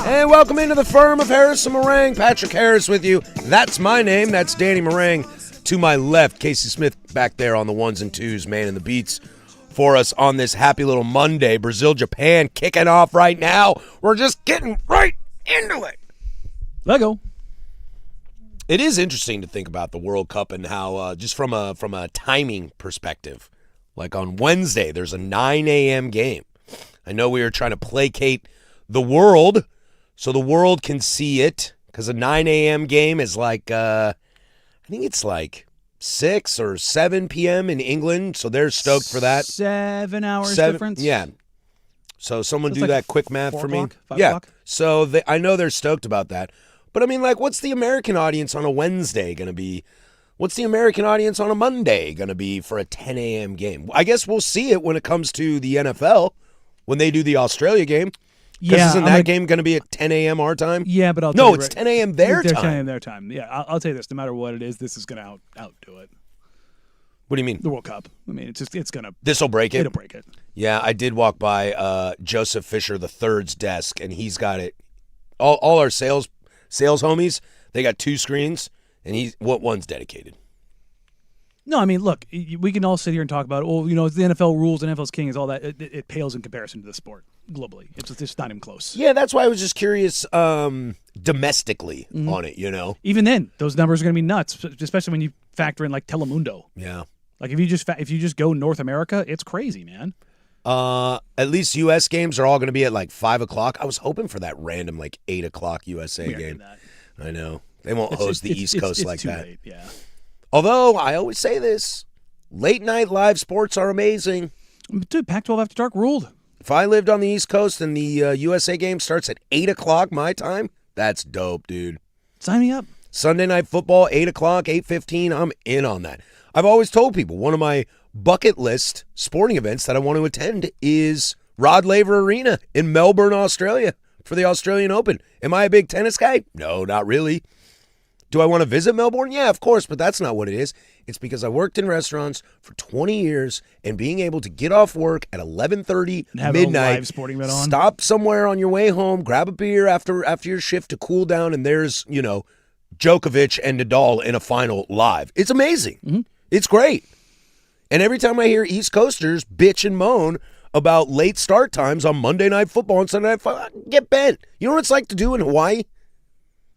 And welcome into the firm of Harris and Marang. Patrick Harris with you. That's my name. That's Danny Marang. To my left, Casey Smith back there on the ones and twos, man in the beats for us on this happy little Monday. Brazil, Japan kicking off right now. We're just getting right into it. Let go. It is interesting to think about the World Cup and how, just from a timing perspective, like on Wednesday, there's a 9 a.m. game. I know we are trying to placate the world so the world can see it, because a 9 a.m. game is like, I think it's like 6 or 7 p.m. in England, so they're stoked for that. 7 hours difference? Yeah. So someone do like that quick math for me. 5 yeah. o'clock? So I know they're stoked about that. But I mean, like, what's the American audience on a Wednesday going to be? What's the American audience on a Monday going to be for a 10 a.m. game? I guess we'll see it when it comes to the NFL, when they do the Australia game. Yeah, isn't that game going to be at 10 a.m. our time? Yeah, but No, it's 10 a.m. their time. 10 a.m. their time. Yeah, I'll tell you this. No matter what it is, this is going to outdo it. What do you mean? The World Cup. I mean, it's going to... This will break it? It'll break it. Yeah, I did walk by Joseph Fisher III's desk, and he's got it. All our sales homies, they got 2 screens, and one's dedicated. No, I mean, look, we can all sit here and talk about, it's the NFL rules, the NFL's king is all that. It pales in comparison to the sport globally. It's just not even close. Yeah, that's why I was just curious domestically on it, Even then, those numbers are going to be nuts, especially when you factor in, like, Telemundo. Yeah. Like, if you just go North America, it's crazy, man. At least U.S. games are all going to be at, like, 5 o'clock. I was hoping for that random, like, 8 o'clock USA game. I know. They won't host the East Coast like that. Late, yeah. Although, I always say this, late-night live sports are amazing. Dude, Pac-12 After Dark ruled. If I lived on the East Coast and the USA game starts at 8 o'clock my time, that's dope, dude. Sign me up. Sunday Night Football, 8 o'clock, 8:15, I'm in on that. I've always told people one of my bucket list sporting events that I want to attend is Rod Laver Arena in Melbourne, Australia for the Australian Open. Am I a big tennis guy? No, not really. Do I want to visit Melbourne? Yeah, of course, but that's not what it is. It's because I worked in restaurants for 20 years, and being able to get off work at 11:30 midnight, live sporting event on. Stop somewhere on your way home, grab a beer after your shift to cool down, and there's, Djokovic and Nadal in a final live. It's amazing. Mm-hmm. It's great. And every time I hear East Coasters bitch and moan about late start times on Monday Night Football and Sunday Night Football, I get bent. You know what it's like to do in Hawaii?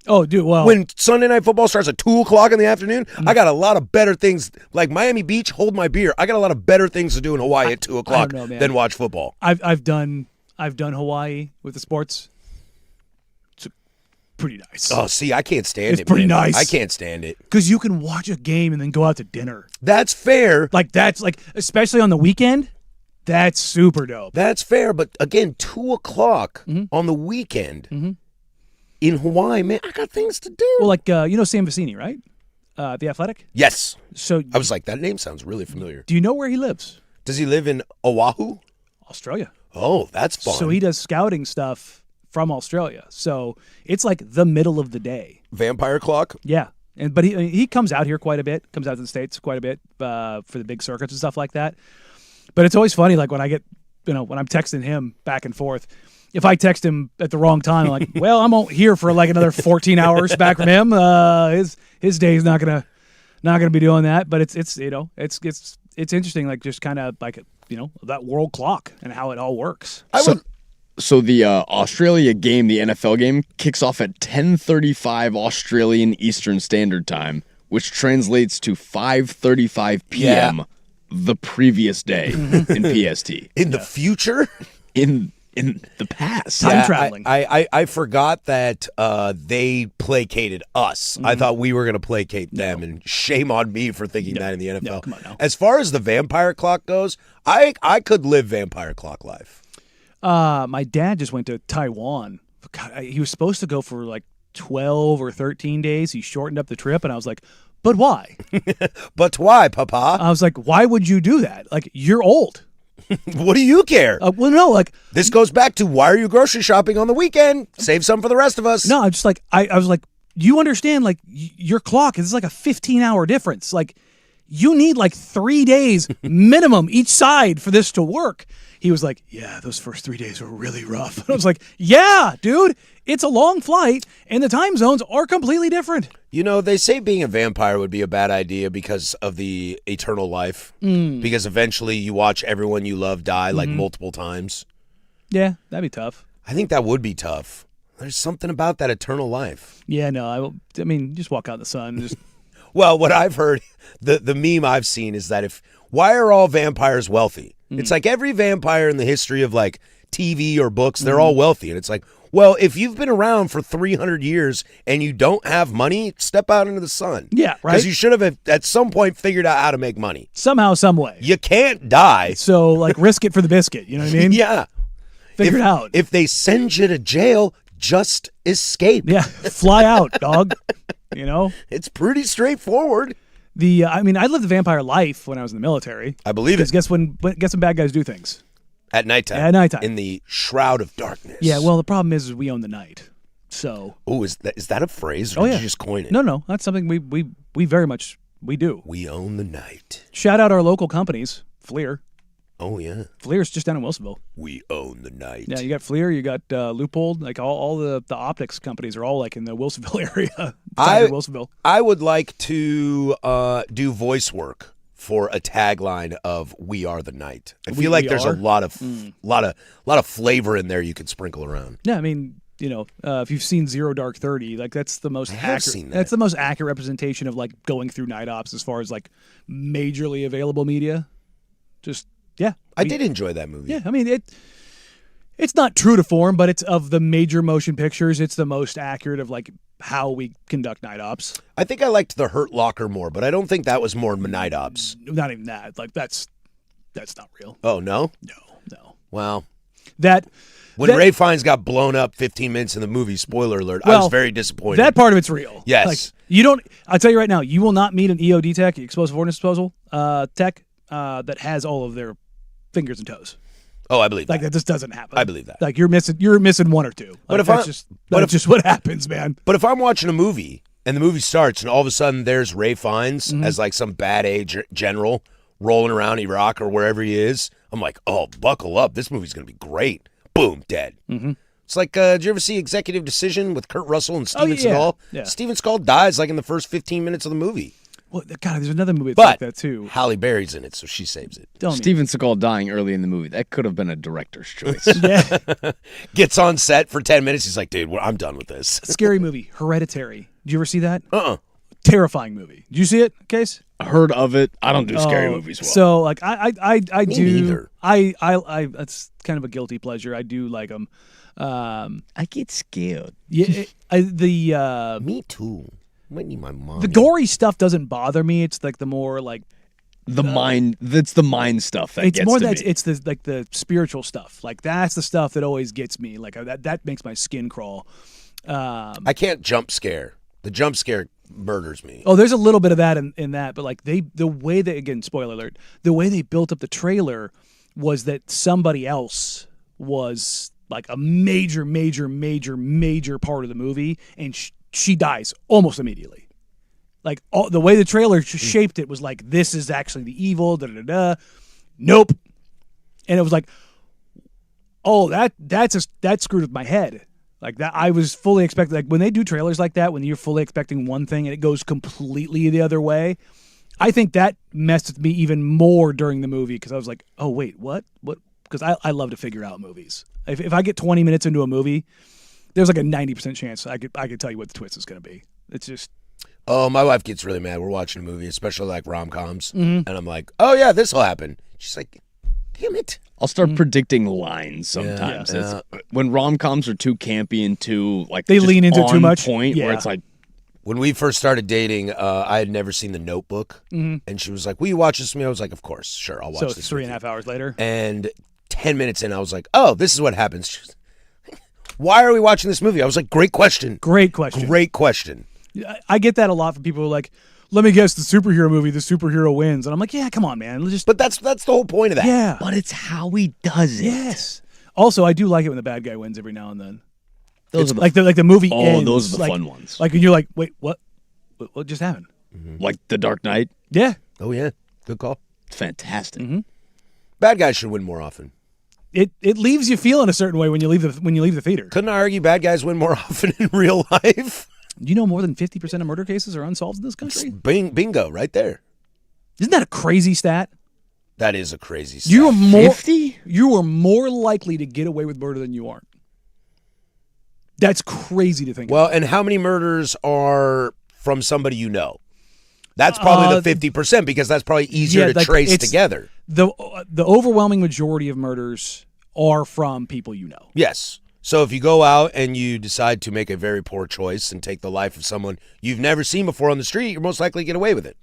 Oh, dude, well. When Sunday Night Football starts at 2 o'clock in the afternoon, I got a lot of better things. Like Miami Beach, hold my beer. I got a lot of better things to do in Hawaii at 2 o'clock than watch football. I've done Hawaii with the sports. It's pretty nice. Oh, see, I can't stand it. It's pretty nice. I can't stand it. Because you can watch a game and then go out to dinner. That's fair. That's especially on the weekend, that's super dope. That's fair, but again, 2 o'clock on the weekend in Hawaii, man, I got things to do. Well, Sam Vecini, right? The Athletic? Yes. So I was like, that name sounds really familiar. Do you know where he lives? Does he live in Oahu? Australia. Oh, that's fun. So he does scouting stuff from Australia. So it's like the middle of the day. Vampire clock? Yeah. But he comes out here quite a bit, comes out to the States quite a bit for the big circuits and stuff like that. But it's always funny, like when I get, when I'm texting him back and forth, if I text him at the wrong time, I'm like, well, I'm here for like another 14 hours back from him. His day is not gonna be doing that. But it's interesting, like just kind of like that world clock and how it all works. So the Australia game, the NFL game, kicks off at 10:35 Australian Eastern Standard Time, which translates to 5:35 p.m. the previous day in PST. In the future? In the past. Time traveling. I forgot that they placated us. I thought we were going to placate them, and shame on me for thinking that in the NFL. No, come on now. As far as the vampire clock goes, I could live vampire clock life. My dad just went to Taiwan. God, he was supposed to go for like 12 or 13 days. He shortened up the trip, and I was like, but why? But why, Papa? I was like, why would you do that? Like, you're old. What do you care? Well, no, like This goes back to why are you grocery shopping on the weekend? Save some for the rest of us. no, I'm just like I was like, you understand? Like your clock is like a 15-hour difference. Like you need like 3 days minimum each side for this to work. He was like, yeah, those first 3 days were really rough. And I was like, yeah, dude, it's a long flight, and the time zones are completely different. You know, they say being a vampire would be a bad idea because of the eternal life. Because eventually you watch everyone you love die like multiple times. Yeah, that'd be tough. I think that would be tough. There's something about that eternal life. Yeah, no, I mean, just walk out in the sun. And just Well, what I've heard, the meme I've seen is that why are all vampires wealthy? It's like every vampire in the history of like TV or books, they're all wealthy. And it's like, well, if you've been around for 300 years and you don't have money, step out into the sun. Yeah, right. Because you should have at some point figured out how to make money. somehow, some way. You can't die. So, like, risk it for the biscuit. You know what I mean? Yeah. Figure it out. If they send you to jail, just escape. Yeah, fly out, dog. You know? It's pretty straightforward. I mean, I lived the vampire life when I was in the military. I believe Because it. guess when bad guys do things? At nighttime. At nighttime. In the shroud of darkness. Yeah, well, the problem is we own the night. So. Oh, is that a phrase or Oh, did yeah. you just coin it? No, that's something we very much, we do. We own the night. Shout out our local companies, Fleer. Oh, yeah. Fleer's just down in Wilsonville. We own the night. Yeah, you got Fleer, you got Loophole, like all the optics companies are all like in the Wilsonville area. Wilsonville. I would like to do voice work for a tagline of "We Are the Night." I feel like there's a lot of flavor in there you could sprinkle around. Yeah, I mean, you know, if you've seen Zero Dark 30, like that's the most have accurate. seen that. That's the most accurate representation of like going through night ops as far as like majorly available media. Just yeah, I did enjoy that movie. Yeah, I mean it's not true to form, but it's of the major motion pictures, it's the most accurate of like how we conduct night ops. I think I liked The Hurt Locker more, but I don't think that was more night ops. Not even that. Like that's not real. Oh, no? No. Wow. When Ray Fiennes got blown up 15 minutes in the movie, spoiler alert, I Well, was very disappointed. that part of it's real. Yes. Like, you don't. I'll tell you right now, you will not meet an EOD tech, explosive ordnance disposal tech, that has all of their fingers and toes. Oh, I believe Like that. that just doesn't happen. I believe that. Like you're missing one or two. Like, But if that's just what happens, man. But if I'm watching a movie and the movie starts and all of a sudden there's Ray Fiennes as like some bad A general rolling around Iraq or wherever he is, I'm like, oh, buckle up. This movie's going to be great. Boom, dead. Mm-hmm. It's like, did you ever see Executive Decision with Kurt Russell and Steven Seagal? Yeah. Steven Seagal dies like in the first 15 minutes of the movie. Well, God, there's another movie that's But like that too. Halle Berry's in it, so she saves it. Tell me. Steven Seagal dying early in the movie. That could have been a director's choice. Yeah, Gets on set for 10 minutes. He's like, dude, I'm done with this. scary movie, Hereditary. Did you ever see that? Uh-uh. Terrifying movie. Did you see it, Case? Heard of it. I don't do scary Oh, movies well. So like I Me do. neither. I that's kind of a guilty pleasure. I do like them. I get scared. Yeah, the Me too. Might need my mom. gory stuff doesn't bother me. It's like the more like The mind. That's the mind stuff that it's gets more to that me. it's the like the spiritual stuff. Like that's the stuff that always gets me. Like that makes my skin crawl. I can't jump scare. The jump scare murders me. Oh, there's a little bit of that in that, but like the way that, again, spoiler alert, the way they built up the trailer was that somebody else was like a major part of the movie, and she dies almost immediately. Like the way the trailer shaped it was like, this is actually the evil. Nope. And it was like, oh, that screwed with my head. Like that, I was fully expecting. Like when they do trailers like that, when you're fully expecting one thing and it goes completely the other way, I think that messed with me even more during the movie because I was like, oh wait, what? Because I love to figure out movies. If I get 20 minutes into a movie, there's like a 90% chance I could tell you what the twist is going to be. It's just. Oh, my wife gets really mad. We're watching a movie, especially like rom-coms, and I'm like, oh yeah, this will happen. She's like, damn it. I'll start predicting lines sometimes. Yeah. It's- When rom-coms are too campy and too like They just lean into too on much. point, Yeah. where it's like When we first started dating, I had never seen The Notebook, and she was like, will you watch this with me? I was like, of course, sure, I'll watch So this. it's 3.5 hours later. And 10 minutes in, I was like, oh, this is what happens. She was like, why are we watching this movie? I was like, great question. Great question. Great question. I get that a lot from people who are like, let me guess, the superhero movie, the superhero wins. And I'm like, yeah, come on, man. But that's the whole point of that. Yeah. But it's how he does it. Yes. Also, I do like it when the bad guy wins every now and then. Those are the, Like the movie ends. those are the like, fun ones. Like when you're like, wait, what? What just happened? Like The Dark Knight. Yeah. Oh yeah, good call. It's fantastic. Bad guys should win more often. It leaves you feeling a certain way when you leave the theater. Couldn't I argue bad guys win more often in real life? Do you know more than 50% of murder cases are unsolved in this country? Bingo, right there. Isn't that a crazy stat? That is a crazy stat. You are more 50? You are more likely to get away with murder than you aren't. That's crazy to think. Well, and how many murders are from somebody you know? That's probably the 50% because that's probably easier to trace together. The overwhelming majority of murders are from people you know. Yes. So if you go out and you decide to make a very poor choice and take the life of someone you've never seen before on the street, you're most likely to get away with it.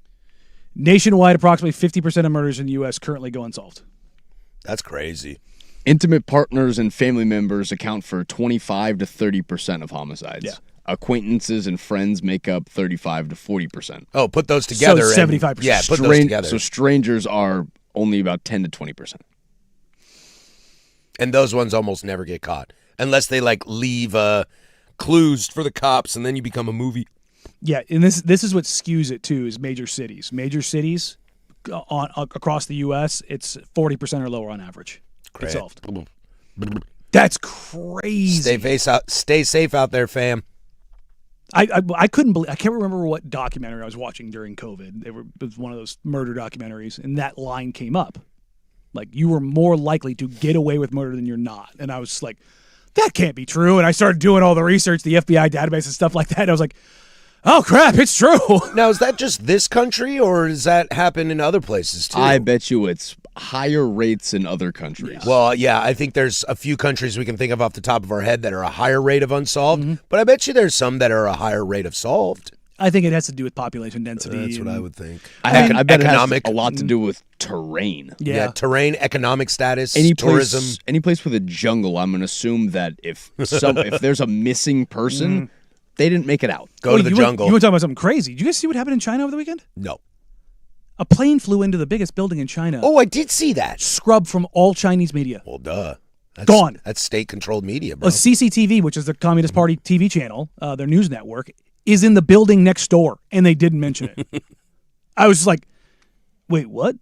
Nationwide, approximately 50% of murders in the U.S. currently go unsolved. That's crazy. Intimate partners and family members account for 25 to 30% of homicides. Yeah. Acquaintances and friends make up 35 to 40%. Oh, put those together. So 75%. Yeah, put those together. So strangers are only about 10 to 20%. And those ones almost never get caught unless they leave clues for the cops, and then you become a movie. Yeah, and this is what skews it too is major cities. Major cities across the U.S. it's 40% or lower on average. Great. It's solved. That's crazy. Stay safe out there, fam. I couldn't believe. I can't remember what documentary I was watching during COVID. It was one of those murder documentaries, and that line came up. Like, you were more likely to get away with murder than you're not. And I was like, that can't be true. And I started doing all the research, the FBI database and stuff like that. And I was like, oh, crap, it's true. Now, is that just this country, or does that happen in other places, too? I bet you it's higher rates in other countries. Yeah. Well, yeah, I think there's a few countries we can think of off the top of our head that are a higher rate of unsolved, but I bet you there's some that are a higher rate of solved. I think it has to do with population density. That's what I would think. I bet economic, it has a lot to do with terrain. Yeah. Terrain, economic status, tourism. Any place with a jungle, I'm going to assume that if there's a missing person, they didn't make it out. Go to the jungle. You were talking about something crazy. Did you guys see what happened in China over the weekend? No. A plane flew into the biggest building in China. Oh, I did see that. Scrubbed from all Chinese media. Well, duh. That's, Gone. That's state-controlled media, bro. A CCTV, which is the Communist Party TV channel, their news network, is in the building next door, and they didn't mention it. I was just like, wait, what?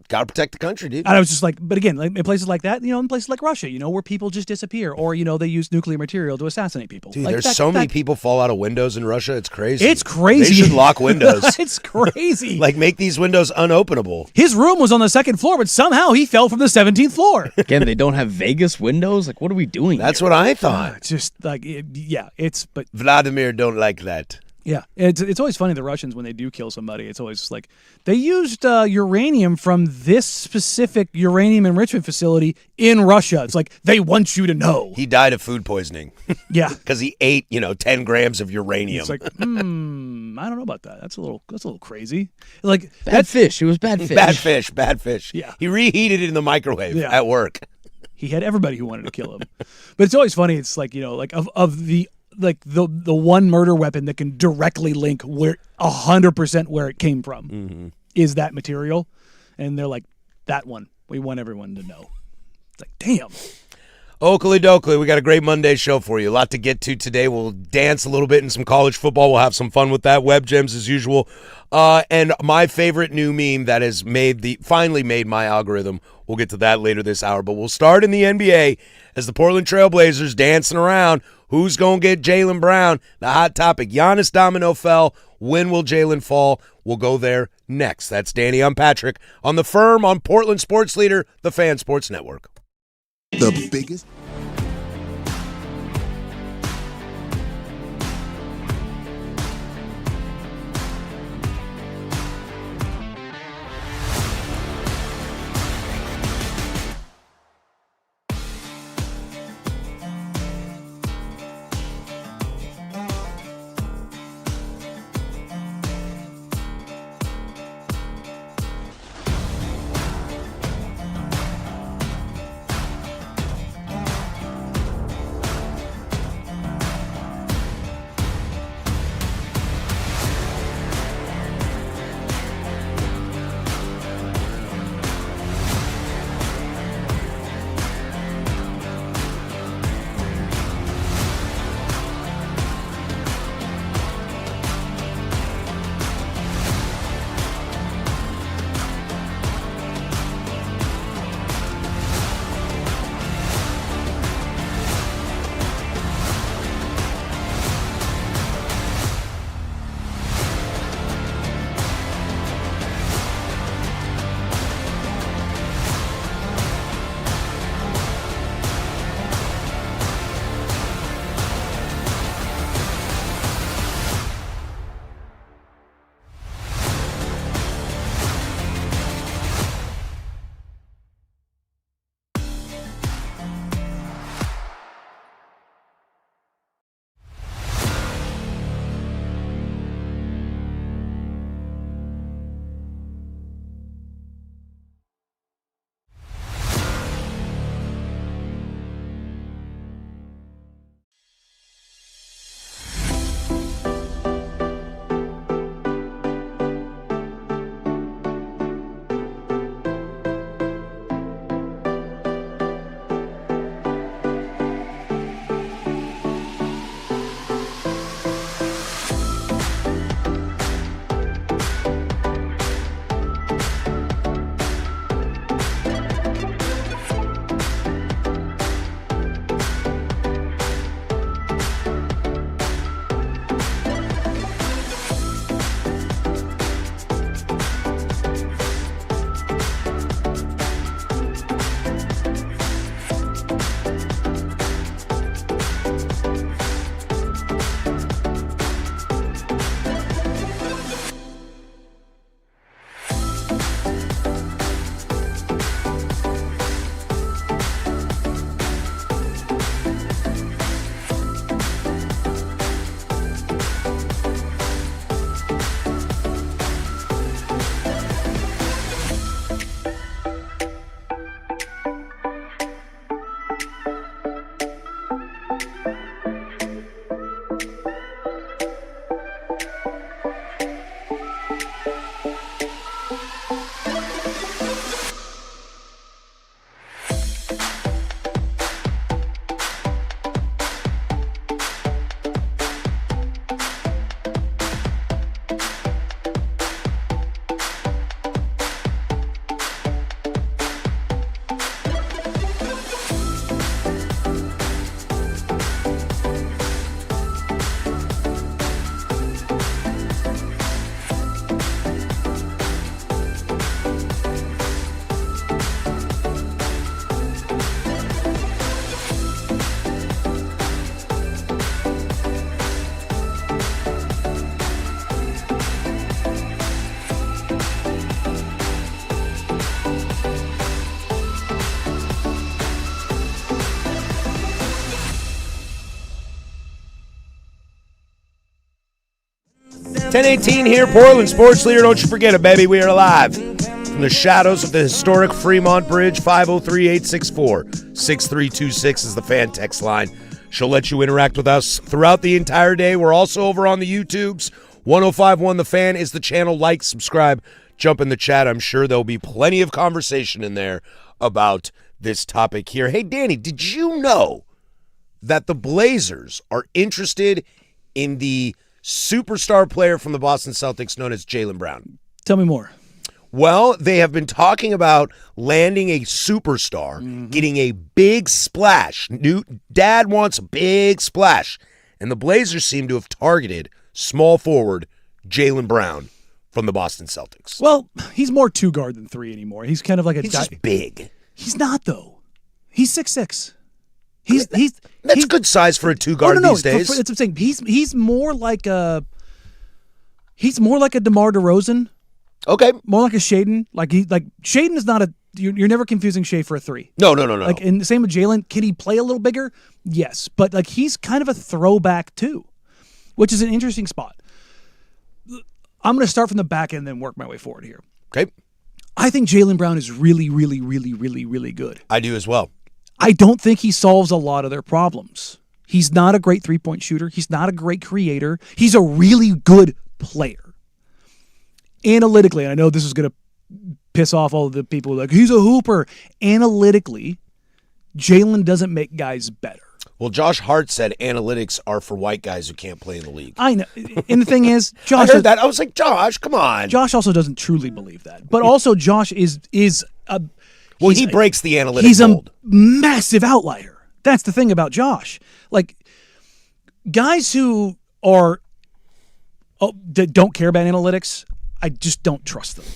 Got to protect the country, dude. And I was just like, but again, in places like that, in places like Russia, where people just disappear, or, they use nuclear material to assassinate people. Dude, like there's so many people fall out of windows in Russia. It's crazy. It's crazy. They should lock windows. It's crazy. Make these windows unopenable. His room was on the second floor, but somehow he fell from the 17th floor. Again, they don't have Vegas windows? What are we doing That's here? what I thought. It's just but Vladimir don't like that. yeah, it's always funny, the Russians, when they do kill somebody, it's always like, they used uranium from this specific uranium enrichment facility in Russia. It's like, they want you to know. He died of food poisoning Yeah. because he ate, 10 grams of uranium. It's like, I don't know about that. That's a little crazy. Like, Bad fish. It was bad fish. Bad fish. Yeah. He reheated it in the microwave Yeah. at work. he had everybody who wanted to kill him. But it's always funny. It's like, of the one murder weapon that can directly link where 100% where it came from is that material. And they're like, that one, we want everyone to know. It's like, damn. Oakley Dokley, we got a great Monday show for you. A lot to get to today. We'll dance a little bit in some college football. We'll have some fun with that. Web gems as usual. And my favorite new meme that has finally made my algorithm. We'll get to that later this hour. But we'll start in the NBA as the Portland Trailblazers dancing around. Who's going to get Jaylen Brown? The hot topic. Giannis Domino fell. When will Jaylen fall? We'll go there next. That's Danny. I'm Patrick on The Firm on Portland Sports Leader, the Fan Sports Network. The biggest. 10:18 here, Portland Sports Leader. Don't you forget it, baby. We are live from the shadows of the historic Fremont Bridge. 503-864-6326 is the fan text line. She'll let you interact with us throughout the entire day. We're also over on the YouTubes. 1051 The Fan is the channel. Like, subscribe, jump in the chat. I'm sure there'll be plenty of conversation in there about this topic here. Hey, Danny, did you know that the Blazers are interested in the superstar player from the Boston Celtics known as Jaylen Brown? Tell me more. Well, they have been talking about landing a superstar, getting a big splash. New dad wants a big splash. And the Blazers seem to have targeted small forward Jaylen Brown from the Boston Celtics. Well, he's more two guard than three anymore. He's kind of like a He's guy. just big. He's not, though. He's 6'6". That's good size for a two guard these days. That's what I'm saying. He's more like a DeMar DeRozan. Okay. More like a Shaden. Like Shaden is not a. You're never confusing Shea for a three. No. Like, and the same with Jaylen. Can he play a little bigger? Yes, but like he's kind of a throwback too, which is an interesting spot. I'm going to start from the back end and then work my way forward here. Okay. I think Jaylen Brown is really, really, really, really, really good. I do as well. I don't think he solves a lot of their problems. He's not a great three-point shooter. He's not a great creator. He's a really good player. Analytically, and I know this is going to piss off all of the people who are like, he's a hooper. Analytically, Jaylen doesn't make guys better. Well, Josh Hart said analytics are for white guys who can't play in the league. I know. And the thing is, Josh... I heard that. I was like, Josh, come on. Josh also doesn't truly believe that. But also, Josh is a... Well, he breaks the analytics He's mold. A massive outlier. That's the thing about Josh. Like, guys who are... that don't care about analytics, I just don't trust them.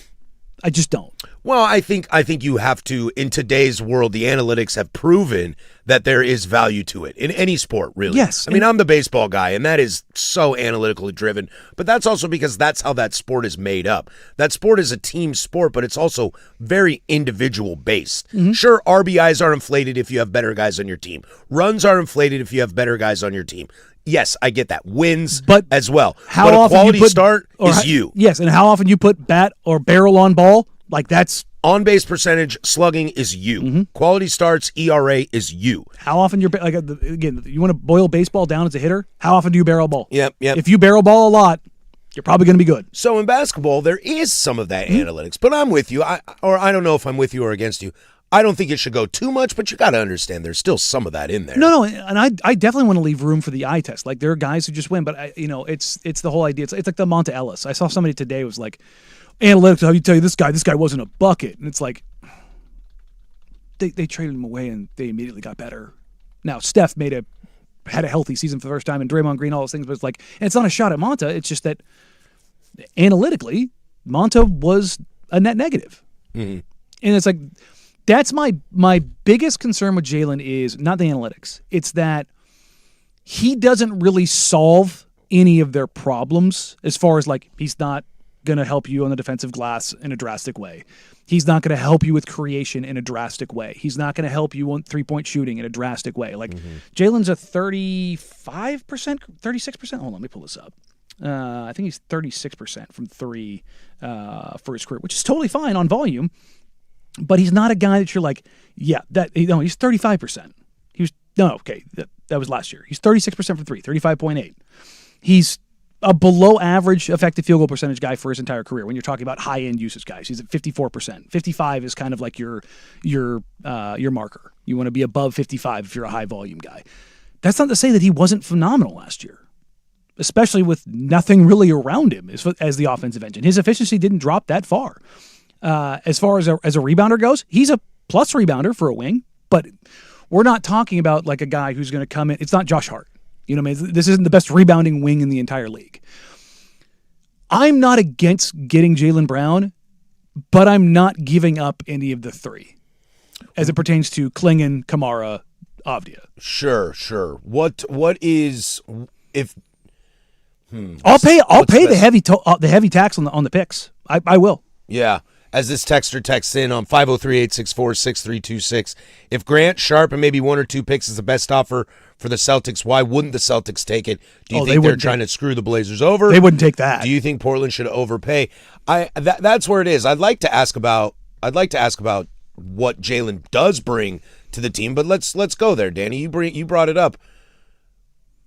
I just don't. Well, I think you have to, in today's world, the analytics have proven that there is value to it in any sport, really. Yes. I mean, I'm the baseball guy, and that is so analytically driven, but that's also because that's how that sport is made up. That sport is a team sport, but it's also very individual based. Sure, RBIs are inflated if you have better guys on your team. Runs are inflated if you have better guys on your team. Yes, I get that. Wins but as well. How but often a quality you put, start is you. Yes, and how often you put bat or barrel on ball, like that's... On-base percentage, slugging is you. Quality starts, ERA is you. How often you're... Like, again, you want to boil baseball down as a hitter? How often do you barrel ball? Yep. If you barrel ball a lot, you're probably going to be good. So in basketball, there is some of that analytics, but I'm with you. I don't know if I'm with you or against you. I don't think it should go too much, but you got to understand there's still some of that in there. No, and I definitely want to leave room for the eye test. Like, there are guys who just win, but it's the whole idea. It's like the Monta Ellis. I saw somebody today who was like, analytics, how you tell you this guy wasn't a bucket, and it's like they traded him away and they immediately got better. Now Steph had a healthy season for the first time, and Draymond Green, all those things, but it's like, and it's not a shot at Monta. It's just that analytically, Monta was a net negative, and it's like. That's my biggest concern with Jaylen is not the analytics. It's that he doesn't really solve any of their problems as far as, like, he's not going to help you on the defensive glass in a drastic way. He's not going to help you with creation in a drastic way. He's not going to help you on three-point shooting in a drastic way. Like, Jaylen's a 35%, 36%. Hold on, let me pull this up. I think he's 36% from three for his career, which is totally fine on volume. But he's not a guy that you're like, yeah, he's 35%. That was last year. He's 36% from three, 35.8. He's a below average effective field goal percentage guy for his entire career. When you're talking about high end usage guys, he's at 54%. 55 is kind of like your marker. You want to be above 55 if you're a high volume guy. That's not to say that he wasn't phenomenal last year, especially with nothing really around him as the offensive engine. His efficiency didn't drop that far. As far as a rebounder goes, he's a plus rebounder for a wing, but we're not talking about like a guy who's going to come in. It's not Josh Hart. You know what I mean? This isn't the best rebounding wing in the entire league. I'm not against getting Jaylen Brown, but I'm not giving up any of the three as it pertains to Klingon, Kamara, Avdia. Sure. What is if? I'll pay the heavy tax on the picks. I will. Yeah. as this texter texts in on 503-864-6326. If Grant, Sharp, and maybe one or two picks is the best offer for the Celtics, why wouldn't the Celtics take it? Do you think they're trying to screw the Blazers over? They wouldn't take that. Do you think Portland should overpay? That's where it is. I'd like to ask about what Jalen does bring to the team, but let's go there, Danny. You brought it up.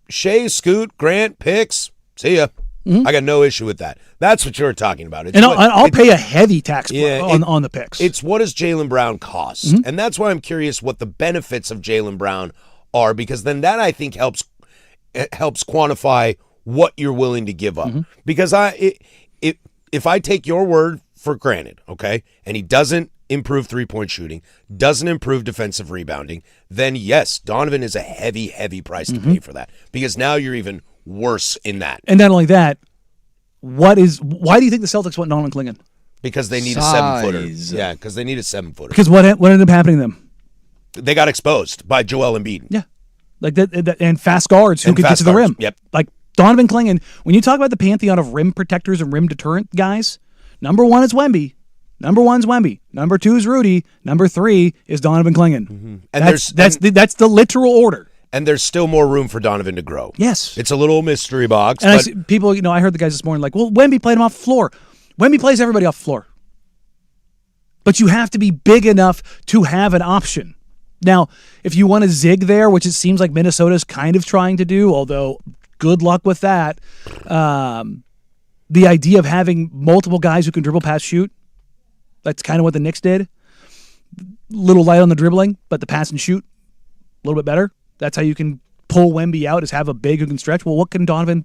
Shea, Scoot, Grant, picks. See ya. I got no issue with that. That's what you're talking about. I'll pay a heavy tax on the picks. It's what does Jalen Brown cost? And that's why I'm curious what the benefits of Jalen Brown are, because then that I think helps quantify what you're willing to give up. Because if I take your word for granted, okay, and he doesn't improve three-point shooting, doesn't improve defensive rebounding, then yes, Donovan is a heavy, heavy price to pay for that, because now you're even worse in that. And not only that, why do you think the Celtics want Donovan Clingan? Because they need a 7-footer. Yeah, because they need a 7-footer. Because what ended up happening to them? They got exposed by Joel Embiid. Yeah, like that, and fast guards who could get to the rim. Yep. Like Donovan Clingan. When you talk about the pantheon of rim protectors and rim deterrent guys, number one is Wemby. Number 1's Wemby. Number 2 is Rudy. Number 3 is Donovan Clingan. And that's the literal order. And there's still more room for Donovan to grow. Yes. It's a little mystery box. And I see people, I heard the guys this morning like, well, Wemby played him off the floor. Wemby plays everybody off the floor. But you have to be big enough to have an option. Now, if you want to zig there, which it seems like Minnesota's kind of trying to do, although good luck with that, the idea of having multiple guys who can dribble, pass, shoot, that's kind of what the Knicks did. Little light on the dribbling, but the pass and shoot, a little bit better. That's how you can pull Wemby out, is have a big who can stretch. Well, what can Donovan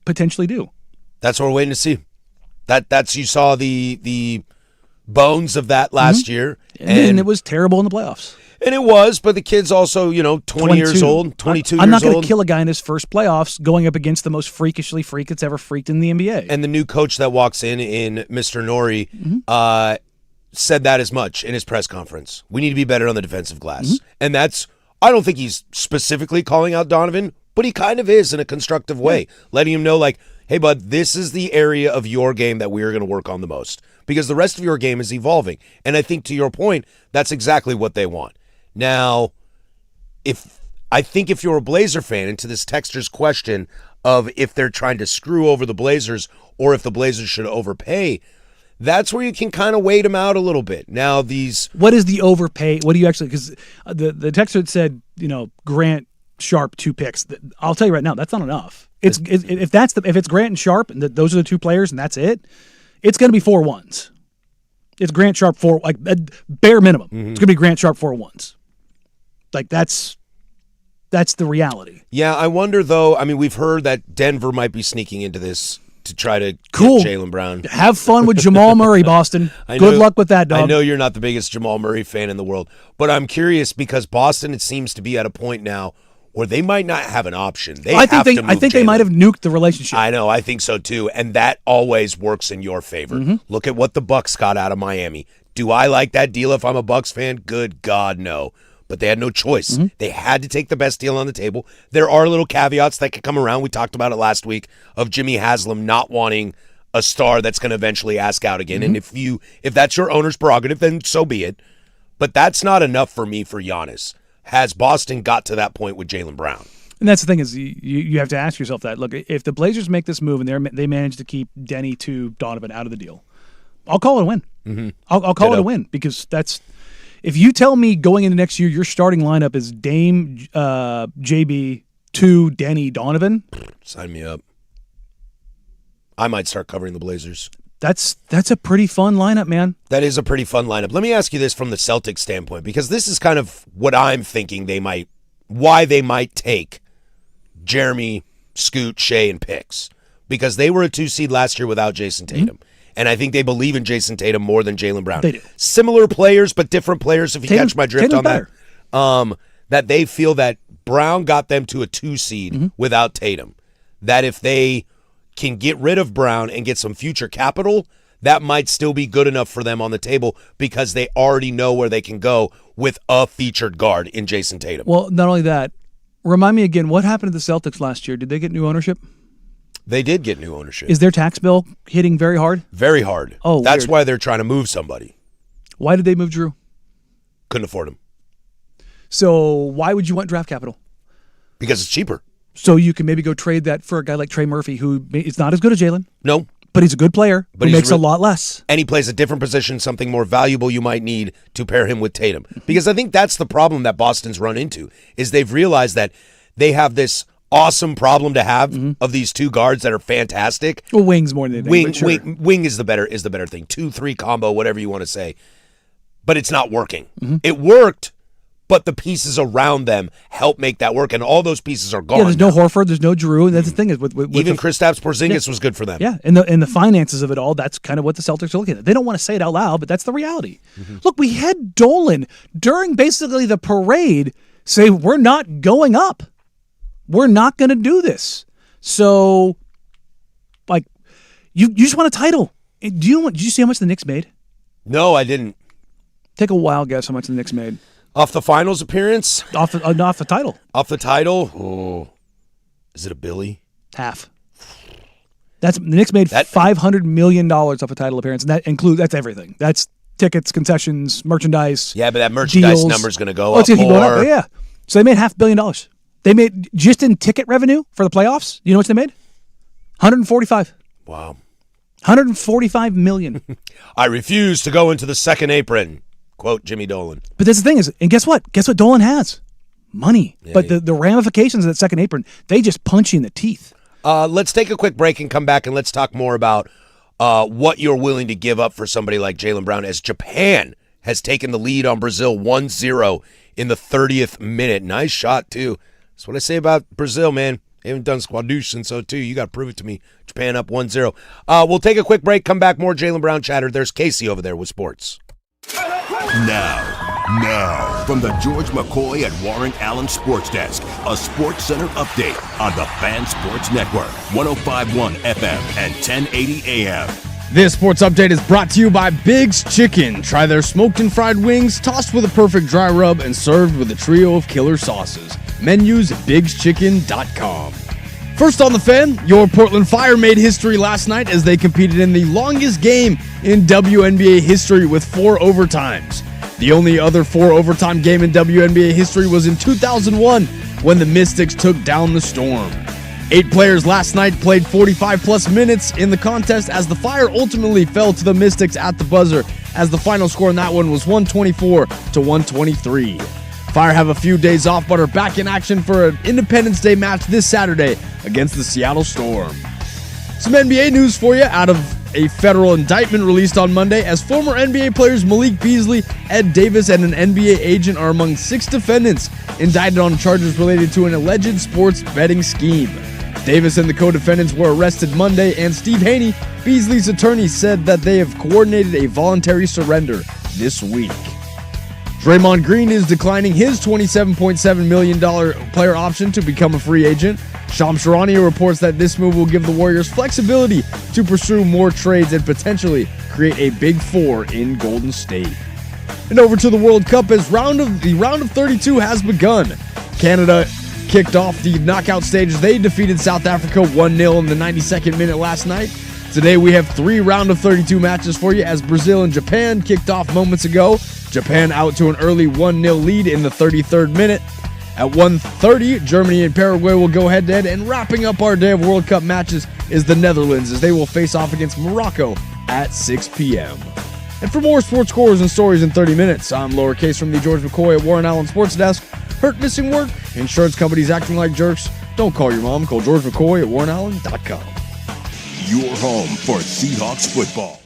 potentially do? That's what we're waiting to see. That's you saw the bones of that last year. And it was terrible in the playoffs. And it was, but the kid's also, 20 years old, 22 years old. I'm not going to kill a guy in his first playoffs going up against the most freakishly freak that's ever freaked in the NBA. And the new coach that walks in Mr. Nori, said that as much in his press conference. We need to be better on the defensive glass. And I don't think he's specifically calling out Donovan, but he kind of is in a constructive way, letting him know, like, hey, bud, this is the area of your game that we are going to work on the most, because the rest of your game is evolving. And I think, to your point, that's exactly what they want. Now, if you're a Blazer fan, and to this texter's question of if they're trying to screw over the Blazers or if the Blazers should overpay, that's where you can kind of wait them out a little bit. Now, what is the overpay? What do you actually? Because the texter had said, Grant, Sharp, 2 picks. I'll tell you right now, that's not enough. If it's Grant and Sharp, and those are the 2 players, and that's it, it's going to be 4 1s. It's Grant, Sharp, 4, like bare minimum. It's going to be Grant, Sharp, 4 1s. Like that's the reality. Yeah, I wonder though. I mean, we've heard that Denver might be sneaking into this to try to get Jaylen Brown. Have fun with Jamal Murray, Boston. Good luck with that, dog. I know you're not the biggest Jamal Murray fan in the world, but I'm curious because Boston, it seems to be at a point now where they might not have an option. I think they might have nuked the relationship. I know, I think so too, and that always works in your favor. Look at what the Bucks got out of Miami. Do I like that deal if I'm a Bucks fan? Good God, no. But they had no choice. They had to take the best deal on the table. There are little caveats that could come around. We talked about it last week of Jimmy Haslam not wanting a star that's going to eventually ask out again. And if that's your owner's prerogative, then so be it. But that's not enough for me for Giannis. Has Boston got to that point with Jaylen Brown? And that's the thing is you have to ask yourself that. Look, if the Blazers make this move and they manage to keep Denny to Donovan out of the deal, I'll call it a win. I'll call it a win because that's. If you tell me going into next year your starting lineup is Dame, JB, 2, Denny, Donovan, sign me up. I might start covering the Blazers. That's a pretty fun lineup, man. That is a pretty fun lineup. Let me ask you this from the Celtics standpoint, because this is kind of what I'm thinking why they might take Jeremy, Scoot, Shea, and picks, because they were a 2 seed last year without Jason Tatum. And I think they believe in Jason Tatum more than Jaylen Brown. They do. Similar players, but different players, if you catch my drift Tatum's on that. That they feel that Brown got them to a 2 seed without Tatum. That if they can get rid of Brown and get some future capital, that might still be good enough for them on the table because they already know where they can go with a featured guard in Jason Tatum. Well, not only that, remind me again, what happened to the Celtics last year? Did they get new ownership? They did get new ownership. Is their tax bill hitting very hard? Very hard. Oh, that's weird. why they're trying to move somebody. Why did they move Drew? Couldn't afford him So why would you want draft capital? because it's cheaper. So you can maybe go trade that for a guy like Trey Murphy, who is not as good as Jalen, No, but he's a good player, But who he's makes a lot less. and he plays a different position, something more valuable you might need to pair him with Tatum. Because I think that's the problem that Boston's run into, is they've realized that they have this awesome problem to have of these two guards that are fantastic. Well, wings more than anything. but sure. Wing is the better thing. 2-3 combo, whatever you want to say. But it's not working. It worked, but the pieces around them help make that work, and all those pieces are gone. Yeah, there's no Horford, there's no Drew. That's the thing is with Even the, Kristaps Porzingis was good for them. yeah, and the finances of it all. That's kind of what the Celtics are looking at. They don't want to say it out loud, but that's the reality. Look, we had Dolan during basically the parade say we're not going up. We're not going to do this. So, like, you just want a title. Did you see how much the Knicks made? No, I didn't. Take a wild guess how much the Knicks made Off the finals appearance, off the title. off the title. Oh, is it a Billy? Half. The Knicks made $500 million off a title appearance, and that's everything. That's tickets, concessions, merchandise. Yeah, but that merchandise deals. number's going to go Oh, up it's gonna keep going up. more. Yeah. So they made $500 million. They made just in ticket revenue for the playoffs. You know what they made? 145. Wow. 145 million. I refuse to go into the second apron. Quote Jimmy Dolan. But that's the thing is, and guess what? Guess what Dolan has? Money. Yeah, but the ramifications of that second apron, they just punch you in the teeth. Let's take a quick break and come back, and let's talk more about what you're willing to give up for somebody like Jaylen Brown, as Japan has taken the lead on Brazil 1-0 in the 30th minute. Nice shot, too. That's what I say about Brazil, man. They haven't done squadouche and so, too. You got to prove it to me. Japan up 1-0. We'll take a quick break, come back, more Jaylen Brown chatter. There's Casey over there with sports. Now, from the George McCoy and Warren Allen Sports Desk, a Sports Center update on the Fan Sports Network, 105.1 FM and 1080 AM. This sports update is brought to you by Big's Chicken. Try their smoked and fried wings, tossed with a perfect dry rub, and served with a trio of killer sauces. Menus at bigschicken.com. First on the Fan, your Portland Fire made history last night as they competed in the longest game in WNBA history with 4 overtimes. The only other 4 overtime game in WNBA history was in 2001 when the Mystics took down the Storm. 8 players last night played 45-plus minutes in the contest as the Fire ultimately fell to the Mystics at the buzzer, as the final score in that one was 124 to 123. Fire have a few days off but are back in action for an Independence Day match this Saturday against the Seattle Storm. Some NBA news for you out of a federal indictment released on Monday, as former NBA players Malik Beasley, Ed Davis, and an NBA agent are among 6 defendants indicted on charges related to an alleged sports betting scheme. Davis and the co-defendants were arrested Monday, and Steve Haney, Beasley's attorney, said that they have coordinated a voluntary surrender this week. Draymond Green is declining his $27.7 million player option to become a free agent. Shams Charania reports that this move will give the Warriors flexibility to pursue more trades and potentially create a Big Four in Golden State. And over to the World Cup, as the round of 32 has begun. Canada kicked off the knockout stage. They defeated South Africa 1-0 in the 92nd minute last night. Today we have 3 round of 32 matches for you, as Brazil and Japan kicked off moments ago. Japan out to an early 1-0 lead in the 33rd minute. At 1:30, Germany and Paraguay will go head-to-head, and wrapping up our day of World Cup matches is the Netherlands, as they will face off against Morocco at 6 p.m. And for more sports scores and stories in 30 minutes, I'm Lowercase from the George McCoy at Warren Allen Sports Desk. Hurt, missing work? Insurance companies acting like jerks? Don't call your mom. Call George McCoy at warrenallen.com. Your home for Seahawks football.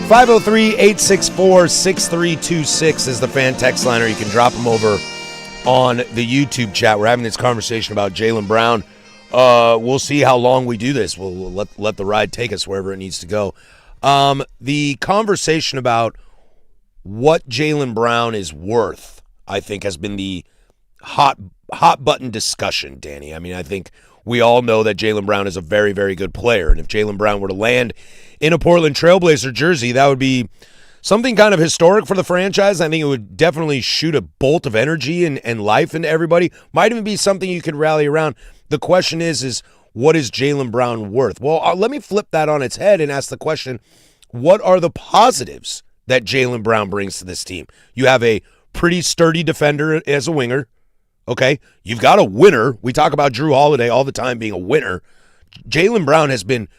503-864-6326 is the fan text line, or you can drop them over on the YouTube chat. We're having this conversation about Jaylen Brown. We'll see how long we do this. We'll let the ride take us wherever it needs to go. The conversation about what Jaylen Brown is worth, I think, has been the hot button discussion, Danny. I mean, I think we all know that Jaylen Brown is a very, very good player, and if Jaylen Brown were to land in a Portland Trailblazer jersey, that would be something kind of historic for the franchise. I think it would definitely shoot a bolt of energy and life into everybody. Might even be something you could rally around. The question is what is Jaylen Brown worth? Well, let me flip that on its head and ask the question, what are the positives that Jaylen Brown brings to this team? You have a pretty sturdy defender as a winger. Okay, you've got a winner. We talk about Drew Holiday all the time being a winner. Jaylen Brown has been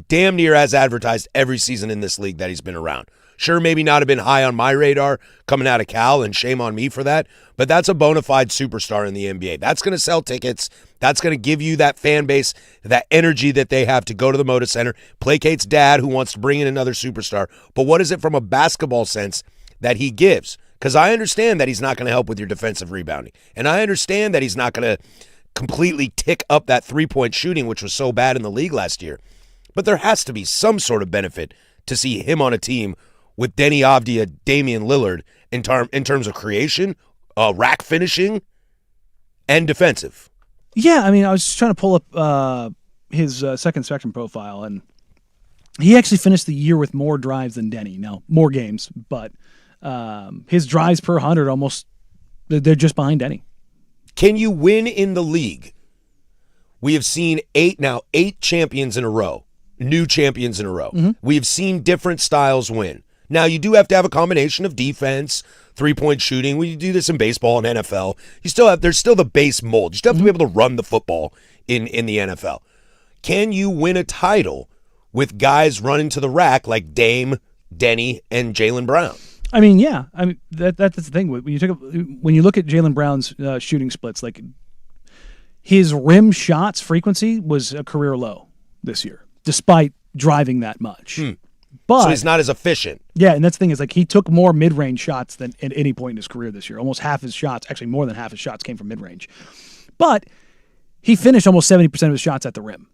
damn near as advertised every season in this league that he's been around. Sure, maybe not have been high on my radar coming out of Cal, and shame on me for that, but that's a bona fide superstar in the NBA. That's going to sell tickets. That's going to give you that fan base, that energy that they have to go to the Moda Center, placates dad who wants to bring in another superstar. But what is it from a basketball sense that he gives? Because I understand that he's not going to help with your defensive rebounding. And I understand that he's not going to completely tick up that three-point shooting, which was so bad in the league last year. But there has to be some sort of benefit to see him on a team with Denny Avdia, Damian Lillard in terms of creation, rack finishing, and defensive. Yeah, I mean, I was just trying to pull up his second spectrum profile, and he actually finished the year with more drives than Denny. Now, more games, but his drives per 100 almost, they're just behind Denny. Can you win in the league? We have seen eight champions in a row, new champions in a row. Mm-hmm. We have seen different styles win. Now, you do have to have a combination of defense, three-point shooting. We do this in baseball and NFL. There's still the base mold. You still have to be able to run the football in the NFL. Can you win a title with guys running to the rack like Dame, Denny, and Jaylen Brown? I mean, yeah. I mean that's the thing. When you look at Jaylen Brown's shooting splits, like his rim shots frequency was a career low this year, despite driving that much. But so he's not as efficient. Yeah, and that's the thing is, like, he took more mid-range shots than at any point in his career this year. Almost half his shots, actually more than half his shots, came from mid-range. But he finished almost 70% of his shots at the rim,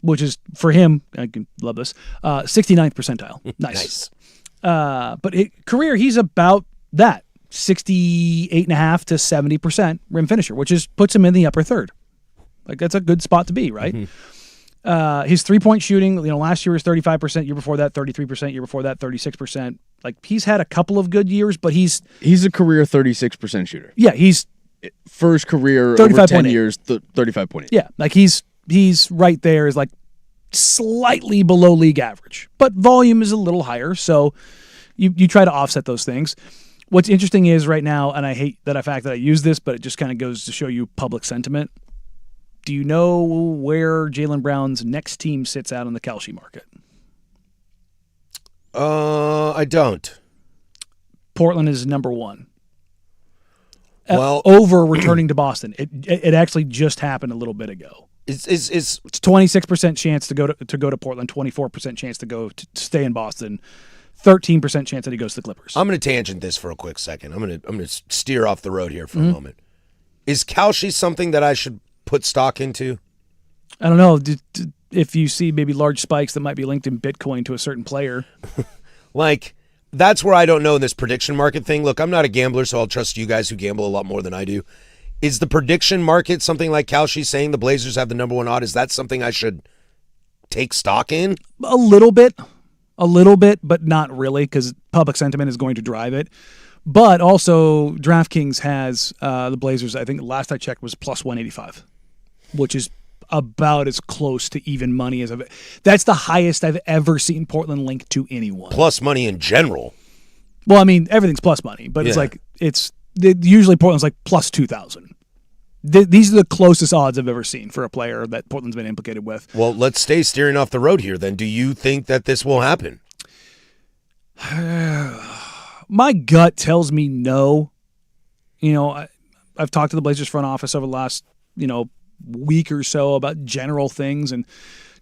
which is, for him, I can love this, 69th percentile. Nice. But career, he's about that, 68.5 to 70% rim finisher, which puts him in the upper third. Like, that's a good spot to be, right? Mm-hmm. His three-point shooting, last year was 35%, year before that 33%, year before that 36%. Like, he's had a couple of good years, but he's a career 36% shooter. Yeah, he's for his career over 10 years, 35.8. Yeah, like he's right there, is like slightly below league average, but volume is a little higher, so you try to offset those things. What's interesting is right now, and I hate the fact that I use this, but it just kind of goes to show you public sentiment. Do you know where Jaylen Brown's next team sits out on the Kalshi market? I don't. Portland is number one. Well, over returning to Boston. It actually just happened a little bit ago. It's 26% chance to go to Portland, 24% chance to stay in Boston, 13% chance that he goes to the Clippers. I'm going to tangent this for a quick second. I'm going to steer off the road here for a moment. Is Kalshi something that I should put stock into? I don't know. If you see maybe large spikes that might be linked in Bitcoin to a certain player. Like, that's where I don't know in this prediction market thing. Look, I'm not a gambler, so I'll trust you guys who gamble a lot more than I do. Is the prediction market something like Kalshi saying the Blazers have the number one odd? Is that something I should take stock in? A little bit, but not really, because public sentiment is going to drive it. But also, DraftKings has the Blazers, I think last I checked, was plus 185, which is about as close to even money as that's the highest I've ever seen Portland linked to anyone. Plus money in general. Well, I mean, everything's plus money, but it's usually Portland's like plus 2,000. These are the closest odds I've ever seen for a player that Portland's been implicated with. Well, let's stay steering off the road here then. Do you think that this will happen? My gut tells me no. I've talked to the Blazers front office over the last, week or so about general things, and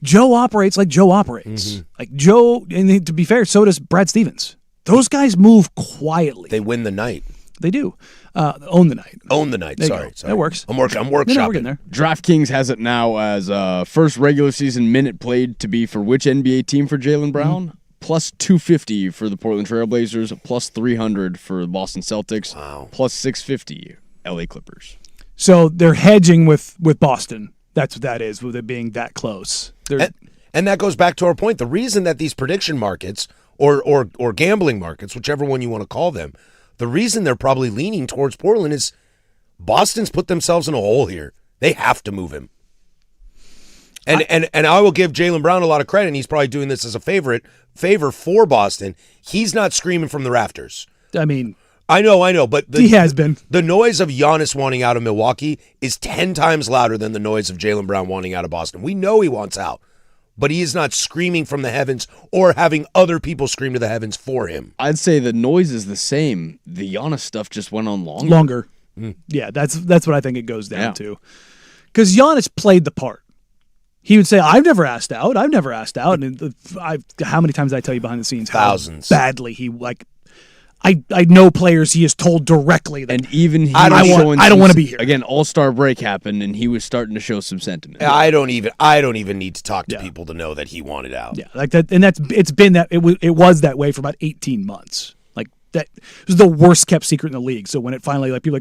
Joe operates like Joe operates. Like Joe, and to be fair, so does Brad Stevens. Those guys move quietly. They win the night. They do. Own the night. Own the night. There you Sorry. go. That works. I'm workshopping. No, we're getting there. DraftKings has it now as first regular season minute played to be for which NBA team for Jaylen Brown? Plus 250 for the Portland Trail Blazers, plus 300 for the Boston Celtics, plus 650 LA Clippers. So they're hedging with Boston. That's what that is, with it being that close. And that goes back to our point. The reason that these prediction markets or gambling markets, whichever one you want to call them, the reason they're probably leaning towards Portland is Boston's put themselves in a hole here. They have to move him. And I will give Jaylen Brown a lot of credit, and he's probably doing this as a favor for Boston. He's not screaming from the rafters. I mean, I know, but he has been. The noise of Giannis wanting out of Milwaukee is 10 times louder than the noise of Jaylen Brown wanting out of Boston. We know he wants out, but he is not screaming from the heavens or having other people scream to the heavens for him. I'd say the noise is the same. The Giannis stuff just went on longer. Yeah, that's what I think it goes down to. Because Giannis played the part. He would say, I've never asked out. And how many times did I tell you behind the scenes Thousands. How badly he, like, I know players he has told directly that, and even he I don't want to be here. Again, All-Star break happened, and he was starting to show some sentiment. I don't even need to talk to people to know that he wanted out. Yeah, like that, and it's been that it was that way for about 18 months. Like that it was the worst kept secret in the league. So when it finally, like, people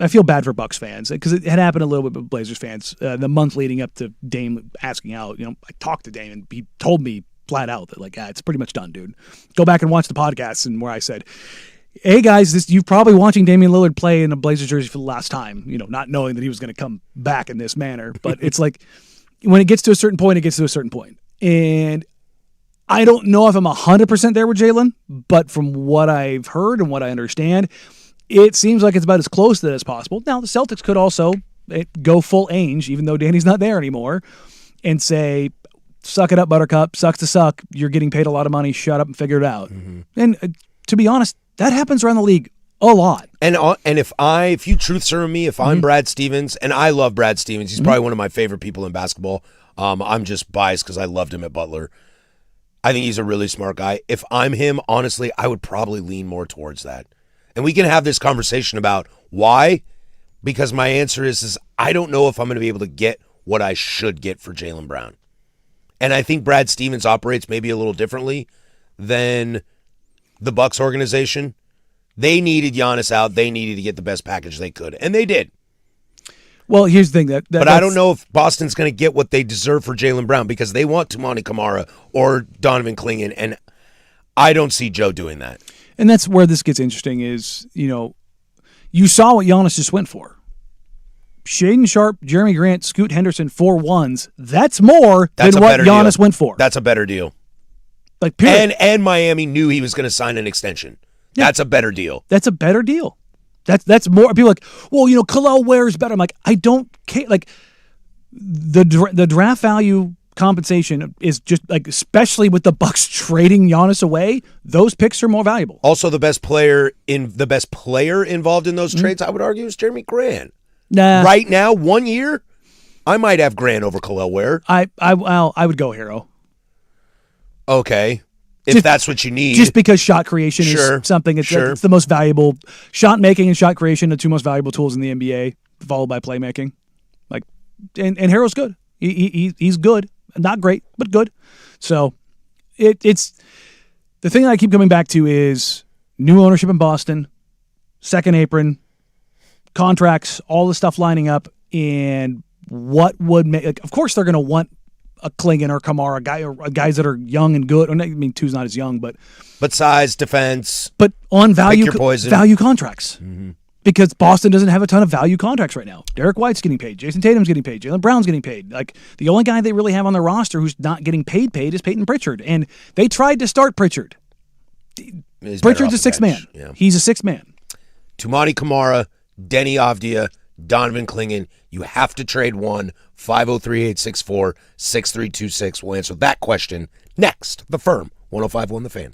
I feel bad for Bucks fans because it had happened a little bit with Blazers fans the month leading up to Dame asking out. I talked to Dame and he told me flat out that, like, it's pretty much done, dude. Go back and watch the podcasts and where I said, hey guys, you're probably watching Damian Lillard play in a Blazers jersey for the last time, not knowing that he was going to come back in this manner. But it's like, when it gets to a certain point, it gets to a certain point. And I don't know if I'm 100% there with Jaylen, but from what I've heard and what I understand, it seems like it's about as close to that as possible. Now, the Celtics could also go full Ainge, even though Danny's not there anymore, and say, suck it up, Buttercup. Sucks to suck. You're getting paid a lot of money. Shut up and figure it out. And to be honest, that happens around the league a lot. And if you truth serum me, if I'm Brad Stevens, and I love Brad Stevens, he's probably one of my favorite people in basketball. I'm just biased because I loved him at Butler. I think he's a really smart guy. If I'm him, honestly, I would probably lean more towards that. And we can have this conversation about why, because my answer is I don't know if I'm going to be able to get what I should get for Jaylen Brown. And I think Brad Stevens operates maybe a little differently than the Bucks organization. They needed Giannis out. They needed to get the best package they could, and they did. Well, here's the thing. But I don't know if Boston's going to get what they deserve for Jaylen Brown because they want Tumani Kamara or Donovan Clingan, and I don't see Joe doing that. And that's where this gets interesting is, you saw what Giannis just went for. Shaden Sharp, Jeremy Grant, Scoot Henderson, 4 ones. That's more than what Giannis went for. That's a better deal. Like, period. And Miami knew he was going to sign an extension. Yeah. That's a better deal. That's a better deal. That's more. People are like, well, Khalil Ware is better. I'm like, I don't care. Like, the draft value compensation is just like, especially with the Bucks trading Giannis away, those picks are more valuable. Also, the best player involved in those trades, I would argue, is Jeremy Grant. Nah. Right now, 1 year, I might have Grant over Khalil Ware. I would go Hero. Okay. If that's what you need. Just because shot creation is something. It's the most valuable. Shot making and shot creation, the two most valuable tools in the NBA, followed by playmaking. Like, and Hero's good. He's good. Not great, but good. So it's the thing that I keep coming back to is new ownership in Boston, second apron, contracts, all the stuff lining up, and what would make. Like, of course, they're going to want a Clingan or Kamara, guys that are young and good. I mean, two's not as young, but size, defense, but on value contracts. Mm-hmm. Because Boston doesn't have a ton of value contracts right now. Derek White's getting paid. Jason Tatum's getting paid. Jaylen Brown's getting paid. Like, the only guy they really have on their roster who's not getting paid is Peyton Pritchard. And they tried to start Pritchard. Pritchard's a sixth man. Yeah. He's a sixth man. Tumani Kamara, Denny Avdia, Donovan Clingan. You have to trade one. 503-864-6326. We'll answer that question next. The Firm, 105.1 The Fan.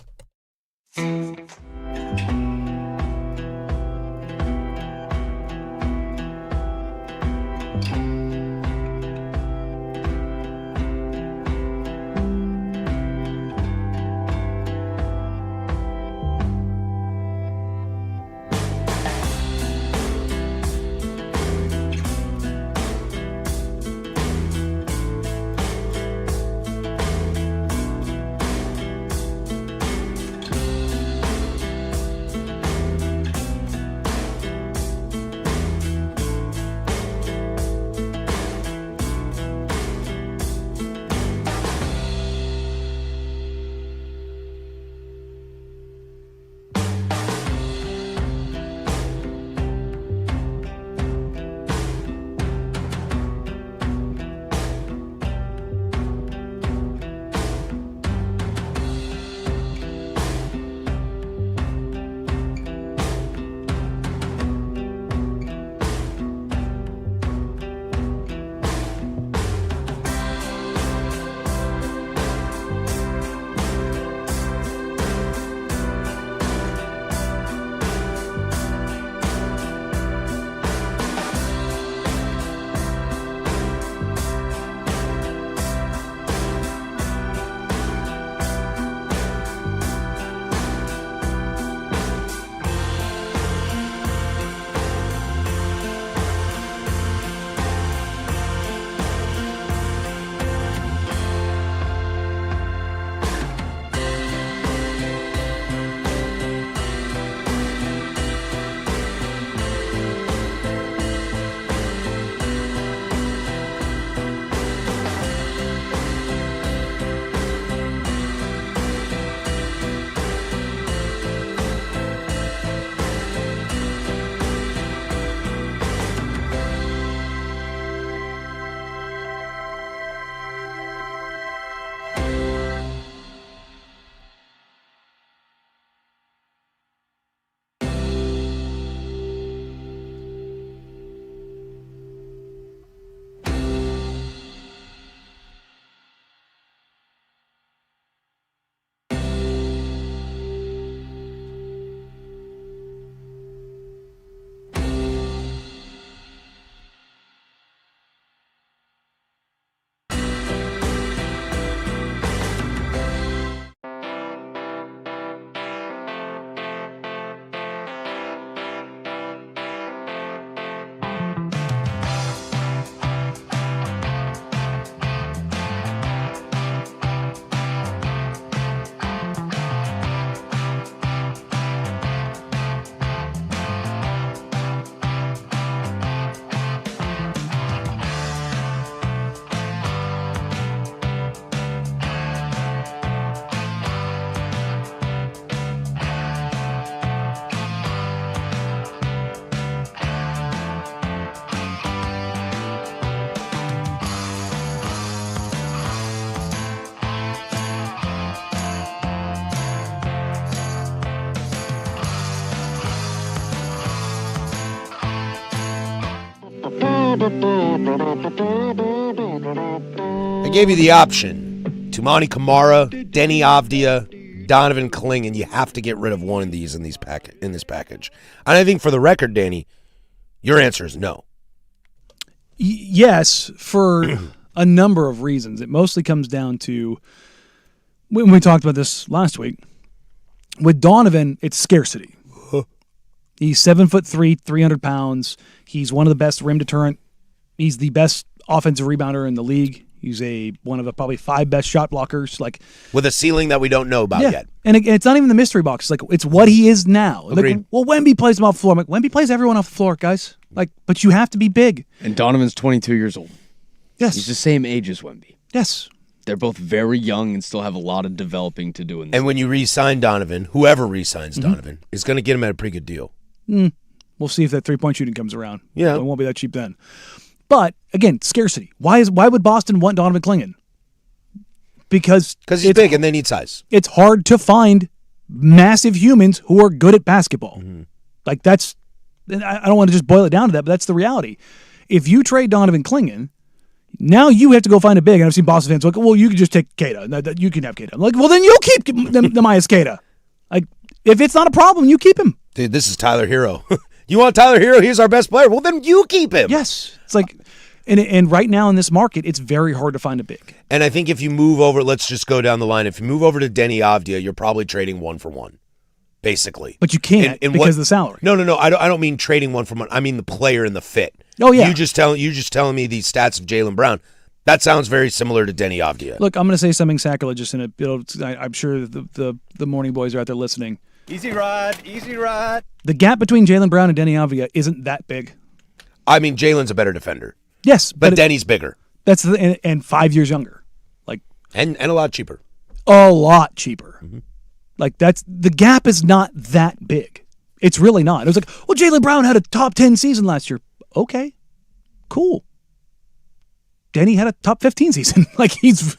I gave you the option. Tumani Kamara, Denny Avdia, Donovan Clingan. You have to get rid of one of these in this package. And I think for the record, Danny, your answer is no. Yes, for a number of reasons. It mostly comes down to, when we talked about this last week, with Donovan, it's scarcity. He's 7'3", 300 pounds. He's one of the best rim deterrent. He's the best offensive rebounder in the league. He's one of the probably 5 best shot blockers. Like, with a ceiling that we don't know about yet. And it's not even the mystery box. It's what he is now. Agreed. Like, well, Wemby plays him off the floor. I'm like, Wemby plays everyone off the floor, guys. Like, but you have to be big. And Donovan's 22 years old. Yes. He's the same age as Wemby. Yes. They're both very young and still have a lot of developing to do in this. And when you re-sign Donovan, whoever re-signs Donovan is going to get him at a pretty good deal. We'll see if that three-point shooting comes around. Yeah. It won't be that cheap then. But, again, scarcity. Why would Boston want Donovan Clingan? Because he's big and they need size. It's hard to find massive humans who are good at basketball. Like, that's... I don't want to just boil it down to that, but that's the reality. If you trade Donovan Clingan, now you have to go find a big. And I've seen Boston fans like, well, you can just take Keita. You can have Keita. I'm like, well, then you keep the Myers Keita. Like, if it's not a problem, you keep him. Dude, this is Tyler Hero. You want Tyler Hero? He's our best player. Well, then you keep him. Yes. It's like, and right now in this market, it's very hard to find a big. And I think if you move over, let's just go down the line. If you move over to Denny Avdia, you're probably trading 1 for 1, basically. But you can't because of the salary. No. I don't mean trading 1 for 1. I mean the player and the fit. Oh yeah. You just telling me these stats of Jaylen Brown. That sounds very similar to Denny Avdia. Look, I'm going to say something sacrilegious, and I'm sure the morning boys are out there listening. Easy ride. The gap between Jaylen Brown and Denny Avdia isn't that big. I mean, Jaylen's a better defender. Yes, but Denny's bigger. That's and 5 years younger, like and a lot cheaper. A lot cheaper. Like the gap is not that big. It's really not. It was like, well, Jaylen Brown had a top 10 season last year. Okay, cool. Denny had a top 15 season. Like he's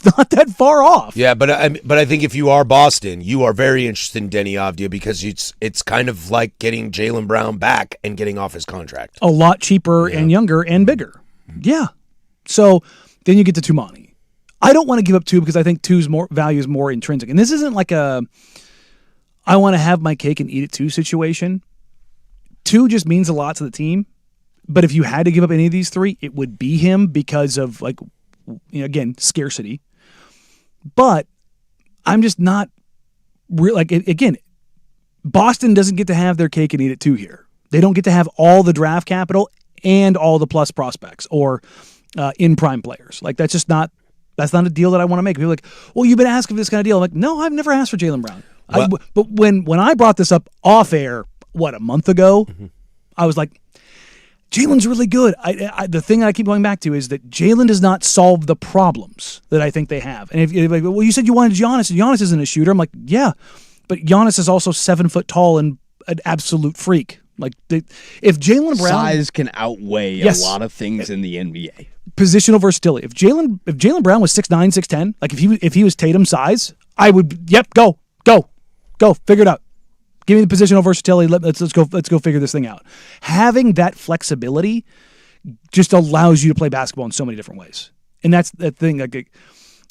not that far off. Yeah, but I think if you are Boston, you are very interested in Denny Avdia because it's kind of like getting Jaylen Brown back and getting off his contract. A lot cheaper and younger and bigger. Yeah. So then you get to Tumani. I don't want to give up 2 because I think 2's value is more intrinsic. And this isn't like I want to have my cake and eat it too situation. 2 just means a lot to the team. But if you had to give up any of these 3, it would be him because of, like, again, scarcity. But I'm just not again, Boston doesn't get to have their cake and eat it too here. They don't get to have all the draft capital and all the plus prospects or in prime players. Like that's not a deal that I want to make. People are like, well, you've been asking for this kind of deal. I'm like, no, I've never asked for Jaylen Brown. But when I brought this up off air, a month ago, I was like, Jaylen's really good. The thing I keep going back to is that Jaylen does not solve the problems that I think they have. And if you're like, well, you said you wanted Giannis, and Giannis isn't a shooter. I'm like, yeah, but Giannis is also 7 foot tall and an absolute freak. Like if Jaylen Brown size can outweigh a lot of things in the NBA. Positional versatility. If Jaylen Brown was 6'9", 6'10", like if he was Tatum size, I would go figure it out. Give me the positional versatility. Let's go figure this thing out. Having that flexibility just allows you to play basketball in so many different ways, and that's the thing. Like,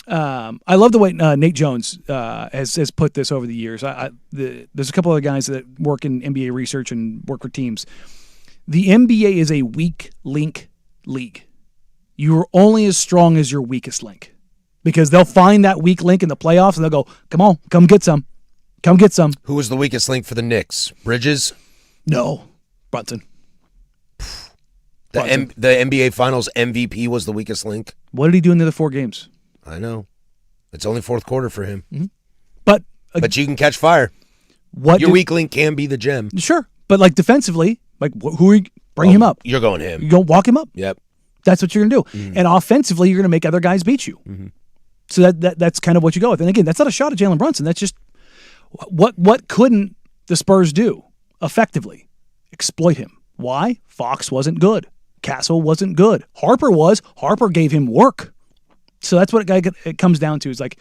I love the way Nate Jones has put this over the years. There's a couple other guys that work in NBA research and work for teams. The NBA is a weak link league. You're only as strong as your weakest link, because they'll find that weak link in the playoffs and they'll go, "Come on, come get some." Come get some. Who was the weakest link for the Knicks? Bridges? No. Brunson. The NBA Finals MVP was the weakest link. What did he do in the other 4 games? I know. It's only fourth quarter for him. Mm-hmm. But you can catch fire. Your weak link can be the gem. Sure. But like defensively, like who are you? Bring him up. You're going him. You go walk him up. Yep. That's what you're going to do. Mm-hmm. And offensively, you're going to make other guys beat you. Mm-hmm. So that's kind of what you go with. And again, that's not a shot at Jalen Brunson. That's just what couldn't the Spurs do effectively? Exploit him. Why? Fox wasn't good. Castle wasn't good. Harper was. Harper gave him work. So that's what it comes down to. Is like,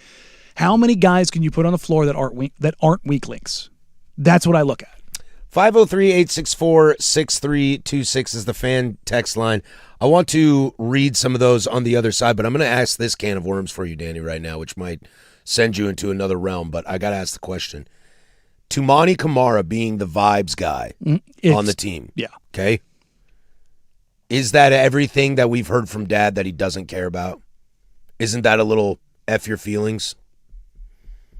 how many guys can you put on the floor that aren't weak links? That's what I look at. 503-864-6326 is the fan text line. I want to read some of those on the other side, but I'm going to ask this can of worms for you, Danny, right now, which might send you into another realm, but I got to ask the question. Tumani Kamara being the vibes guy on the team. Yeah. Okay? Is that everything that we've heard from Dad that he doesn't care about? Isn't that a little F your feelings?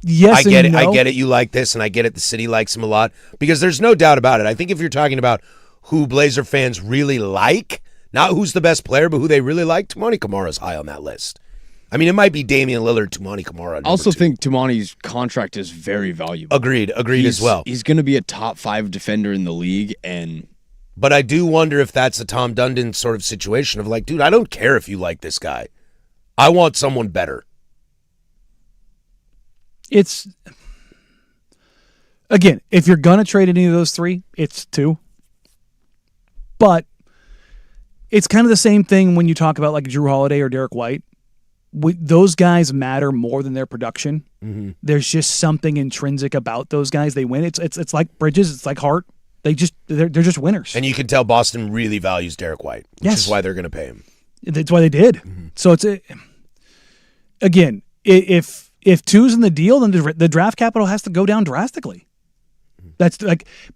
Yes, I get it. no. I get it. You like this, and I get it. The city likes him a lot because there's no doubt about it. I think if you're talking about who Blazer fans really like, not who's the best player, but who they really like, Tumani Kamara's high on that list. I mean, it might be Damian Lillard, Tumani Kamara. I also two. think Tumani's contract is very valuable. Agreed as well. He's going to be a top 5 defender in the league, But I do wonder if that's a Tom Dundon sort of situation of like, dude, I don't care if you like this guy. I want someone better. It's, again, if you're going to trade any of those three, it's 2. But it's kind of the same thing when you talk about like Drew Holiday or Derek White. Those guys matter more than their production. Mm-hmm. There's just something intrinsic about those guys. They win. It's like Bridges. It's like Hart. They're just winners. And you can tell Boston really values Derek White, which is why they're going to pay him. That's why they did. Mm-hmm. So again, if 2's in the deal, then the draft capital has to go down drastically. But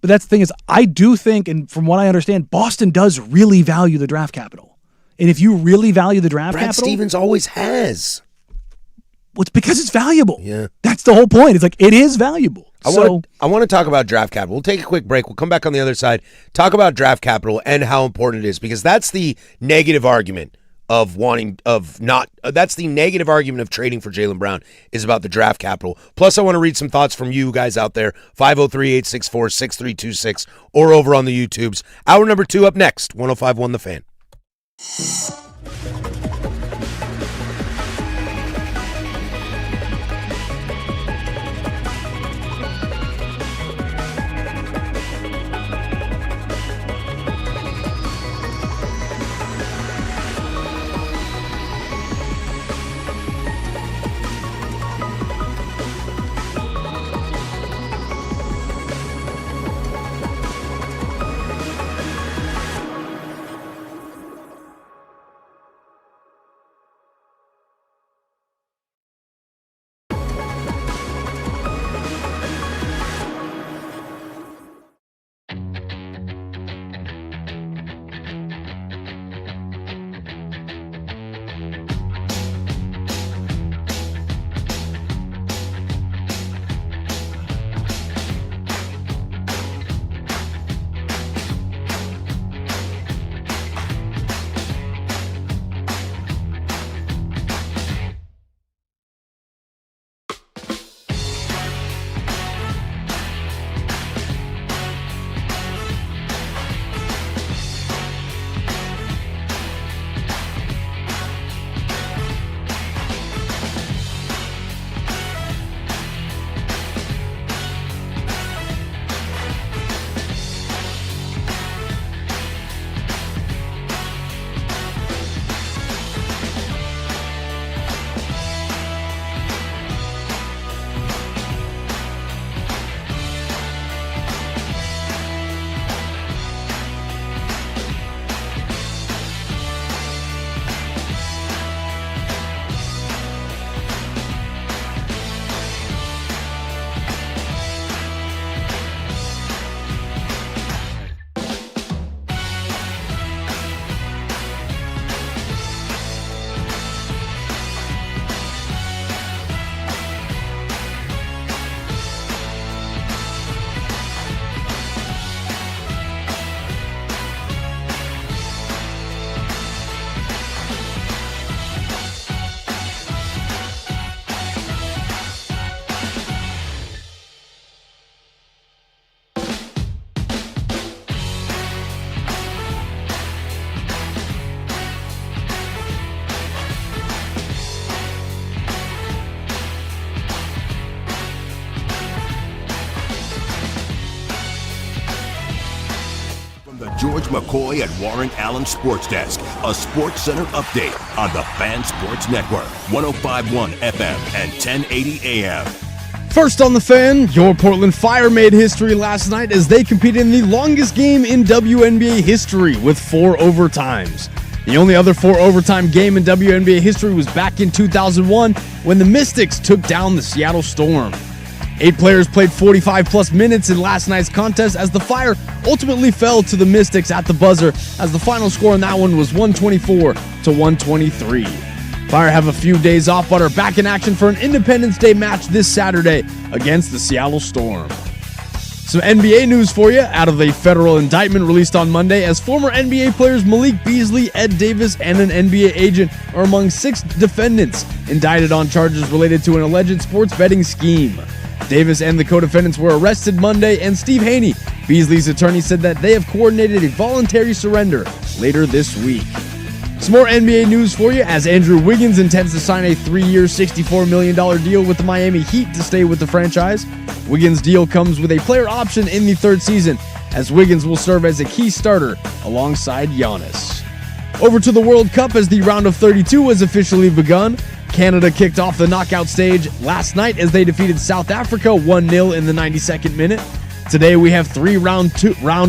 that's the thing is, I do think, and from what I understand, Boston does really value the draft capital. And if you really value the draft Brad capital, Stevens always has. Well, it's because it's valuable. Yeah, that's the whole point. It's like it is valuable. I want to talk about draft capital. We'll take a quick break. We'll come back on the other side. Talk about draft capital and how important it is, because that's the negative argument of that's the negative argument of trading for Jaylen Brown is about the draft capital. Plus, I want to read some thoughts from you guys out there, 503-864-6326, or over on the YouTubes. Hour number 2 up next, 105.1 The Fan. George McCoy and Warren Allen Sports Desk, a Sports Center update on the Fan Sports Network, 105.1 FM and 1080 AM. First on the Fan, your Portland Fire made history last night as they competed in the longest game in WNBA history with 4 overtimes. The only other 4 overtime game in WNBA history was back in 2001 when the Mystics took down the Seattle Storm. 8 players played 45-plus minutes in last night's contest as the Fire ultimately fell to the Mystics at the buzzer as the final score in that one was 124 to 123. Fire have a few days off but are back in action for an Independence Day match this Saturday against the Seattle Storm. Some NBA news for you out of a federal indictment released on Monday as former NBA players Malik Beasley, Ed Davis, and an NBA agent are among 6 defendants indicted on charges related to an alleged sports betting scheme. Davis and the co-defendants were arrested Monday, and Steve Haney, Beasley's attorney, said that they have coordinated a voluntary surrender later this week. Some more NBA news for you as Andrew Wiggins intends to sign a 3-year, $64 million deal with the Miami Heat to stay with the franchise. Wiggins' deal comes with a player option in the 3rd season as Wiggins will serve as a key starter alongside Giannis. Over to the World Cup as the round of 32 has officially begun. Canada kicked off the knockout stage last night as they defeated South Africa 1-0 in the 92nd minute. Today we have 3 round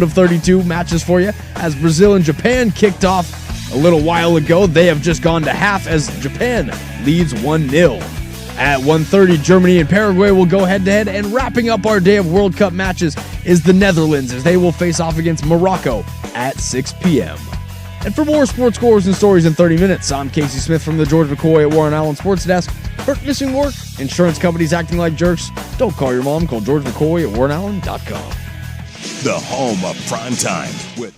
of 32 matches for you as Brazil and Japan kicked off a little while ago. They have just gone to half as Japan leads 1-0. At 1:30, Germany and Paraguay will go head-to-head, and wrapping up our day of World Cup matches is the Netherlands as they will face off against Morocco at 6 p.m. And for more sports scores and stories in 30 minutes, I'm Casey Smith from the George McCoy at Warren Allen Sports Desk. Hurt, missing work? Insurance companies acting like jerks? Don't call your mom. Call George McCoy at warrenallen.com. The home of prime time with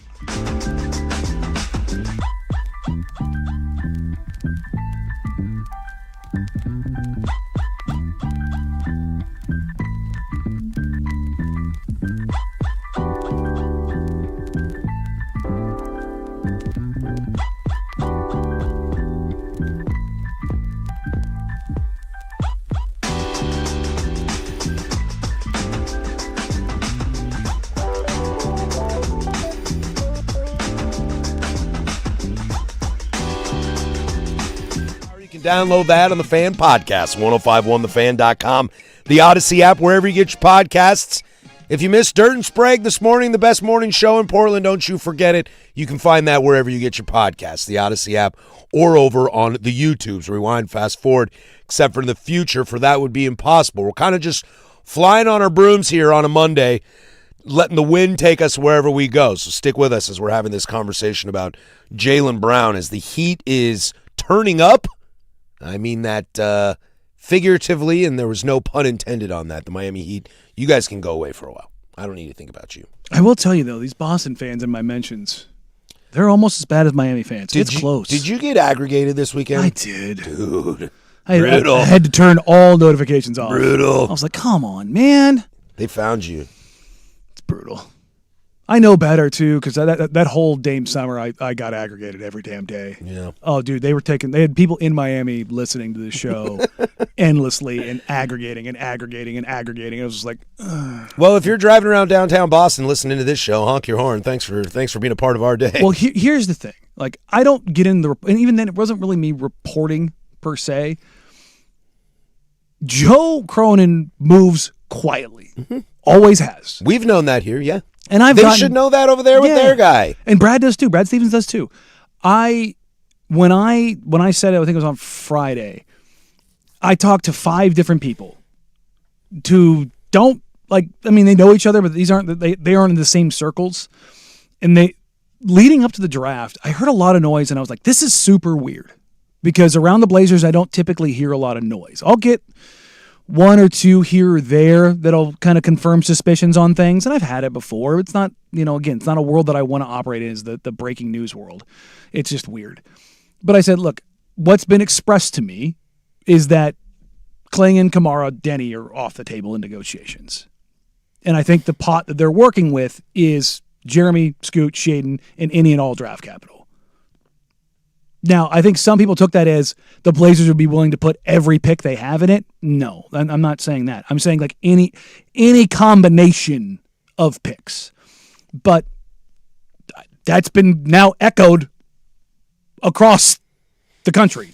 download that on the Fan Podcast, 1051thefan.com, the Odyssey app, wherever you get your podcasts. If you missed Dirt and Sprague this morning, the best morning show in Portland, don't you forget it. You can find that wherever you get your podcasts, the Odyssey app, or over on the YouTubes. Rewind, fast forward, except for in the future, for that would be impossible. We're kind of just flying on our brooms here on a Monday, letting the wind take us wherever we go. So stick with us as we're having this conversation about Jaylen Brown as the heat is turning up. I mean that figuratively, and there was no pun intended on that. The Miami Heat, you guys can go away for a while. I don't need to think about you. I will tell you, though, these Boston fans in my mentions, they're almost as bad as Miami fans. It's close. Did you get aggregated this weekend? I did. Dude. I Brutal. had to turn all notifications off. Brutal. I was like, come on, man. They found you. It's brutal. I know better, too, because that whole Dame summer, I got aggregated every damn day. Yeah. Oh, dude, they had people in Miami listening to the show endlessly and aggregating. It was just like, ugh. Well, if you're driving around downtown Boston listening to this show, honk your horn. Thanks for being a part of our day. Well, here's the thing. Like, I don't get in and even then, it wasn't really me reporting per se. Joe Cronin moves quietly. Mm-hmm. Always has. We've known that here, yeah. And they should know that over there with their guy. And Brad does too. Brad Stevens does too. When I said it, I think it was on Friday, I talked to 5 different people who don't they know each other, but they aren't in the same circles. And leading up to the draft, I heard a lot of noise and I was like, this is super weird. Because around the Blazers, I don't typically hear a lot of noise. I'll get 1 or 2 here or there that'll kind of confirm suspicions on things, and I've had it before. It's not, again, it's not a world that I want to operate in, is the breaking news world. It's just weird. But I said, look, what's been expressed to me is that Klingon, Kamara, Denny are off the table in negotiations. And I think the pot that they're working with is Jeremy, Scoot, Shaden, and any and all draft capital. Now, I think some people took that as the Blazers would be willing to put every pick they have in it. No, I'm not saying that. I'm saying like any combination of picks. But that's been now echoed across the country.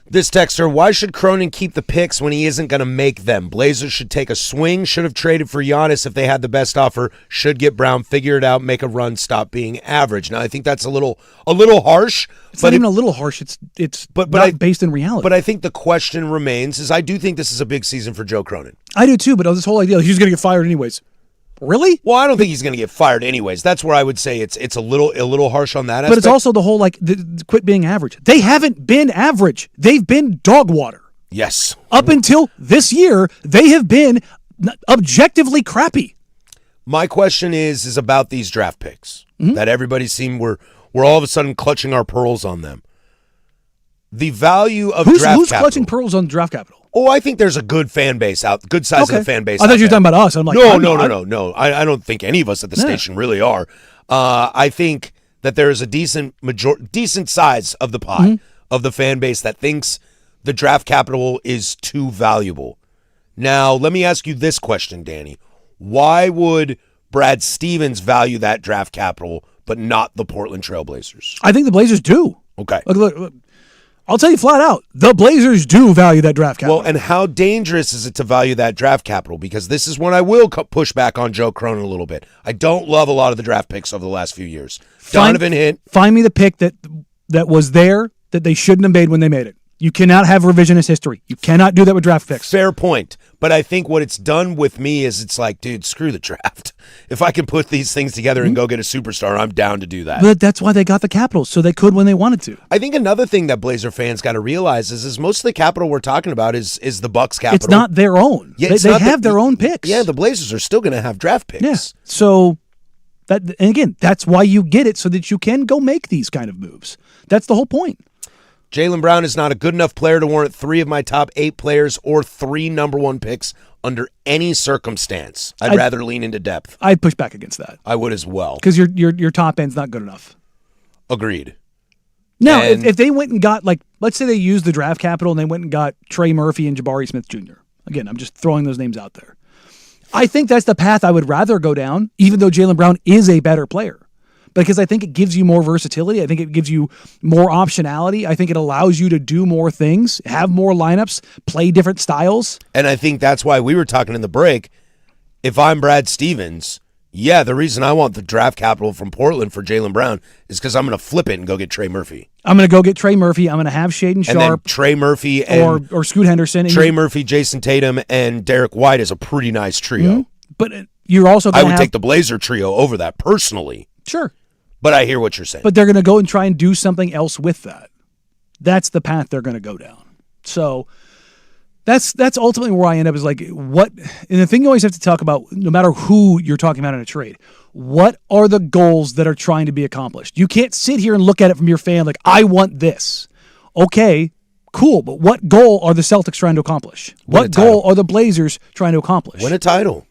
This texter, why should Cronin keep the picks when he isn't going to make them? Blazers should take a swing, should have traded for Giannis if they had the best offer, should get Brown, figure it out, make a run, stop being average. Now, I think that's a little harsh. It's not even a little harsh. It's not based in reality. But I think the question remains is I do think this is a big season for Joe Cronin. I do too, but this whole idea, he's going to get fired anyways. Really? Well, I don't think he's going to get fired anyways. That's where I would say it's a little harsh on that aspect. But it's also the whole quit being average. They haven't been average. They've been dog water. Yes. Up until this year, they have been objectively crappy. My question is about these draft picks that everybody seemed we're all of a sudden clutching our pearls on them. The value of draft capital. Who's clutching pearls on draft capital? Oh, I think there's a good fan base good size of the fan base. I thought you were talking about us. I'm like, no. I don't think any of us at the station really are. I think that there is a decent size of the pie of the fan base that thinks the draft capital is too valuable. Now, let me ask you this question, Danny. Why would Brad Stevens value that draft capital but not the Portland Trailblazers? I think the Blazers do. Okay. Look, I'll tell you flat out, the Blazers do value that draft capital. Well, and how dangerous is it to value that draft capital? Because this is when I will push back on Joe Cronin a little bit. I don't love a lot of the draft picks over the last few years. Donovan Hint. Find me the pick that was there that they shouldn't have made when they made it. You cannot have revisionist history. You cannot do that with draft picks. Fair point. But I think what it's done with me is it's like, dude, screw the draft. If I can put these things together and go get a superstar, I'm down to do that. But that's why they got the capital, so they could when they wanted to. I think another thing that Blazer fans got to realize is most of the capital we're talking about is the Bucks capital. It's not their own. Yeah, they have their own picks. Yeah, the Blazers are still going to have draft picks. Yeah. So, and again, that's why you get it, so that you can go make these kind of moves. That's the whole point. Jaylen Brown is not a good enough player to warrant 3 of my top 8 players or 3 number 1 picks under any circumstance. I'd rather lean into depth. I'd push back against that. I would as well. Because your top end's not good enough. Agreed. Now, if they went and got, let's say they used the draft capital and they went and got Trey Murphy and Jabari Smith Jr. Again, I'm just throwing those names out there. I think that's the path I would rather go down, even though Jaylen Brown is a better player. Because I think it gives you more versatility. I think it gives you more optionality. I think it allows you to do more things, have more lineups, play different styles. And I think that's why we were talking in the break. If I'm Brad Stevens, the reason I want the draft capital from Portland for Jaylen Brown is because I'm going to flip it and go get Trey Murphy. I'm going to go get Trey Murphy. I'm going to have Shaden Sharp. And then Trey Murphy and or Scoot Henderson. Trey Murphy, Jason Tatum, and Derek White is a pretty nice trio. Mm-hmm. But you're also going to I would take the Blazer trio over that personally. Sure. But I hear what you're saying. But they're going to go and try and do something else with that. That's the path they're going to go down. So that's ultimately where I end up is what, and the thing you always have to talk about, no matter who you're talking about in a trade, what are the goals that are trying to be accomplished? You can't sit here and look at it from your fan like, I want this. Okay, cool, but what goal are the Celtics trying to accomplish? What goal are the Blazers trying to accomplish? Win a title.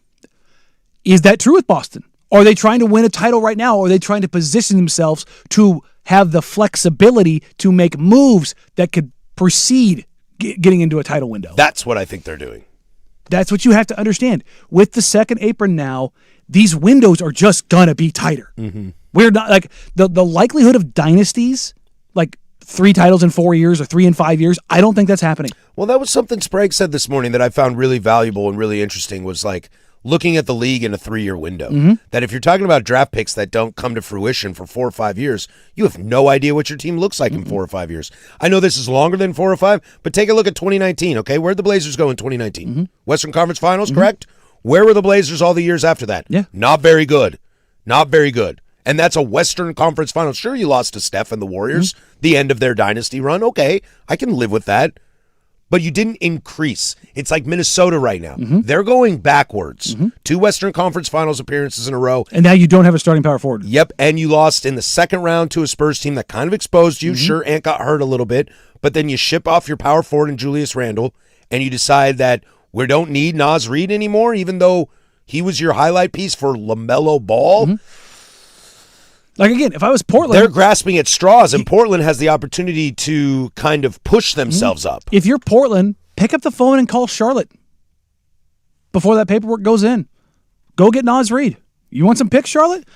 Is that true with Boston? Are they trying to win a title right now, or are they trying to position themselves to have the flexibility to make moves that could precede getting into a title window? That's what I think they're doing. That's what you have to understand. With the second apron now, these windows are just going to be tighter. Mm-hmm. We're not the likelihood of dynasties, 3 titles in 4 years or 3 in 5 years, I don't think that's happening. Well, that was something Sprague said this morning that I found really valuable and really interesting was looking at the league in a 3-year window. Mm-hmm. That if you're talking about draft picks that don't come to fruition for 4 or 5 years, you have no idea what your team looks like in 4 or 5 years. I know this is longer than 4 or 5, but take a look at 2019, okay? Where'd the Blazers go in 2019? Mm-hmm. Western Conference Finals, correct? Where were the Blazers all the years after that? Yeah. Not very good. Not very good. And that's a Western Conference Finals. Sure, you lost to Steph and the Warriors, the end of their dynasty run. Okay, I can live with that. But you didn't increase. It's like Minnesota right now. They're going backwards. 2 Western Conference Finals appearances in a row. And now you don't have a starting power forward. Yep, and you lost in the second round to a Spurs team that kind of exposed you. Sure, Ant got hurt a little bit, but then you ship off your power forward in Julius Randle, and you decide that we don't need Naz Reid anymore, even though he was your highlight piece for LaMelo Ball. Again, if I was Portland... They're grasping at straws, and Portland has the opportunity to kind of push themselves up. If you're Portland, pick up the phone and call Charlotte before that paperwork goes in. Go get Naz Reid. You want some picks, Charlotte?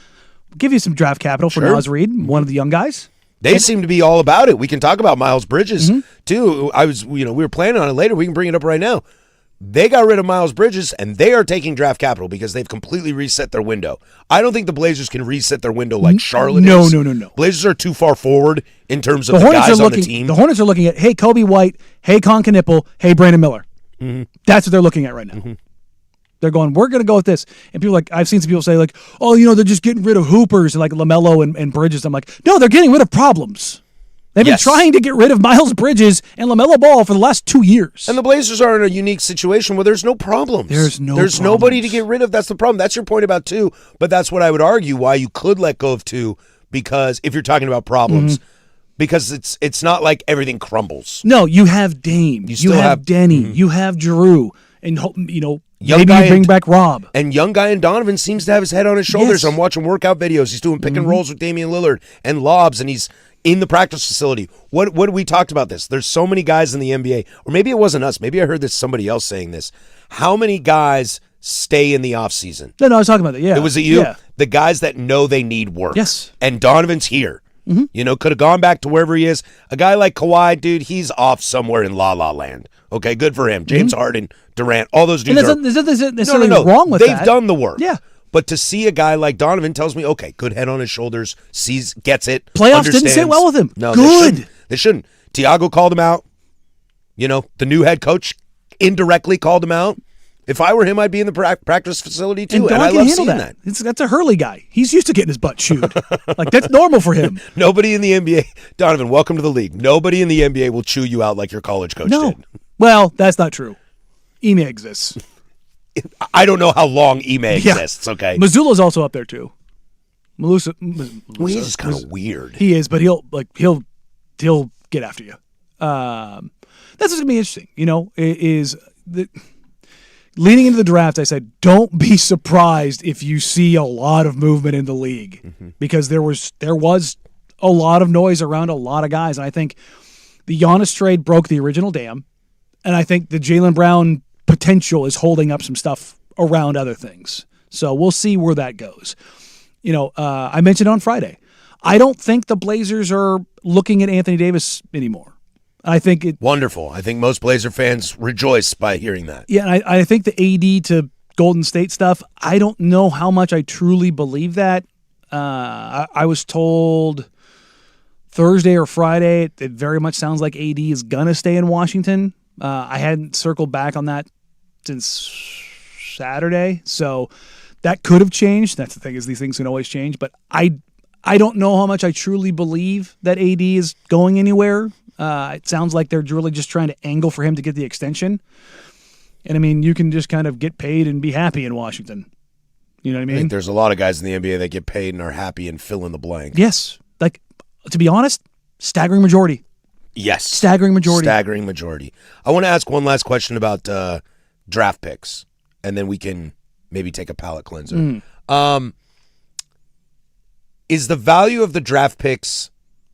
We'll give you some draft capital for Naz Reid, one of the young guys. They seem to be all about it. We can talk about Miles Bridges too. We were planning on it later. We can bring it up right now. They got rid of Miles Bridges, and they are taking draft capital because they've completely reset their window. I don't think the Blazers can reset their window like Charlotte is. No. Blazers are too far forward in terms of the guys on the team. The Hornets are looking at, hey, Kobe White, hey, Con Knipple, hey, Brandon Miller. That's what they're looking at right now. They're going, we're going to go with this. And people I've seen some people say like, oh, they're just getting rid of hoopers and like LaMelo and Bridges. I'm like, no, they're getting rid of problems. They've been trying to get rid of Miles Bridges and LaMelo Ball for the last 2 years. And the Blazers are in a unique situation where there's no problems. There's nobody to get rid of. That's the problem. That's your point about 2, but that's what I would argue why you could let go of 2, because if you're talking about problems, because it's not like everything crumbles. No, you have Dame. You have Denny. You have Drew. And, maybe you bring back Rob. And young guy in Donovan seems to have his head on his shoulders. I'm watching workout videos. He's doing pick and rolls with Damian Lillard and lobs, and he's in the practice facility. What we talked about this? There's so many guys in the NBA, or maybe it wasn't us. Maybe I heard this somebody else saying this. How many guys stay in the offseason? No, I was talking about that. Yeah, it was you. Yeah. The guys that know they need work. Yes, and Donovan's here. Could have gone back to wherever he is. A guy like Kawhi, dude, he's off somewhere in La La Land. Okay, good for him. James Harden, Durant, all those dudes. There's nothing necessarily wrong with They've that. done the work. Yeah. But to see a guy like Donovan tells me, okay, good head on his shoulders, gets it. Playoffs didn't sit well with him. No, good. They shouldn't. Tiago called him out. The new head coach indirectly called him out. If I were him, I'd be in the practice facility too, and I love seeing that. That's a Hurley guy. He's used to getting his butt chewed. Like, that's normal for him. Nobody in the NBA, Donovan, welcome to the league. Nobody in the NBA will chew you out like your college coach did. Well, that's not true. Ime exists. I don't know how long Ime exists, okay? Missoula's also up there too. Well, he's just kind of weird. He is, but he'll get after you. That's what's gonna be interesting. Leading into the draft, I said, don't be surprised if you see a lot of movement in the league, because there was a lot of noise around a lot of guys, and I think the Giannis trade broke the original dam, and I think the Jaylen Brown potential is holding up some stuff around other things. So we'll see where that goes. I mentioned on Friday, I don't think the Blazers are looking at Anthony Davis anymore. I think wonderful. I think most Blazer fans rejoice by hearing that. Yeah, and I think the AD to Golden State stuff, I don't know how much I truly believe that. I was told Thursday or Friday it very much sounds like AD is going to stay in Washington. I hadn't circled back on that since Saturday, so that could have changed. That's the thing, is these things can always change, but I don't know how much I truly believe that AD is going anywhere. It sounds like they're really just trying to angle for him to get the extension. And, I mean, you can just kind of get paid and be happy in Washington. You know what I mean? I think there's a lot of guys in the NBA that get paid and are happy and fill in the blank. Yes. Like, to be honest, staggering majority. Yes. Staggering majority. I want to ask one last question about draft picks, and then we can maybe take a palate cleanser. Is the value of the draft picks...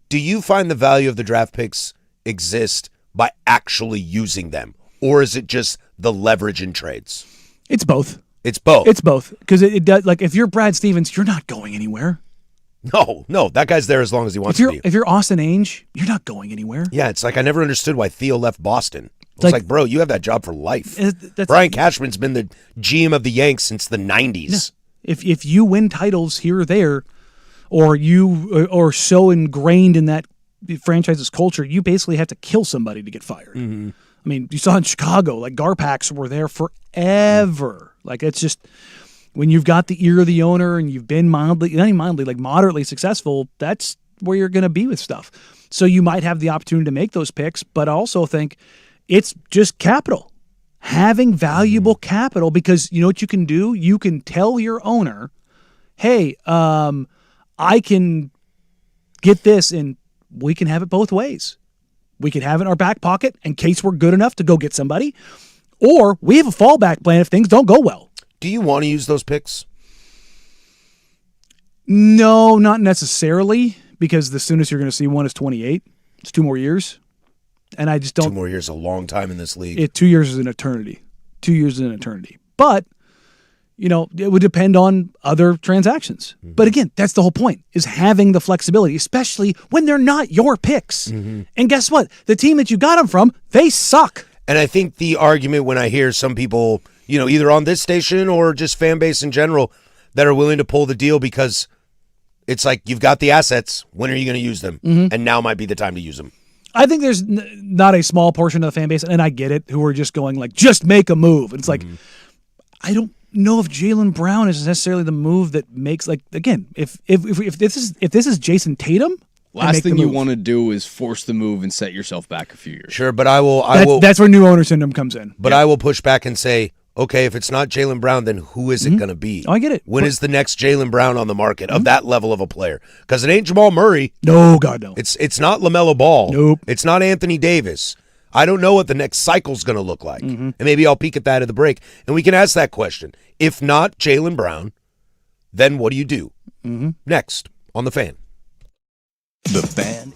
Do you find the value of the draft picks exist by actually using them, or is it just the leverage in trades? It's both. It's both. Because it does. Like, if you're Brad Stevens, you're not going anywhere. No, that guy's there as long as he wants to be. If you're Austin Ainge, you're not going anywhere. Yeah, it's like I never understood why Theo left Boston. It's like, bro, you have that job for life. Brian Cashman's been the GM of the Yanks since the 90s. Yeah. If you win titles here or there, or you are so ingrained in that franchise's culture, you basically have to kill somebody to get fired. I mean, you saw in Chicago, like Garpax were there forever. Like, it's just, when you've got the ear of the owner and you've been moderately successful, that's where you're going to be with stuff. So you might have the opportunity to make those picks, but I also think it's just capital. Having valuable capital, because you know what you can do? You can tell your owner, hey, I can get this, and we can have it both ways. We can have it in our back pocket in case we're good enough to go get somebody, or we have a fallback plan if things don't go well. Do you want to use those picks? No, not necessarily, because the soonest you're going to see one is 28. It's 2 more years. And I just don't... 2 more years is a long time in this league. 2 years is an eternity. 2 years is an eternity. But, it would depend on other transactions. But again, that's the whole point, is having the flexibility, especially when they're not your picks. And guess what? The team that you got them from, they suck. And I think the argument when I hear some people, either on this station or just fan base in general, that are willing to pull the deal because it's like, you've got the assets. When are you going to use them? And now might be the time to use them. I think there's not a small portion of the fan base, and I get it, who are just going like, just make a move. And it's like, I don't know if Jaylen Brown is necessarily the move that makes, like, again, if this is Jason Tatum, last thing you want to do is force the move and set yourself back a few years. Sure, but I will. That's where new owner syndrome comes in. But I will push back and say, okay, if it's not Jaylen Brown, then who is it going to be? Oh, I get it. When is the next Jaylen Brown on the market of that level of a player? Because it ain't Jamal Murray. No, God, no. It's not LaMelo Ball. Nope. It's not Anthony Davis. I don't know what the next cycle's going to look like. And maybe I'll peek at that at the break. And we can ask that question. If not Jaylen Brown, then what do you do? Next on The Fan. The Fan.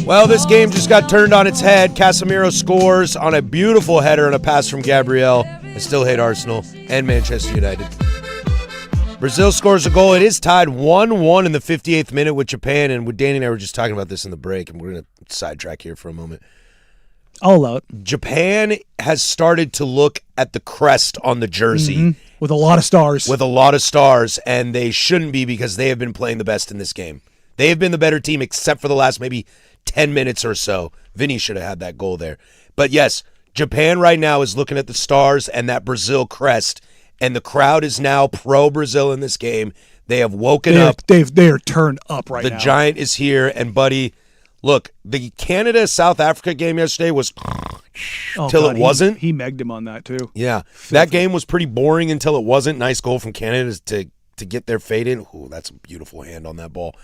Well, this game just got turned on its head. Casemiro scores on a beautiful header and a pass from Gabriel. I still hate Arsenal and Manchester United. Brazil scores a goal. It is tied 1-1 in the 58th minute with Japan. And with Danny and I were just talking about this in the break, and we're going to sidetrack here for a moment. I'll allow it. Japan has started to look at the crest on the jersey. With a lot of stars. With a lot of stars, and they shouldn't be because they have been playing the best in this game. They have been the better team except for the last maybe 10 minutes or so. Vinny should have had that goal there. But yes, Japan right now is looking at the stars and that Brazil crest, and the crowd is now pro-Brazil in this game. They have woken up. They are turned up right now. The giant is here, and buddy, look, the Canada-South Africa game yesterday was till it wasn't. He megged him on that too. Yeah, that game was pretty boring until it wasn't. Nice goal from Canada to get their fade in. Ooh, that's a beautiful hand on that ball.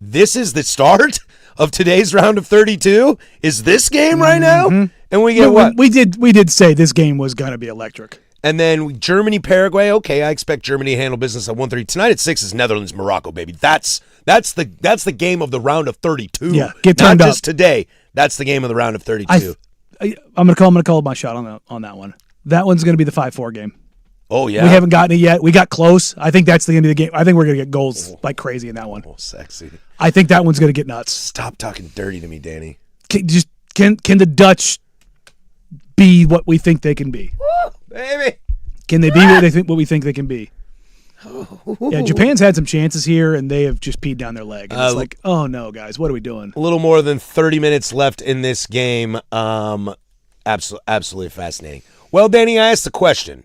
This is the start of today's round of 32. Is this game right now? And we get what? We did say this game was going to be electric. And then Germany, Paraguay. Okay, I expect Germany to handle business at 1:30 tonight. At 6 is Netherlands, Morocco, baby. That's the game of the round of 32. Yeah, get turned Not up. just today. That's the game of the round of 32. I'm gonna call my shot on that one. That one's gonna be the 5-4 game. Oh yeah, we haven't gotten it yet. We got close. I think that's the end of the game. I think we're gonna get goals like crazy in that one. Oh, sexy. I think that one's gonna get nuts. Stop talking dirty to me, Danny. Can the Dutch be what we think they can be? Woo, baby. Can they be what we think they can be? Yeah, Japan's had some chances here, and they have just peed down their leg. And it's like, oh no, guys, what are we doing? A little more than 30 minutes left in this game. Absolutely fascinating. Well, Danny, I asked the question: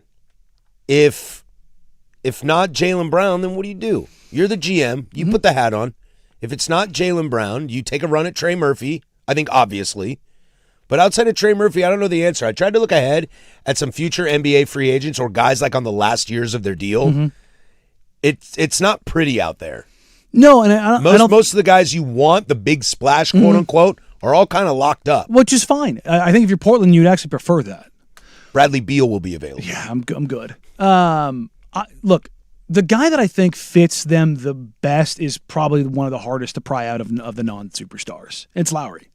if not Jaylen Brown, then what do you do? You're the GM. You put the hat on. If it's not Jaylen Brown, you take a run at Trey Murphy. I think obviously. But outside of Trey Murphy, I don't know the answer. I tried to look ahead at some future NBA free agents or guys like on the last years of their deal. It's not pretty out there. No, and most of the guys you want, the big splash, quote unquote, are all kind of locked up. which is fine. I think if you're Portland, you'd actually prefer that. Bradley Beal will be available. Yeah, I'm good. Look, the guy that I think fits them the best is probably one of the hardest to pry out of the non-superstars. It's Lowry.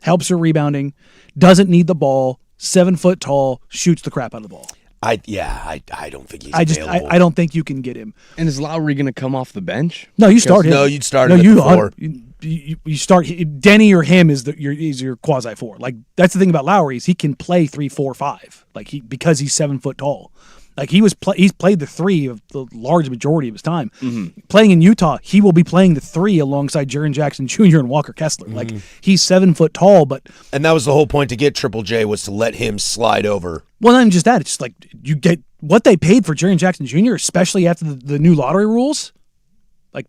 Helps her rebounding, doesn't need the ball, 7 foot tall, shoots the crap out of the ball. I don't think he's available. I don't think you can get him. And is Lowry going to come off the bench? No, you start him. No, you'd start him at the 4. You start Denny or him is your quasi 4. Like that's the thing about Lowry is he can play 3, 4, 5. Like because he's 7 foot tall. Like he's played the 3 of the large majority of his time. Playing in Utah, he will be playing the 3 alongside Jaren Jackson Jr. and Walker Kessler. Like he's 7 foot tall, and that was the whole point to get Triple J was to let him slide over. Well, not even just that. It's just like you get what they paid for Jaren Jackson Jr., especially after the new lottery rules. Like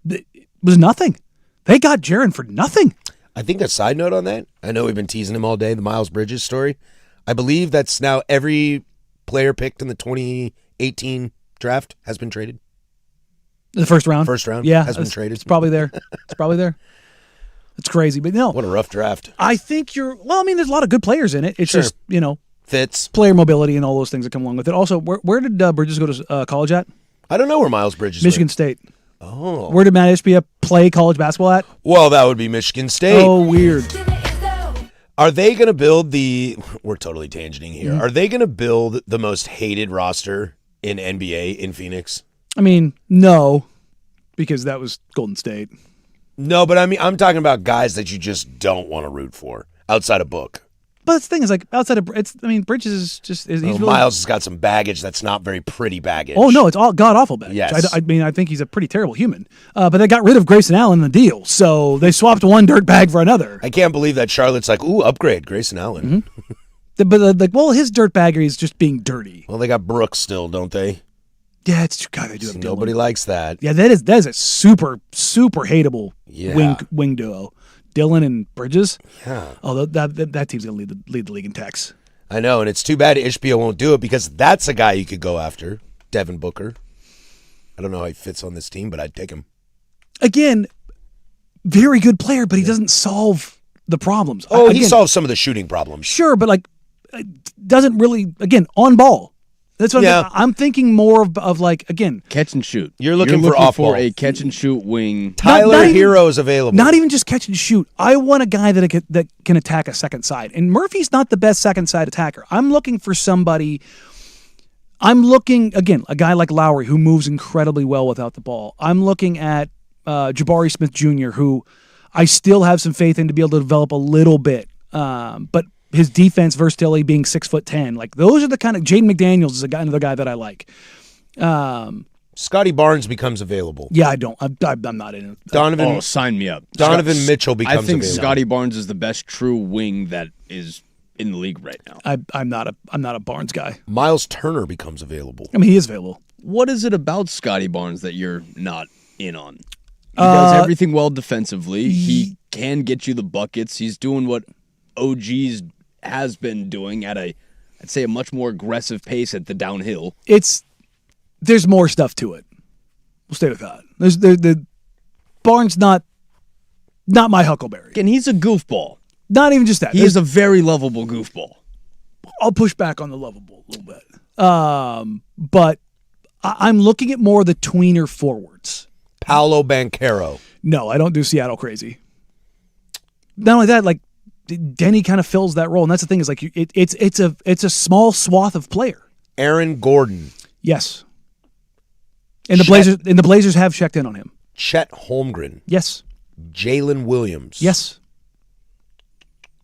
it was nothing. They got Jaren for nothing. I think a side note on that. I know we've been teasing him all day. The Miles Bridges story. I believe that's now every player picked in the 2018 draft has been traded. The first round? First round, yeah, has been traded. It's probably there. It's crazy, but no. What a rough draft. I think there's a lot of good players in it. It's just, fits. Player mobility and all those things that come along with it. Also, where did Bridges go to college at? I don't know where Miles Bridges Michigan went. State. Oh. Where did Matt Ishbia play college basketball at? Well, that would be Michigan State. Oh, weird. Are they going to build we're totally tangenting here. Are they going to build the most hated roster in NBA in Phoenix? I mean, no, because that was Golden State. No, but I'm talking about guys that you just don't want to root for outside of Book. But the thing is, like, outside of Bridges is just he's really, Miles has got some baggage that's not very pretty baggage. Oh no, it's all god awful baggage. Yes. I think he's a pretty terrible human. But they got rid of Grayson Allen in the deal, so they swapped one dirt bag for another. I can't believe that Charlotte's like, ooh, upgrade Grayson Allen. But his dirt baggery is just being dirty. Well, they got Brooks still, don't they? Yeah, it's God. They do have Nobody Dylan. likes that. Yeah, that is a super hateable Yeah. wing duo. Dylan and Bridges. Yeah. Oh, that team's gonna lead the league in techs. I know, and it's too bad Ishbia won't do it because that's a guy you could go after, Devin Booker. I don't know how he fits on this team, but I'd take him. Again, very good player, but he doesn't solve the problems. He solves some of the shooting problems. Sure, but like doesn't really, again, on ball. That's what I'm thinking more of like, again, Catch and shoot. You're looking for off-ball. a catch and shoot wing. Tyler Hero's available. Not even just catch and shoot. I want a guy that can attack a second side. And Murphy's not the best second side attacker. I'm looking for somebody. I'm looking, again, a guy like Lowry who moves incredibly well without the ball. I'm looking at Jabari Smith Jr., who I still have some faith in to be able to develop a little bit. But his defense versatility being 6'10", like those are the kind of Jaden McDaniels is another guy that I like. Scotty Barnes becomes available. Yeah, I don't. I'm not in it. Donovan, Sign me up. Donovan Mitchell becomes available. I think Scotty Barnes is the best true wing that is in the league right now. I'm not a Barnes guy. Miles Turner becomes available. I mean, he is available. What is it about Scotty Barnes that you're not in on? He does everything well defensively. He can get you the buckets. He's doing what OG's has been doing at I'd say a much more aggressive pace at the downhill. There's more stuff to it. We'll stay with that. There's the Barnes not my Huckleberry. And he's a goofball. Not even just that. He is a very lovable goofball. I'll push back on the lovable a little bit. But I'm looking at more of the tweener forwards. Paolo Banchero. No, I don't do Seattle crazy. Not only that, like Denny kind of fills that role, and that's the thing is like it's a small swath of player. Aaron Gordon. Yes. And the Blazers have checked in on him. Chet Holmgren. Yes. Jalen Williams. Yes.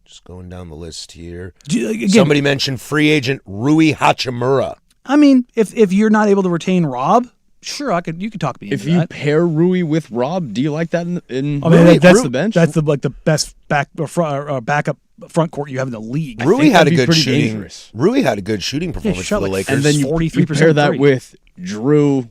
Just going down the list here. Again, Somebody mentioned free agent Rui Hachimura. I mean, if you're not able to retain Rob, sure, you could talk me If into you that. pair Rui with Rob, do you like that in that's the bench? That's the best backup front court you have in the league. Rui had a that'd be good pretty shooting. dangerous. Rui had a good shooting performance shot for the like Lakers. And then you 43% pair that three. with Drew,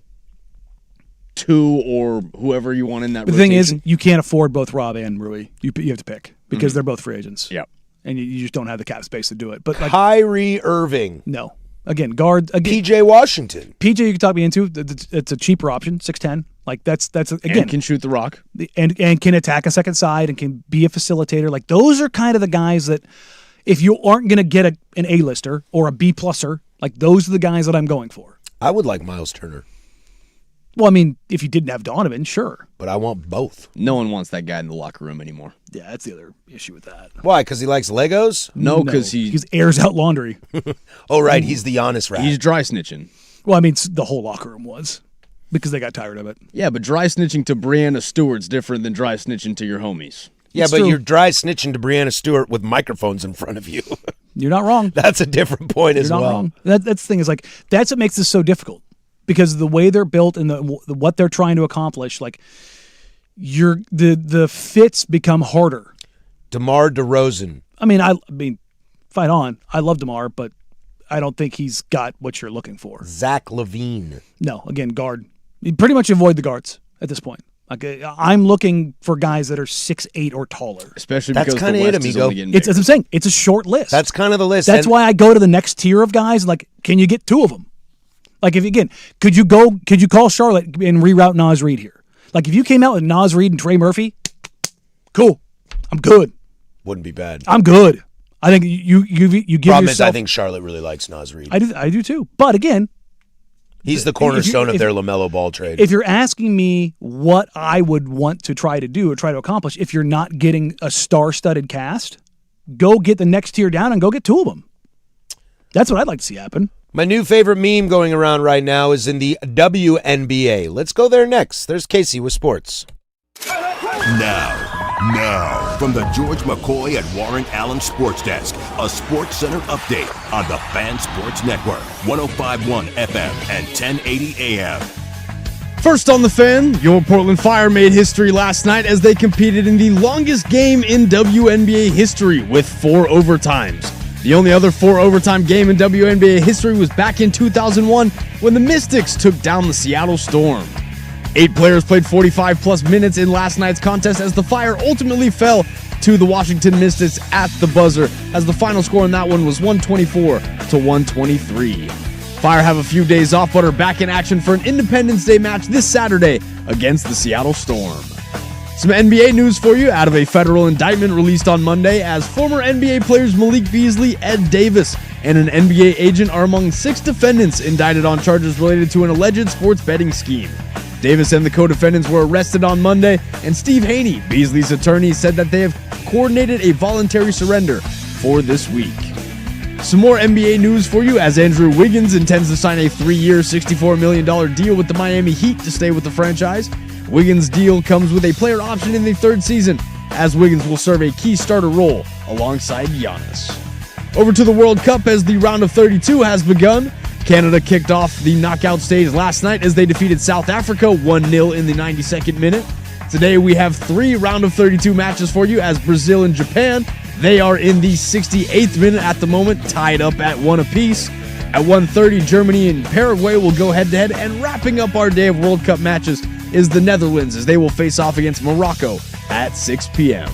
2 or whoever you want in that But the thing is, rotation. you can't afford both Rob and Rui. You have to pick because they're both free agents. Yep. And you just don't have the cap space to do it. But like, Kyrie Irving. no. Again, guard. Again, PJ Washington. PJ, you can talk me into. It's a cheaper option, 6'10". Like that's again, And can shoot the rock. and can attack a second side and can be a facilitator. Like those are kind of the guys that if you aren't going to get an A-lister or a B-pluser, like those are the guys that I'm going for. I would like Miles Turner, Well, I mean, if you didn't have Donovan, sure. but I want both. No one wants that guy in the locker room anymore. Yeah, that's the other issue with that. Why? Because he likes Legos? No, because he airs out laundry. Oh, right. He's the honest rat. he's dry snitching. Well, I mean, the whole locker room was because they got tired of it. Yeah, but dry snitching to Brianna Stewart's different than dry snitching to your homies. Yeah, It's but true. you're dry snitching to Brianna Stewart with microphones in front of you. You're not wrong. That's a different point You're as not well. wrong. That's the thing is like that's what makes this so difficult because of the way they're built and what they're trying to accomplish. Like the fits become harder. DeMar DeRozan. I mean, fight on. I love DeMar, but I don't think he's got what you're looking for. Zach LaVine. No, again, guard. You pretty much avoid the guards at this point. Like I'm looking for guys that are 6'8" or taller. Especially That's because kinda the it, West is amigo. only getting It's bigger. as I'm saying, it's a short list. That's kind of the list. That's And why I go to the next tier of guys. Like, can you get 2 of them? Like, could you call Charlotte and reroute Nas Reed here? Like, if you came out with Nas Reed and Trey Murphy, cool. I'm good. wouldn't be bad. I'm good. I think you give Problem is, yourself. I think Charlotte really likes Nas Reed. I do too. But again, He's the cornerstone of if- their LaMelo Ball trade. if you're asking me what I would want to try to do or try to accomplish, if you're not getting a star-studded cast, go get the next tier down and go get 2 of them. That's what I'd like to see happen. My new favorite meme going around right now is in the WNBA. Let's go there next. There's Casey with sports. Now, from the George McCoy and Warren Allen Sports Desk, a Sports Center update on the Fan Sports Network, 105.1 FM and 1080 AM. First on the Fan, your Portland Fire made history last night as they competed in the longest game in WNBA history with 4 overtimes. The only other 4 overtime game in WNBA history was back in 2001 when the Mystics took down the Seattle Storm. 8 players played 45-plus minutes in last night's contest as the Fire ultimately fell to the Washington Mystics at the buzzer, as the final score in that one was 124 to 123. Fire have a few days off, but are back in action for an Independence Day match this Saturday against the Seattle Storm. Some NBA news for you out of a federal indictment released on Monday as former NBA players Malik Beasley, Ed Davis, and an NBA agent are among 6 defendants indicted on charges related to an alleged sports betting scheme. Davis and the co-defendants were arrested on Monday, and Steve Haney, Beasley's attorney, said that they have coordinated a voluntary surrender for this week. Some more NBA news for you, as Andrew Wiggins intends to sign a 3-year, $64 million deal with the Miami Heat to stay with the franchise. Wiggins' deal comes with a player option in the 3rd season, as Wiggins will serve a key starter role alongside Giannis. Over to the World Cup, as the round of 32 has begun. Canada kicked off the knockout stage last night as they defeated South Africa 1-0 in the 92nd minute. Today we have 3 round of 32 matches for you, as Brazil and Japan, they are in the 68th minute at the moment, tied up at 1 apiece. At 1:30, Germany and Paraguay will go head-to-head, and wrapping up our day of World Cup matches is the Netherlands, as they will face off against Morocco at 6 p.m.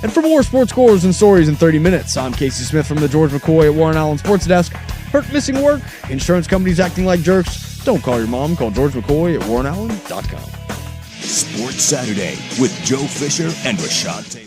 And for more sports scores and stories in 30 minutes, I'm Casey Smith from the George McCoy at Warren Allen Sports Desk. Hurt, missing work? Insurance companies acting like jerks? Don't call your mom. Call George McCoy at warrenallen.com. Sports Saturday with Joe Fisher and Rashad Taylor.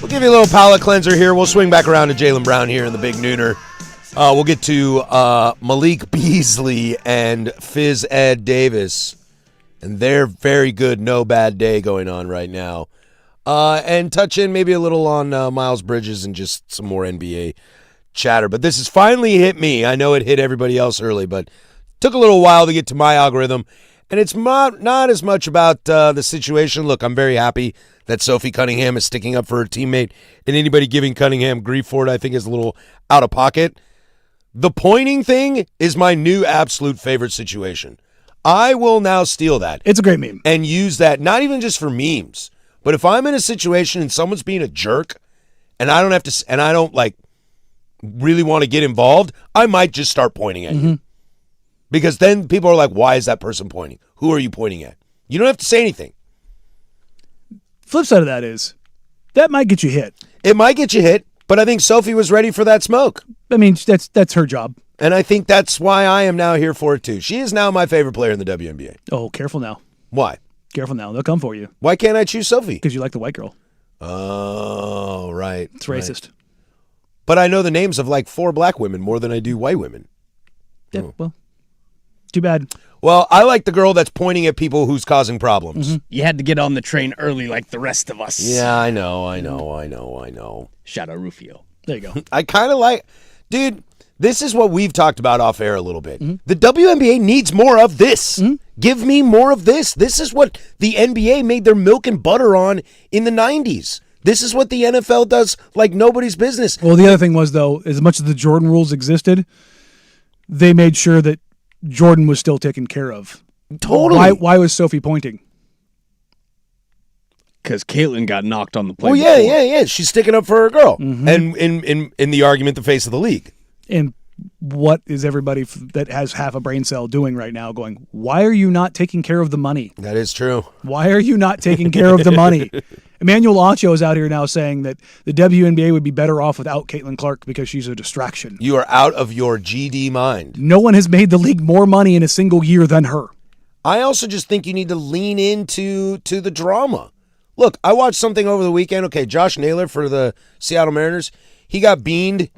We'll give you a little palate cleanser here. We'll swing back around to Jaylen Brown here in the big nooner. We'll get to Malik Beasley and Fizz Ed Davis. And they're very good, no bad day going on right now. And touch in maybe a little on Miles Bridges and just some more NBA chatter. But this has finally hit me. I know it hit everybody else early, but took a little while to get to my algorithm. And it's not as much about the situation. Look, I'm very happy that Sophie Cunningham is sticking up for her teammate. And anybody giving Cunningham grief for it, I think, is a little out of pocket. The pointing thing is my new absolute favorite situation. I will now steal that. It's a great meme. And use that, not even just for memes, but if I'm in a situation and someone's being a jerk and I don't like really want to get involved, I might just start pointing at you. Because then people are like, why is that person pointing? Who are you pointing at? You don't have to say anything. Flip side of that is, that might get you hit. It might get you hit, but I think Sophie was ready for that smoke. I mean, that's her job. And I think that's why I am now here for it too. She is now my favorite player in the WNBA. Oh, careful now. Why? Careful now. They'll come for you. Why can't I choose Sophie? Because you like the white girl. Oh, right. It's racist. But I know the names of like 4 black women more than I do white women. Yeah, well, too bad. Well, I like the girl that's pointing at people who's causing problems. You had to get on the train early like the rest of us. Yeah, I know. Shout out Rufio. There you go. I kind of like, dude, this is what we've talked about off air a little bit. The WNBA needs more of this. Give me more of this. This is what the NBA made their milk and butter on in the 90s. This is what the NFL does like nobody's business. Well, the other thing was, though, as much as the Jordan rules existed, they made sure that Jordan was still taken care of. Totally. Why was Sophie pointing? Because Caitlyn got knocked on the play. Well, yeah. She's sticking up for her girl. And in the argument, the face of the league. And what is everybody that has half a brain cell doing right now going, why are you not taking care of the money? That is true. Why are you not taking care of the money? Emmanuel Acho is out here now saying that the WNBA would be better off without Caitlin Clark because she's a distraction. You are out of your GD mind. No one has made the league more money in a single year than her. I also just think you need to lean into the drama. Look, I watched something over the weekend. Okay, Josh Naylor for the Seattle Mariners, he got beaned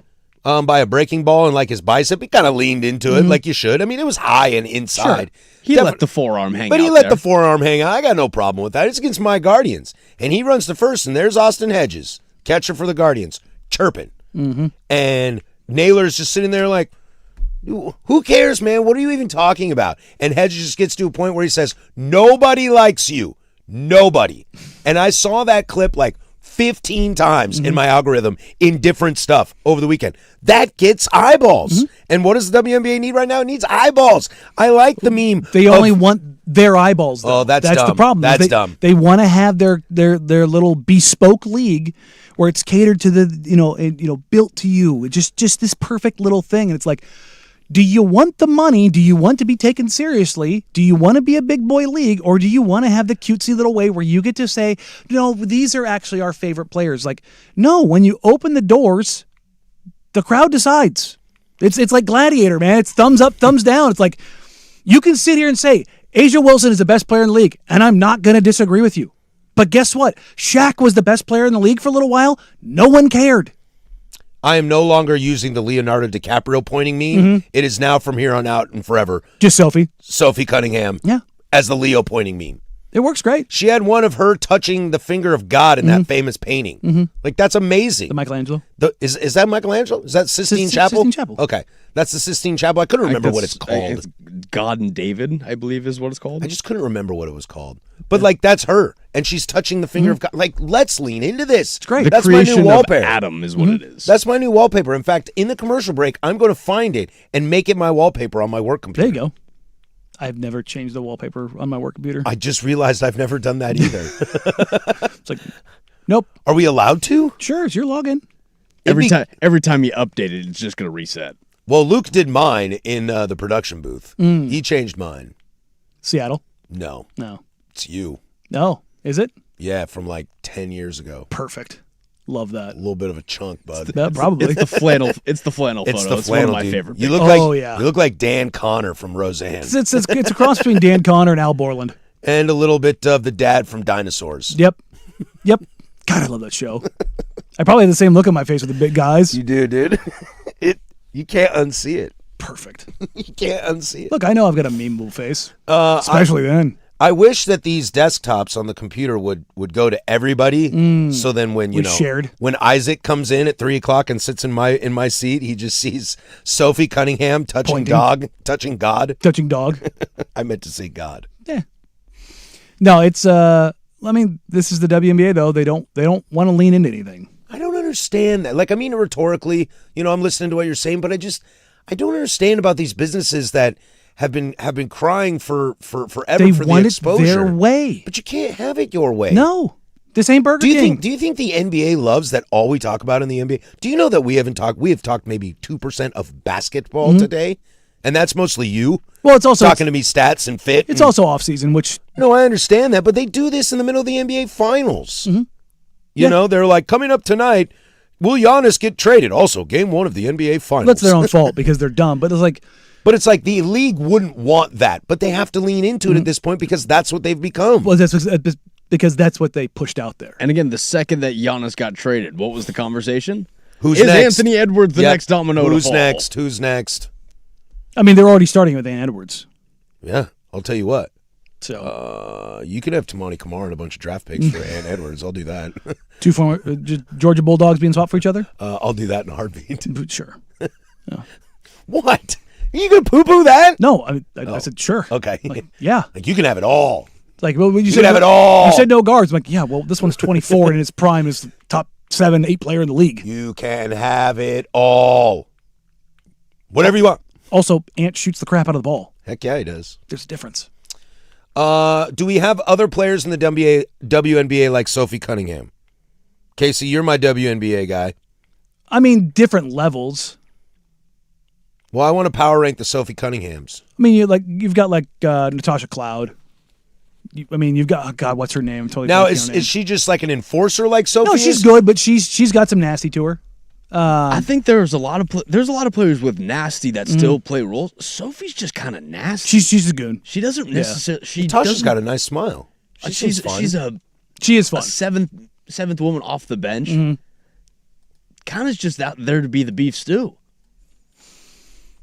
by a breaking ball in like his bicep. He kind of leaned into it like you should. I mean, it was high and inside. Sure. He let the forearm hang out. But he let the forearm hang out. I got no problem with that. It's against my Guardians. And he runs to first, and there's Austin Hedges, catcher for the Guardians, chirping. And Naylor's just sitting there like, who cares, man? What are you even talking about? And Hedges just gets to a point where he says, nobody likes you. Nobody. And I saw that clip like 15 times in my algorithm in different stuff over the weekend. That gets eyeballs. And what does the WNBA need right now? It needs eyeballs. I like the meme. They only want their eyeballs, though. Oh, that's dumb. the problem. That's dumb. They want to have their little bespoke league where it's catered to the built to you. Just this perfect little thing. And it's like, do you want the money? Do you want to be taken seriously? Do you want to be a big boy league? Or do you want to have the cutesy little way where you get to say, no, these are actually our favorite players? Like, no, when you open the doors, the crowd decides. It's like Gladiator, man. It's thumbs up, thumbs down. It's like, you can sit here and say, Asia Wilson is the best player in the league, and I'm not going to disagree with you. But guess what? Shaq was the best player in the league for a little while. No one cared. I am no longer using the Leonardo DiCaprio pointing meme. It is now from here on out and forever. Just Sophie Cunningham Yeah. as the Leo pointing meme. It works great. She had one of her touching the finger of God in that famous painting. Like, that's amazing. The Michelangelo. Is that Michelangelo? Is that Sistine Chapel? Sistine Chapel. Okay. That's the Sistine Chapel. I couldn't remember what it's called. It's God and David, I believe is what it's called. I just couldn't remember what it was called. But, like, that's her. And she's touching the finger of God. Like, let's lean into this. It's great. The That's my creation new of wallpaper. Adam is what it is. That's my new wallpaper. In fact, in the commercial break, I'm going to find it and make it my wallpaper on my work computer. There you go. I've never changed the wallpaper on my work computer. I just realized I've never done that either. It's like, nope. Are we allowed to? Sure, it's your login. every time you update it, it's just going to reset. Well, Luke did mine in the production booth. He changed mine. Seattle? No, No. it's you. No. Is it? Yeah, from like 10 years ago. Perfect. Love A that. little bit of a chunk, bud. Probably. It's the flannel. It's the flannel It's photo. the It's flannel, one of my dude. favorite. You look pictures. you look like Dan Connor from Roseanne, It's a cross between Dan Connor and Al Borland. and a little bit of the dad from Dinosaurs. Yep. God, I love that show. I probably had the same look on my face with the big guys. You do, dude. You can't unsee it. Perfect. You can't unsee it. Look, I know I've got a memeable face, especially then. I wish that these desktops on the computer would go to everybody. So then when when Isaac comes in at 3:00 and sits in my seat, he just sees Sophie Cunningham touching Pointing. touching God. Touching dog. I meant to say God. Yeah. No, it's I mean, this is the WNBA though. They don't want to lean into anything. I don't understand that. Like, I mean, rhetorically, I'm listening to what you're saying, but I don't understand about these businesses that have been crying for forever They for the want exposure. it their way. But you can't have it your way. No. This ain't Burger King. Do you think the NBA loves that all we talk about in the NBA? Do you know that we have talked maybe 2% of basketball today? And that's mostly you. Well, it's also talking to me stats and fit. It's also off season, which no, I understand that, but they do this in the middle of the NBA finals. You know, they're like, coming up tonight, will Giannis get traded? Also, game 1 of the NBA finals. that's their own fault because they're dumb. But it's like the league wouldn't want that, but they have to lean into it at this point because that's what they've become. Well, that's because that's what they pushed out there. And again, the second that Giannis got traded, what was the conversation? Who's Is next? Anthony Edwards the next domino to fall? Who's next? I mean, they're already starting with Ann Edwards. Yeah, I'll tell you what. So you could have Tamani Kamara and a bunch of draft picks for Ann Edwards. I'll do that. 2 former Georgia Bulldogs being swapped for each other. I'll do that in a heartbeat. Sure. What? Are you gonna poo-poo that? No, I said sure. Okay. Like, yeah. Like, you can have it all. Like, well, you can have it all. You said no guards. I'm like, yeah. Well, this one's 24 in its prime, is the top 7, 8 player in the league. You can have it all. Whatever you want. Also, Ant shoots the crap out of the ball. Heck yeah, he does. There's a difference. Do we have other players in the WNBA like Sophie Cunningham? Casey, you're my WNBA guy. I mean, different levels. Well, I want to power rank the Sophie Cunninghams. I mean, you've got Natasha Cloud. You've got what's her name? I'm totally now, blanking on her name. is she just like an enforcer like Sophie? No, she's is? good, but she's got some nasty to her. I think there's a lot of players with nasty that still play roles. Sophie's just kind of nasty. She's a goon. She doesn't necessarily. Natasha's got a nice smile. She is fun. A seventh woman off the bench. Kind of just out there to be the beef stew.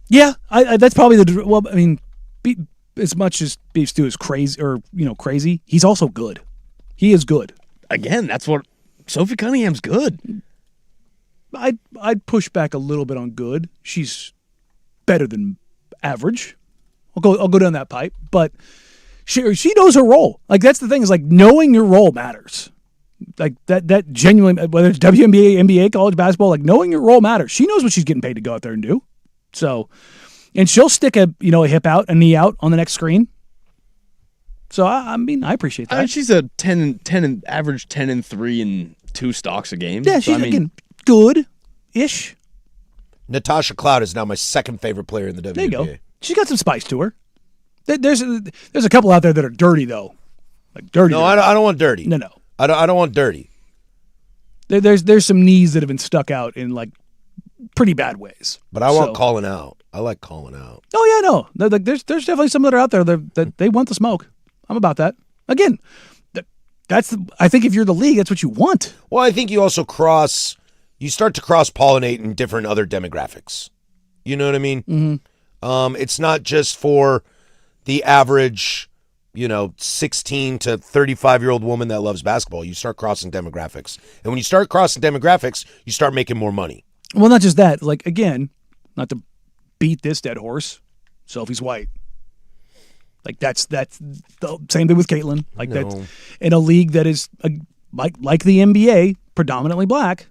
Yeah, I that's probably as much as Beef Stew is crazy, he's also good. He is good. Again, that's what Sophie Cunningham's good. I'd push back a little bit on good. She's better than average. I'll go down that pipe, but she knows her role. Like, that's the thing, is like knowing your role matters. Like that genuinely, whether it's WNBA, NBA, college basketball, like knowing your role matters. She knows what she's getting paid to go out there and do. So, and she'll stick a hip out, a knee out on the next screen. So I appreciate that. She's a 10 and average 10-3 and 2 stocks a game. Yeah, she's again good-ish. Natasha Cloud is now my second favorite player in the WNBA. There you go. She's got some spice to her. There's a couple out there that are dirty though, like dirty. No, dirty. I don't want dirty. No. I don't want dirty. There's some knees that have been stuck out in like pretty bad ways. But I want calling out. I like calling out. Oh yeah, no. There's definitely some that are out there that they want the smoke. I'm about that. Again, I think if you're the league, that's what you want. Well, I think you also you start to cross-pollinate in different other demographics. You know what I mean? Mm-hmm. It's not just for the average, 16 to 35-year-old woman that loves basketball. You start crossing demographics. And when you start crossing demographics, you start making more money. Well, not just that. Like, again, not to beat this dead horse, Sophie's white. Like, that's the same thing with Caitlin. Like, that's in a league that is like the NBA, predominantly black.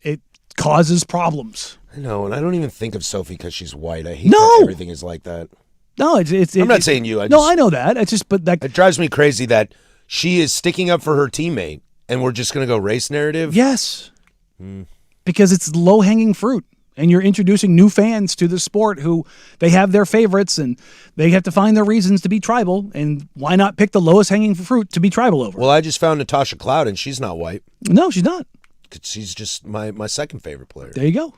It causes problems. I know, and I don't even think of Sophie because she's white. I hate that everything is like that. No, I'm not saying you. I know that. It's just, but it drives me crazy that she is sticking up for her teammate, and we're just going to go race narrative. Yes, because it's low hanging fruit, and you're introducing new fans to the sport who they have their favorites, and they have to find their reasons to be tribal. And why not pick the lowest hanging fruit to be tribal over? Well, I just found Natasha Cloud, and she's not white. No, she's not. She's just my second favorite player. There you go.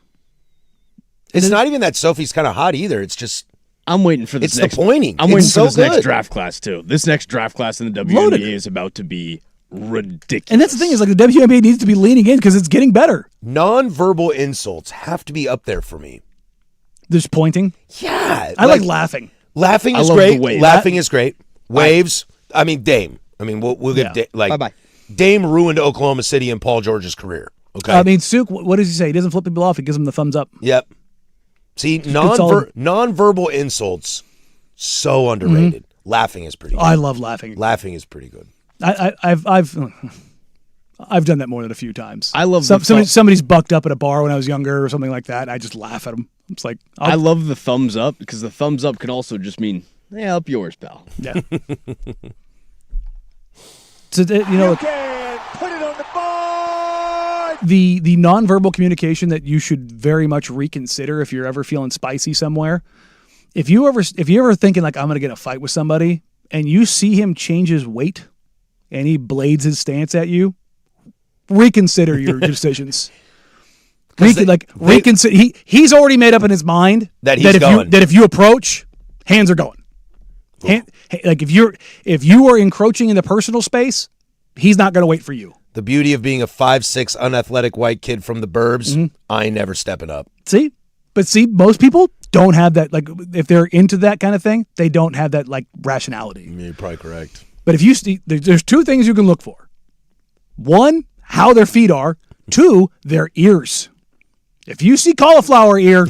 It's not even that Sophie's kind of hot either. It's just I'm waiting for this. It's the pointing. I'm waiting it's for so this good. next draft class too. This next draft class in the WNBA is about to be ridiculous. And that's the thing is, like, the WNBA needs to be leaning in because it's getting better. Non-verbal insults have to be up there for me. There's pointing. Yeah. I like laughing. Laughing is love great. the wave. Laughing is great. Waves. I mean, Dame. I mean, we'll get Bye-bye. Dame ruined Oklahoma City and Paul George's career. Okay. I mean, Suk, what does he say? He doesn't flip people off. He gives them the thumbs up. Yep. See, solid. non-verbal insults, so underrated. Laughing is pretty good. I love laughing. Laughing is pretty good. I've done that more than a few times. I love somebody's bucked up at a bar when I was younger or something like that. I just laugh at them. It's like I love the thumbs up because the thumbs up can also just mean, yeah, up yours, pal. Yeah. So you know, can put it on the board. the nonverbal communication that you should very much reconsider if you're ever feeling spicy somewhere. If you're ever thinking like I'm going to get in a fight with somebody and you see him change his weight and he blades his stance at you, reconsider your decisions. Reconsider. He's already made up in his mind That he's going. if you approach, hands are going. Like if you are encroaching in the personal space, he's not going to wait for you. The beauty of being a 5'6" unathletic white kid from the burbs, I ain't never stepping up. See, most people don't have that. Like if they're into that kind of thing, they don't have that like rationality. You're probably correct. But if you see, there's two things you can look for. One, how their feet are. Two, their ears. If you see cauliflower ear,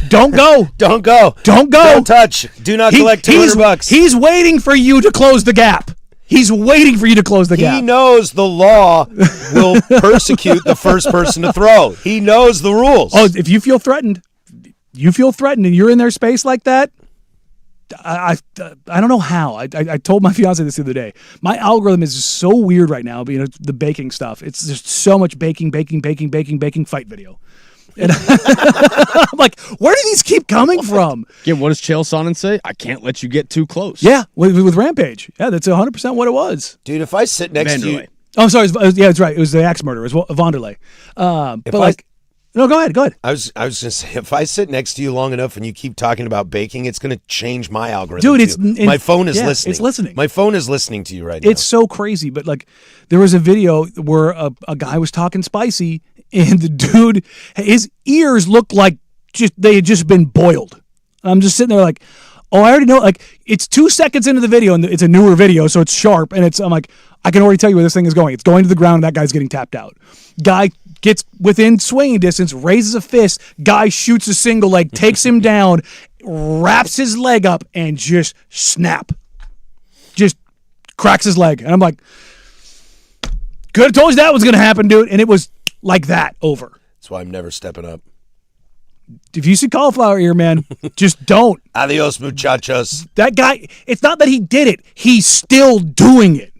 don't go. Don't go. Don't go. Don't touch. Do not collect $200. He's waiting for you to close the gap. He's waiting for you to close the gap. He knows the law will persecute the first person to throw. He knows the rules. Oh, if you feel threatened, and you're in their space like that, I don't know how. I told my fiance this the other day. My algorithm is just so weird right now. You know, the baking stuff. It's just so much baking fight video. And I'm like, where do these keep coming from? Yeah, what does Chael Sonnen say? I can't let you get too close. Yeah, with Rampage. Yeah, that's 100% what it was. Dude, if I sit next to you... Vanderlei. Oh, I'm sorry. Yeah, that's right. It was the axe murder. It was Vanderlei. No, go ahead. I was going to say, if I sit next to you long enough and you keep talking about baking, it's going to change my algorithm. Dude, my phone is listening. It's listening. My phone is listening to you right now. It's so crazy. But like, there was a video where a guy was talking spicy, and the dude, his ears looked like they had just been boiled. I'm just sitting there like, oh, I already know. Like, it's 2 seconds into the video, and it's a newer video, so it's sharp. And I'm like, I can already tell you where this thing is going. It's going to the ground, and that guy's getting tapped out. Guy gets within swinging distance, raises a fist. Guy shoots a single leg, takes him down, wraps his leg up, and just snap. Just cracks his leg. And I'm like, could have told you that was going to happen, dude. And it was like that, over. That's why I'm never stepping up. If you see cauliflower ear, man, just don't. Adios, muchachos. That guy, it's not that he did it. He's still doing it.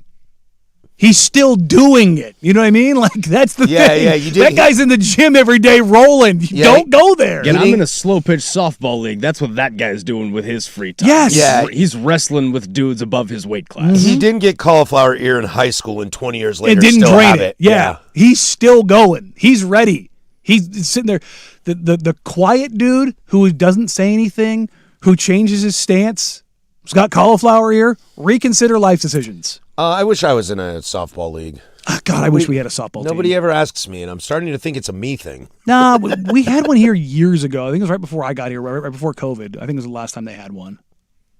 He's still doing it. You know what I mean? Like, that's the thing. Yeah, you did. That guy's in the gym every day rolling. Don't go there. And I'm in a slow pitch softball league. That's what that guy's doing with his free time. Yes. Yeah. He's wrestling with dudes above his weight class. He didn't get cauliflower ear in high school, and 20 years later And didn't still drain have it. Yeah. He's still going. He's ready. He's sitting there. The quiet dude who doesn't say anything, who changes his stance, who's got cauliflower ear, reconsider life decisions. I wish I was in a softball league. Oh, God, I wish we had a softball team. Nobody ever asks me, and I'm starting to think it's a me thing. Nah, we had one here years ago. I think it was right before I got here, right before COVID. I think it was the last time they had one.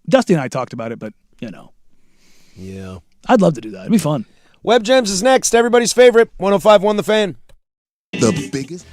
Dusty and I talked about it, but, you know. Yeah. I'd love to do that. It'd be fun. Web Gems is next. Everybody's favorite. 105.1 The Fan. The biggest.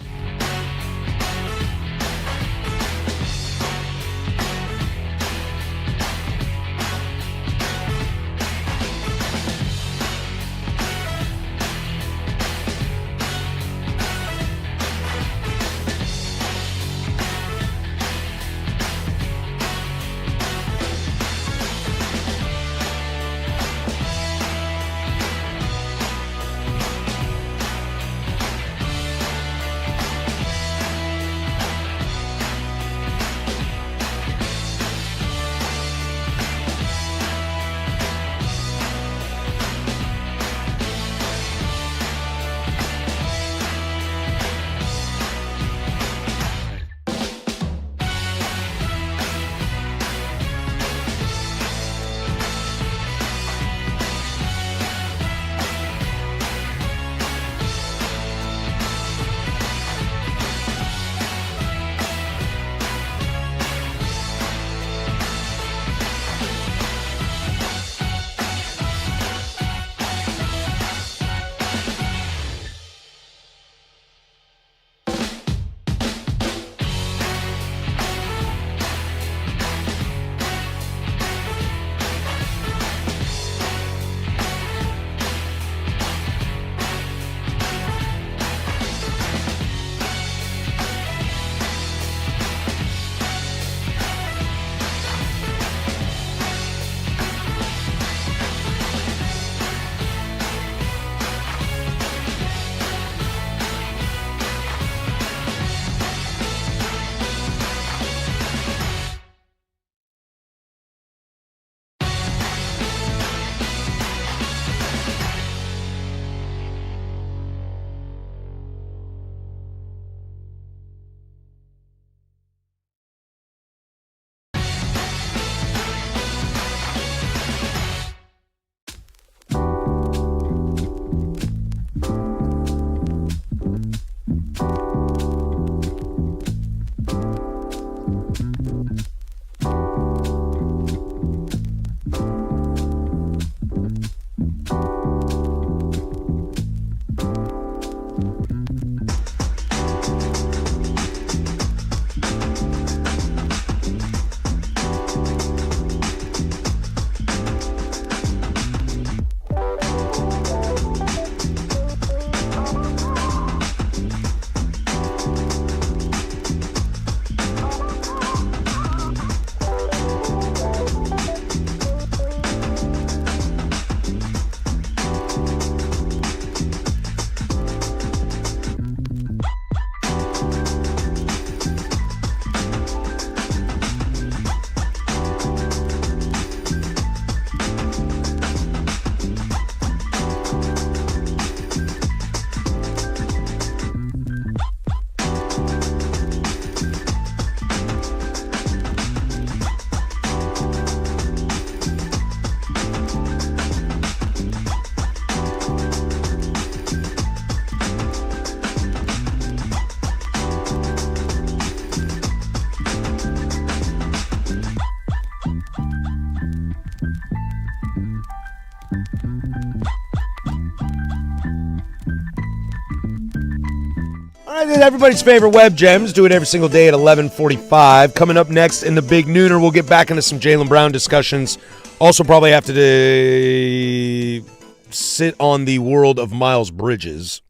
Everybody's favorite web gems. Do it every single day at 11:45. Coming up next in the Big Nooner, we'll get back into some Jaylen Brown discussions. Also probably have to sit on the world of Miles Bridges.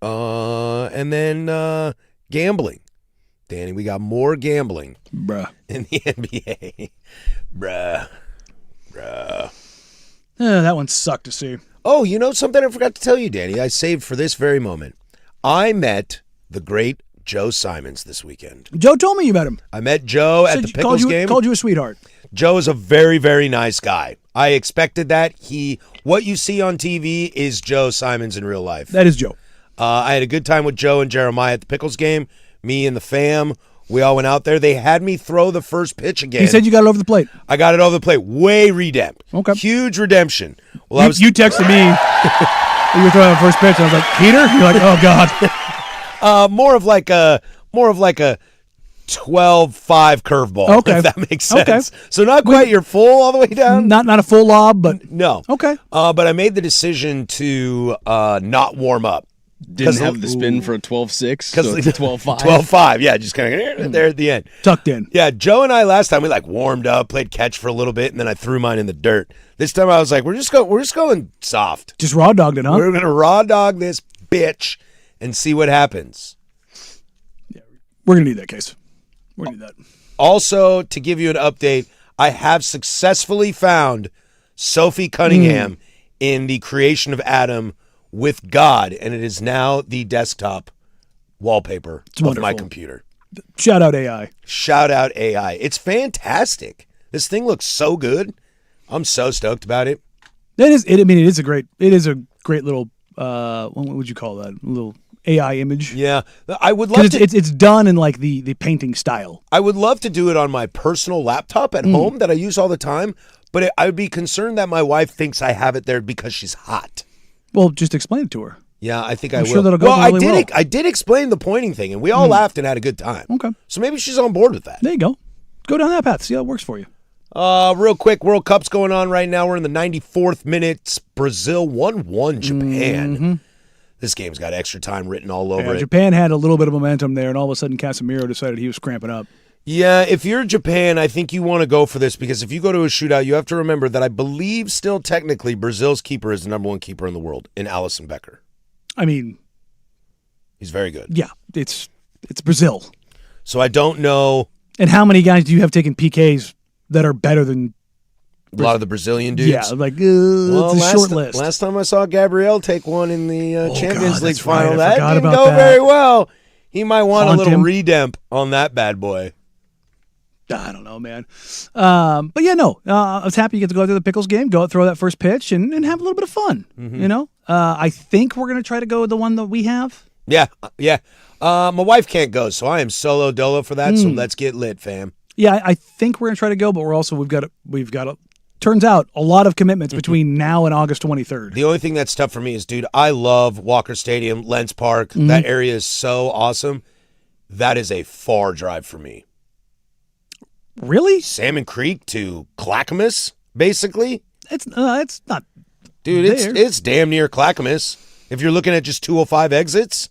And then gambling. Danny, we got more gambling. Bruh. In the NBA. Bruh. That one sucked to see. Oh, you know something I forgot to tell you, Danny? I saved for this very moment. I met the great Joe Simons this weekend. Joe told me you met him. I met Joe at the Pickles game. Called you a sweetheart. Joe is a very, very nice guy. I expected that. What you see on TV is Joe Simons in real life. That is Joe. I had a good time with Joe and Jeremiah at the Pickles game. Me and the fam, we all went out there. They had me throw the first pitch again. He said you got it over the plate. I got it over the plate. Way redemp. Okay. Huge redemption. Well, you texted me. You were throwing the first pitch. And I was like, Peter? You're like, oh God. more of like a 12-5 curveball. Okay. If that makes sense. Okay. So not quite your full all the way down. Not a full lob, but No. okay. But I made the decision to not warm up. Didn't have the spin for a 12-6, so it's 12-5. 12-5, yeah, just kind of there at the end. Tucked in. Yeah, Joe and I last time we warmed up, played catch for a little bit, and then I threw mine in the dirt. This time I was like, we're just going soft. Just raw dogged it, huh? We're gonna raw dog this bitch and see what happens. We're gonna need that case. We're gonna need that. Also, to give you an update, I have successfully found Sophie Cunningham in the creation of Adam with God, and it is now the desktop wallpaper of my wonderful. computer. Shout out AI. Shout out AI. It's fantastic. This thing looks so good. I'm so stoked about it. It is a great little what would you call that? A little AI image. Yeah, I would love to. It's done in like the painting style. I would love to do it on my personal laptop at home that I use all the time, but I would be concerned that my wife thinks I have it there because she's hot. Well, just explain it to her. Yeah, I think I'm I will. sure that'll go really well. I did explain the pointing thing, and we all laughed and had a good time. Okay. So maybe she's on board with that. There you go. Go down that path. See how it works for you. Real quick, World Cup's going on right now. We're in the 94th minute. Brazil 1-1 Japan. This game's got extra time written all over it. Japan had a little bit of momentum there, and all of a sudden Casemiro decided he was cramping up. Yeah, if you're Japan, I think you want to go for this because if you go to a shootout, you have to remember that I believe still technically Brazil's keeper is the number one keeper in the world in Alisson Becker. I mean, he's very good. Yeah, it's Brazil. So I don't know. And how many guys do you have taking PKs that are better than a lot of the Brazilian dudes? Yeah, like it's a short list. Last time I saw Gabriel take one in the Champions League final, right. that didn't go very well. He might want a little redemp on that bad boy. I don't know, man. But yeah, no. I was happy you get to go out to the Pickles game, go out, throw that first pitch, and have a little bit of fun. You know, I think we're gonna try to go with the one that we have. Yeah. My wife can't go, so I am solo dolo for that. So let's get lit, fam. Yeah, I think we're gonna try to go, but we've got turns out a lot of commitments between now and August 23rd. The only thing that's tough for me is, dude, I love Walker Stadium, Lentz Park. That area is so awesome. That is a far drive for me. Really? Salmon Creek to Clackamas, basically. It's not. Dude, it's damn near Clackamas. If you're looking at just 205 exits,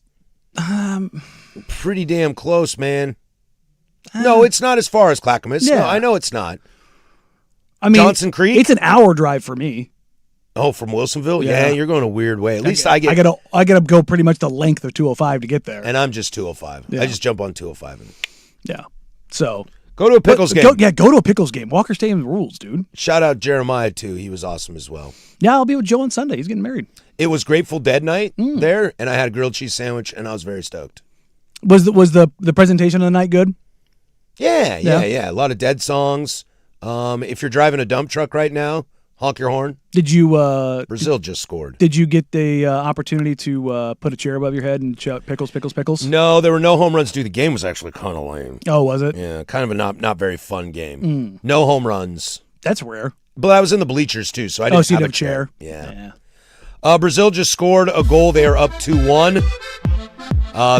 pretty damn close, man. No, it's not as far as Clackamas. Yeah. No, I know it's not. I mean, Johnson Creek? It's an hour drive for me. Oh, from Wilsonville? Yeah. Yeah, you're going a weird way. At least I gotta go pretty much the length of 205 to get there. And I'm just 205. Yeah. I just jump on 205. Yeah. So go to a Pickles game. Go to a Pickles game. Walker Stadium rules, dude. Shout out Jeremiah too. He was awesome as well. Yeah, I'll be with Joe on Sunday. He's getting married. It was Grateful Dead night there, and I had a grilled cheese sandwich, and I was very stoked. Was the presentation of the night good? Yeah. A lot of Dead songs. If you're driving a dump truck right now, honk your horn. Did you? Brazil just scored. Did you get the opportunity to put a chair above your head and shout pickles, pickles, pickles? No, there were no home runs. Dude, the game was actually kind of lame. Oh, was it? Yeah, kind of a not very fun game. No home runs. That's rare. But I was in the bleachers too, so I didn't have a chair. Yeah. Brazil just scored a goal. They are up 2-1.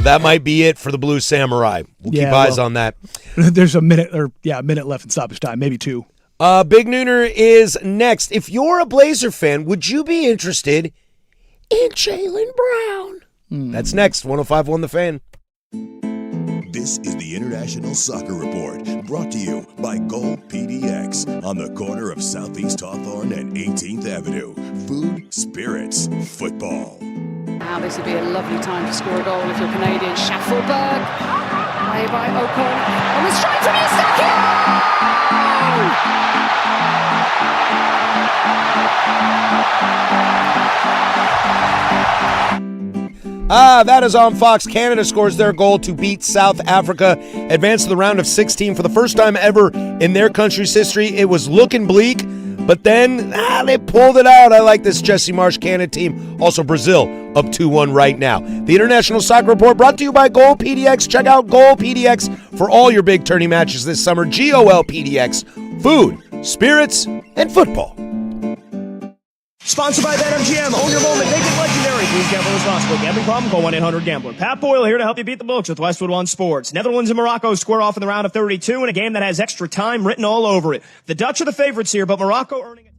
That might be it for the Blue Samurai. We'll keep eyes on that. There's a minute left in stoppage time, maybe two. Big Nooner is next. If you're a Blazer fan, would you be interested in Jaylen Brown? That's next. 105.1 The Fan. This is the International Soccer Report, brought to you by Gold PDX on the corner of Southeast Hawthorne and 18th Avenue. Food, spirits, football. Now this would be a lovely time to score a goal if you're Canadian. Schaffelberg, play by Ocon, on the strike from That is on Fox. Canada scores their goal to beat South Africa, advance to the round of 16 for the first time ever in their country's history. It was looking bleak, but then they pulled it out. I like this Jesse Marsh Canada team. Also Brazil up 2-1 right now. The International Soccer Report brought to you by Goal PDX. Check out Goal PDX for all your big tourney matches this summer. GOL PDX, food, spirits, and football. Sponsored by BetMGM. Own your moment. Make it legendary. Please gamble responsibly. Gambling problem? Call 1-800-GAMBLER. Pat Boyle here to help you beat the books with Westwood One Sports. Netherlands and Morocco square off in the round of 32 in a game that has extra time written all over it. The Dutch are the favorites here, but Morocco earning it.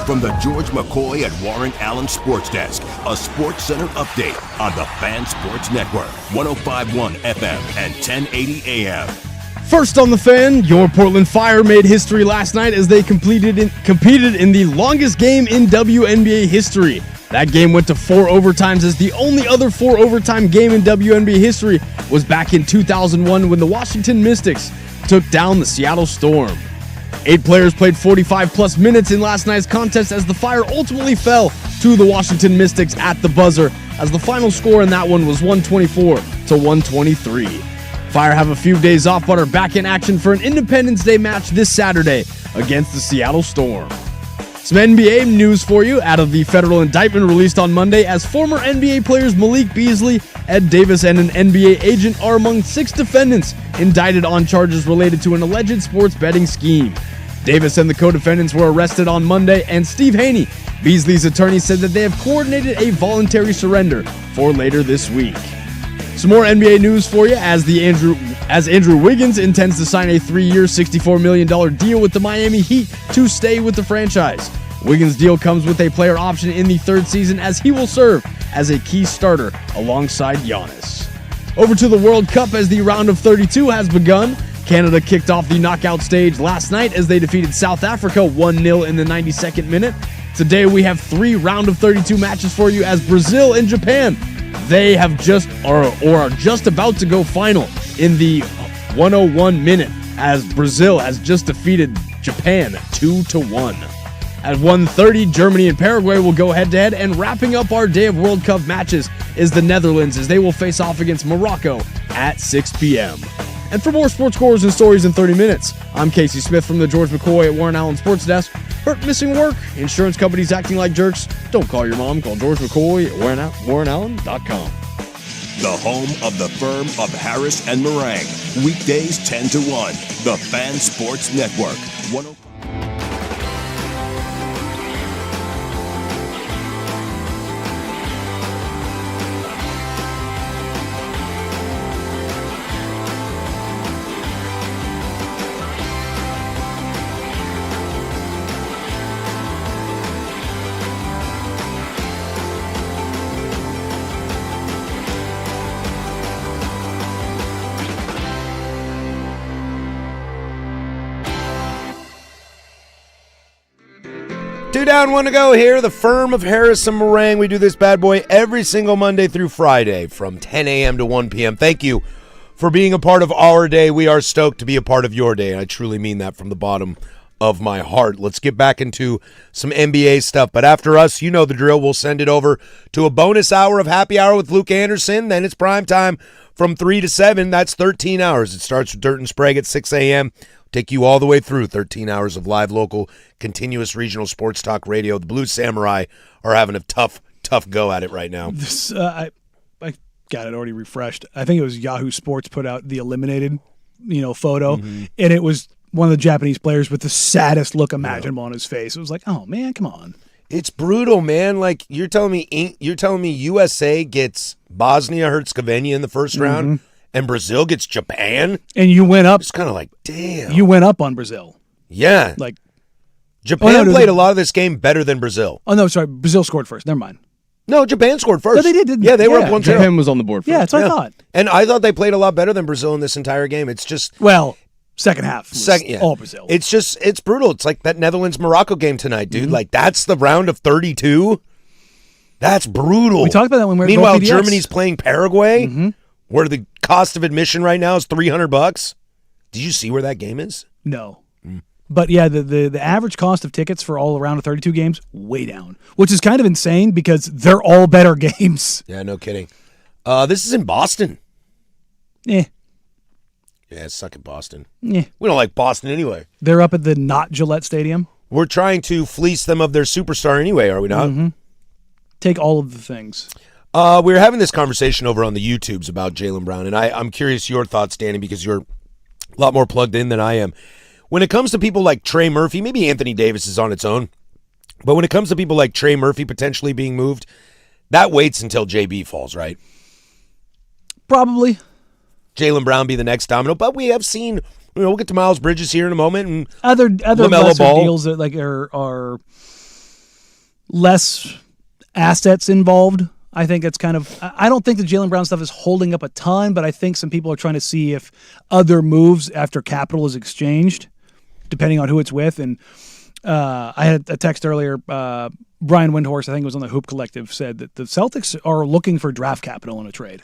From the George McCoy and Warren Allen Sports Desk, a Sports Center update on the Fan Sports Network, 105.1 FM and 1080 AM. First on the Fan, your Portland Fire made history last night as they competed in the longest game in WNBA history. That game went to 4 overtimes, as the only other 4 overtime game in WNBA history was back in 2001 when the Washington Mystics took down the Seattle Storm. 8 players played 45-plus minutes in last night's contest as the Fire ultimately fell to the Washington Mystics at the buzzer, as the final score in that one was 124-123. Fire have a few days off but are back in action for an Independence Day match this Saturday against the Seattle Storm. Some NBA news for you out of the federal indictment released on Monday, as former NBA players Malik Beasley, Ed Davis, and an NBA agent are among 6 defendants indicted on charges related to an alleged sports betting scheme. Davis and the co-defendants were arrested on Monday, and Steve Haney, Beasley's attorney, said that they have coordinated a voluntary surrender for later this week. Some more NBA news for you, as Andrew Wiggins intends to sign a 3-year, $64 million deal with the Miami Heat to stay with the franchise. Wiggins' deal comes with a player option in the 3rd season, as he will serve as a key starter alongside Giannis. Over to the World Cup, as the round of 32 has begun. Canada kicked off the knockout stage last night as they defeated South Africa 1-0 in the 92nd minute. Today we have 3 round of 32 matches for you as Brazil and Japan, they have just or are just about to go final in the 101 minute as Brazil has just defeated Japan 2-1. At 1:30, Germany and Paraguay will go head-to-head, and wrapping up our day of World Cup matches is the Netherlands as they will face off against Morocco at 6 p.m. And for more sports scores and stories in 30 minutes, I'm Casey Smith from the George McCoy at Warren Allen Sports Desk. Hurt, missing work, insurance companies acting like jerks? Don't call your mom. Call George McCoy at WarrenAllen.com. The home of the firm of Harris and Marang. Weekdays 10 to 1. The Fan Sports Network. 105. Two down, one to go here. The firm of Harris and Marang. We do this bad boy every single Monday through Friday from 10 a.m. to 1 p.m. Thank you for being a part of our day. We are stoked to be a part of your day. I truly mean that from the bottom of my heart. Let's get back into some NBA stuff. But after us, you know the drill. We'll send it over to a bonus hour of Happy Hour with Luke Anderson. Then it's prime time from 3 to 7. That's 13 hours. It starts with Dirt and Sprague at 6 a.m. Take you all the way through 13 hours of live, local, continuous regional sports talk radio. The Blue Samurai are having a tough go at it right now. This, I got it already refreshed. I think it was Yahoo Sports put out the eliminated, photo, and it was one of the Japanese players with the saddest look imaginable on his face. It was like, oh man, come on. It's brutal, man. Like you're telling me USA gets Bosnia-Herzegovina in the first round. And Brazil gets Japan? And you went up. It's kind of like, damn. You went up on Brazil. Yeah. Like Japan played a lot of this game better than Brazil. Oh, no, sorry. Brazil scored first. Never mind. No, Japan scored first. No, they did, didn't they? Yeah, they were up 1-0. Japan was on the board first. Yeah, that's what I thought. And I thought they played a lot better than Brazil in this entire game. It's just... Well, second half was all Brazil. It's brutal. It's like that Netherlands-Morocco game tonight, dude. Like, that's the round of 32. That's brutal. We talked about that when we were Meanwhile, Germany's playing Paraguay, where the cost of admission right now is $300. Did you see where that game is? No. But yeah, the average cost of tickets for all around 32 games, way down, which is kind of insane because they're all better games. Yeah, no kidding. This is in Boston. Yeah, suck at Boston. Yeah. We don't like Boston anyway. They're up at the not Gillette Stadium. We're trying to fleece them of their superstar anyway, are we not? Take all of the things. We were having this conversation over on the YouTubes about Jaylen Brown, and I'm curious your thoughts, Danny, because you're a lot more plugged in than I am. When it comes to people like Trey Murphy, maybe Anthony Davis is on its own, but when it comes to people like Trey Murphy potentially being moved, that waits until JB falls, right? Probably. Jaylen Brown be the next domino, but we have seen, we'll get to Miles Bridges here in a moment, and other LaMelo lesser Ball. deals that are less assets involved. I think it's kind of. I don't think the Jaylen Brown stuff is holding up a ton, but I think some people are trying to see if other moves after capital is exchanged, depending on who it's with. And I had a text earlier. Brian Windhorst, I think it was on the Hoop Collective, said that the Celtics are looking for draft capital in a trade.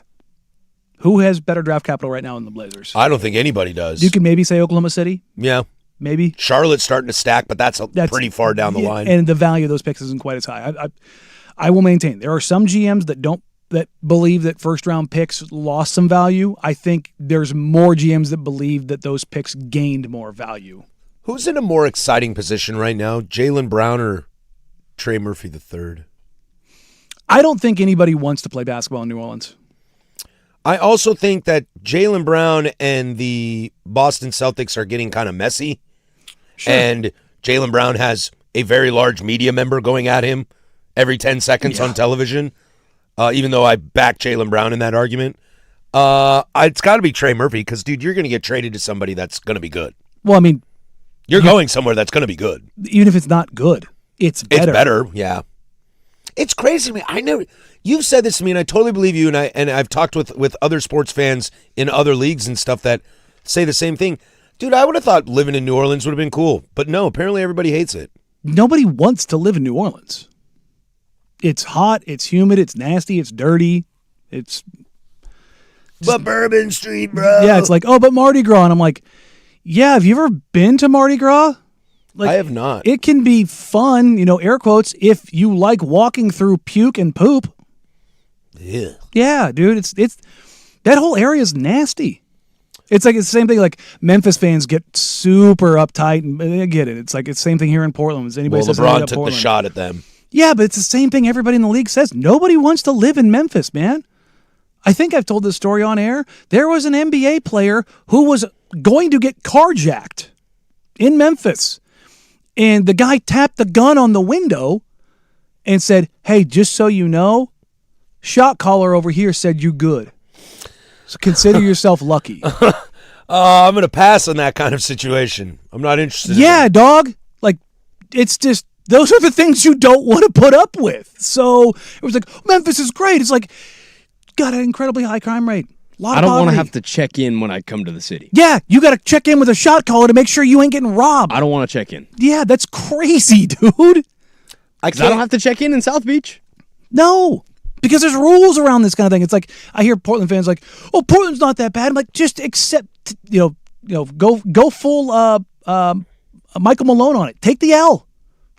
Who has better draft capital right now than the Blazers? I don't think anybody does. You could maybe say Oklahoma City. Yeah. Maybe. Charlotte's starting to stack, but that's pretty far down the line. And the value of those picks isn't quite as high. I will maintain there are some GMs that believe that first round picks lost some value. I think there's more GMs that believe that those picks gained more value. Who's in a more exciting position right now, Jaylen Brown or Trey Murphy III? I don't think anybody wants to play basketball in New Orleans. I also think that Jaylen Brown and the Boston Celtics are getting kind of messy. Sure. And Jaylen Brown has a very large media member going at him every 10 seconds on television, even though I back Jaylen Brown in that argument. It's got to be Trey Murphy because, dude, you're going to get traded to somebody that's going to be good. Well, I mean, you're going somewhere that's going to be good. Even if it's not good, it's better. It's better, yeah. It's crazy to me. You've said this to me, and I totally believe you, and I've talked with other sports fans in other leagues and stuff that say the same thing. Dude, I would have thought living in New Orleans would have been cool. But no, apparently everybody hates it. Nobody wants to live in New Orleans. It's hot, it's humid, it's nasty, it's dirty. It's But Bourbon Street, bro. Yeah, it's like, oh, but Mardi Gras. And I'm like, yeah, have you ever been to Mardi Gras? Like, I have not. It can be fun, air quotes, if you like walking through puke and poop. Yeah. Yeah, dude, it's that whole area is nasty. It's like it's the same thing. Like Memphis fans get super uptight, and I get it. It's like it's the same thing here in Portland. Does anybody Well, says anything LeBron about took Portland? the shot at them. Yeah, but it's the same thing everybody in the league says. Nobody wants to live in Memphis, man. I think I've told this story on air. There was an NBA player who was going to get carjacked in Memphis. And the guy tapped the gun on the window and said, hey, just so you know, shot caller over here said you good. So consider yourself lucky. I'm going to pass on that kind of situation. I'm not interested Yeah, in it. dog. Like, it's just, those are the things you don't want to put up with. So it was like, Memphis is great. It's like, got an incredibly high crime rate. I don't want to have to check in when I come to the city. Yeah, you got to check in with a shot caller to make sure you ain't getting robbed. I don't want to check in. Yeah, that's crazy, dude. I don't have to check in South Beach. No, because there's rules around this kind of thing. It's like I hear Portland fans like, "Oh, Portland's not that bad." I'm like, just accept, go full Michael Malone on it. Take the L.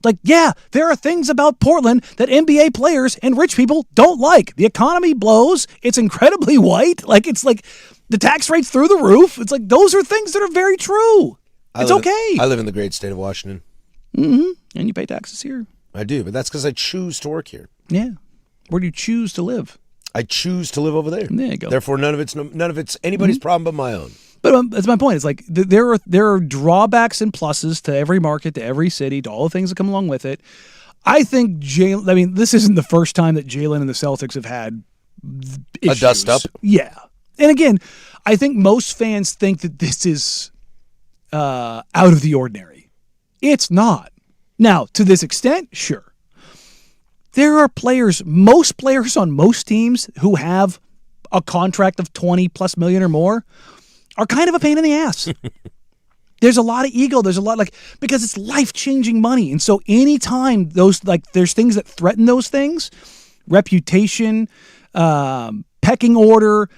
Like, yeah, there are things about Portland that NBA players and rich people don't like. The economy blows. It's incredibly white. Like, it's like the tax rate's through the roof. It's like those are things that are very true. It's okay. I live in the great state of Washington. Mm-hmm. And you pay taxes here. I do, but that's because I choose to work here. Yeah. Where do you choose to live? I choose to live over there. There you go. Therefore, none of it's anybody's problem but my own. But that's my point. It's like there are drawbacks and pluses to every market, to every city, to all the things that come along with it. I think Jalen. I mean, this isn't the first time that Jalen and the Celtics have had issues. A dust up. Yeah, and again, I think most fans think that this is out of the ordinary. It's not. Now, to this extent, sure. There are most players on most teams who have a contract of $20+ million or more are kind of a pain in the ass. There's a lot of ego. There's a lot because it's life-changing money. And so anytime there's things that threaten those things, reputation, pecking order,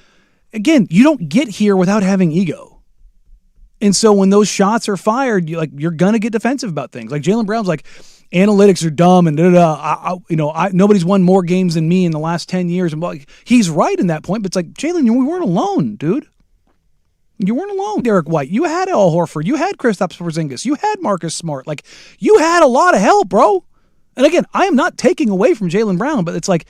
again, you don't get here without having ego. And so when those shots are fired, you're going to get defensive about things. Like Jaylen Brown's like, analytics are dumb and nobody's won more games than me in the last 10 years. And he's right in that point, but it's like, Jalen, we weren't alone, dude. You weren't alone. Derek White, you had Al Horford, you had Kristaps Porzingis, you had Marcus Smart. Like, you had a lot of help, bro. And again, I am not taking away from Jaylen Brown, but it's like,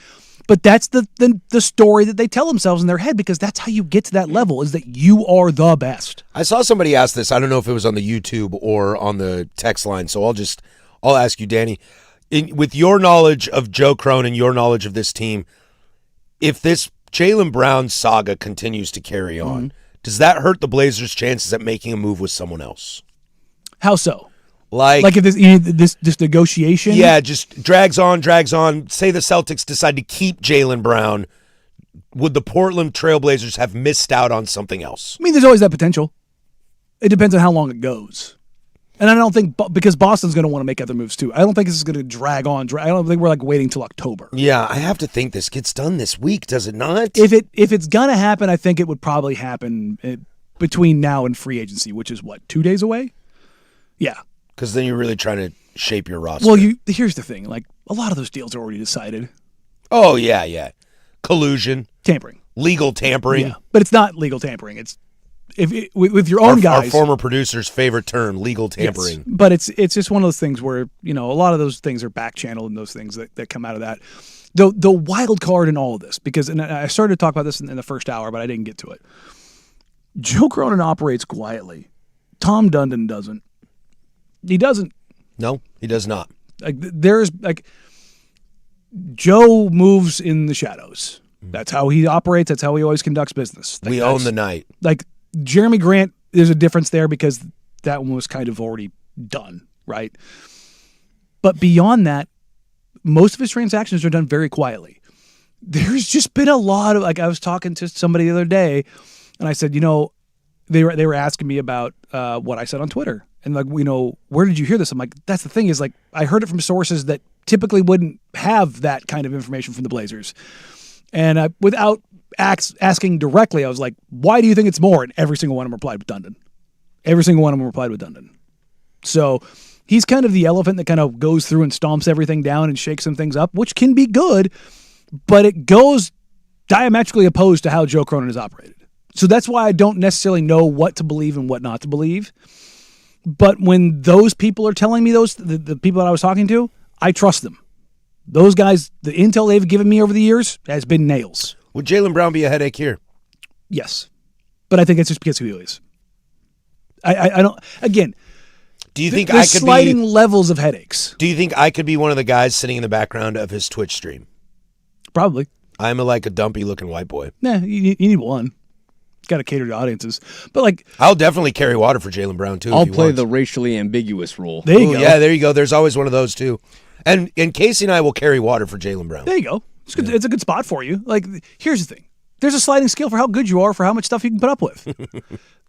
but that's the story that they tell themselves in their head, because that's how you get to that level, is that you are the best. I saw somebody ask this. I don't know if it was on the YouTube or on the text line, so I'll ask you, Danny. With your knowledge of Joe Cronin, your knowledge of this team, if this Jaylen Brown saga continues to carry on, does that hurt the Blazers' chances at making a move with someone else? How so? Like if this negotiation? Yeah, just drags on. Say the Celtics decide to keep Jaylen Brown. Would the Portland Trailblazers have missed out on something else? I mean, there's always that potential. It depends on how long it goes. And I don't think, because Boston's going to want to make other moves too. I don't think this is going to drag on. I don't think we're waiting till October. Yeah, I have to think this gets done this week, does it not? If it's going to happen, I think it would probably happen between now and free agency, which is 2 days away? Yeah. Because then you're really trying to shape your roster. Well, here's the thing. A lot of those deals are already decided. Oh, yeah. Collusion. Tampering. Legal tampering. Yeah, but it's not legal tampering. It's with your own guys. Our former producer's favorite term, legal tampering. Yes, but it's just one of those things where, a lot of those things are back-channeled, and those things that come out of that. The wild card in all of this, and I started to talk about this in the first hour, but I didn't get to it. Joe Cronin operates quietly. Tom Dundon doesn't. He doesn't. No, he does not. Joe moves in the shadows. That's how he operates. That's how he always conducts business. We own the night. Jeremy Grant, there's a difference there because that one was kind of already done, right? But beyond that, most of his transactions are done very quietly. There's just been a lot of, I was talking to somebody the other day, and I said, they were asking me about what I said on Twitter. And like, where did you hear this? I'm like, that's the thing is like, I heard it from sources that typically wouldn't have that kind of information from the Blazers. And without asking directly, I was like, why do you think it's more? And every single one of them replied with Dundon. Every single one of them replied with Dundon. So he's kind of the elephant that kind of goes through and stomps everything down and shakes some things up, which can be good, but it goes diametrically opposed to how Joe Cronin has operated. So that's why I don't necessarily know what to believe and what not to believe. But when those people are telling me the people that I was talking to, I trust them. Those guys, the intel they've given me over the years has been nails. Would Jaylen Brown be a headache here? Yes. But I think it's just because of who he is. I don't, again, do you think there's sliding levels of headaches. Do you think I could be one of the guys sitting in the background of his Twitch stream? Probably. I'm like a dumpy looking white boy. Nah, you need one. Got to cater to audiences. But like, I'll definitely carry water for Jaylen Brown too. I'll play the racially ambiguous role. There you go. Yeah, there you go. There's always one of those too. And Casey and I will carry water for Jaylen Brown. There you go. It's good. It's a good spot for you. Like, here's the thing. There's a sliding scale for how good you are, for how much stuff you can put up with.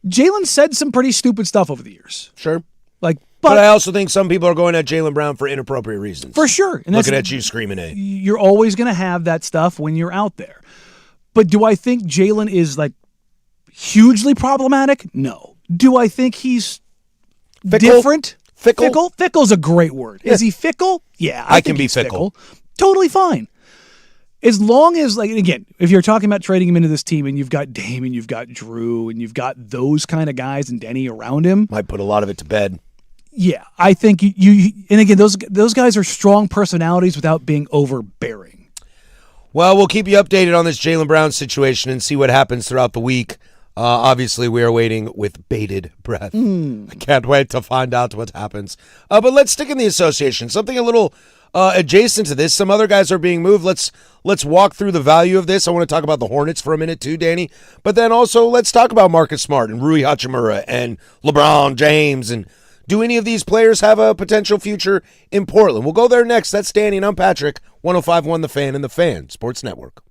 Jaylen said some pretty stupid stuff over the years. Sure. Like, but I also think some people are going at Jaylen Brown for inappropriate reasons. For sure. And looking at you screaming, "A." You're always going to have that stuff when you're out there. But do I think Jaylen is like hugely problematic? No. Do I think he's different? Fickle? Fickle's a great word. Yeah. Is he fickle? Yeah, I can be fickle. Totally fine. As long as, like, again, if you're talking about trading him into this team and you've got Dame and you've got Drew and you've got those kind of guys and Denny around him. Might put a lot of it to bed. Yeah, I think you and again, those guys are strong personalities without being overbearing. Well, we'll keep you updated on this Jaylen Brown situation and see what happens throughout the week. Obviously, we are waiting with bated breath. I can't wait to find out what happens. But let's stick in the association. Something a little adjacent to this. Some other guys are being moved. Let's walk through the value of this. I want to talk about the Hornets for a minute too, Danny. But then also let's talk about Marcus Smart and Rui Hachimura and LeBron James. And do any of these players have a potential future in Portland? We'll go there next. That's Danny and I'm Patrick. 105.1 The Fan and The Fan Sports Network.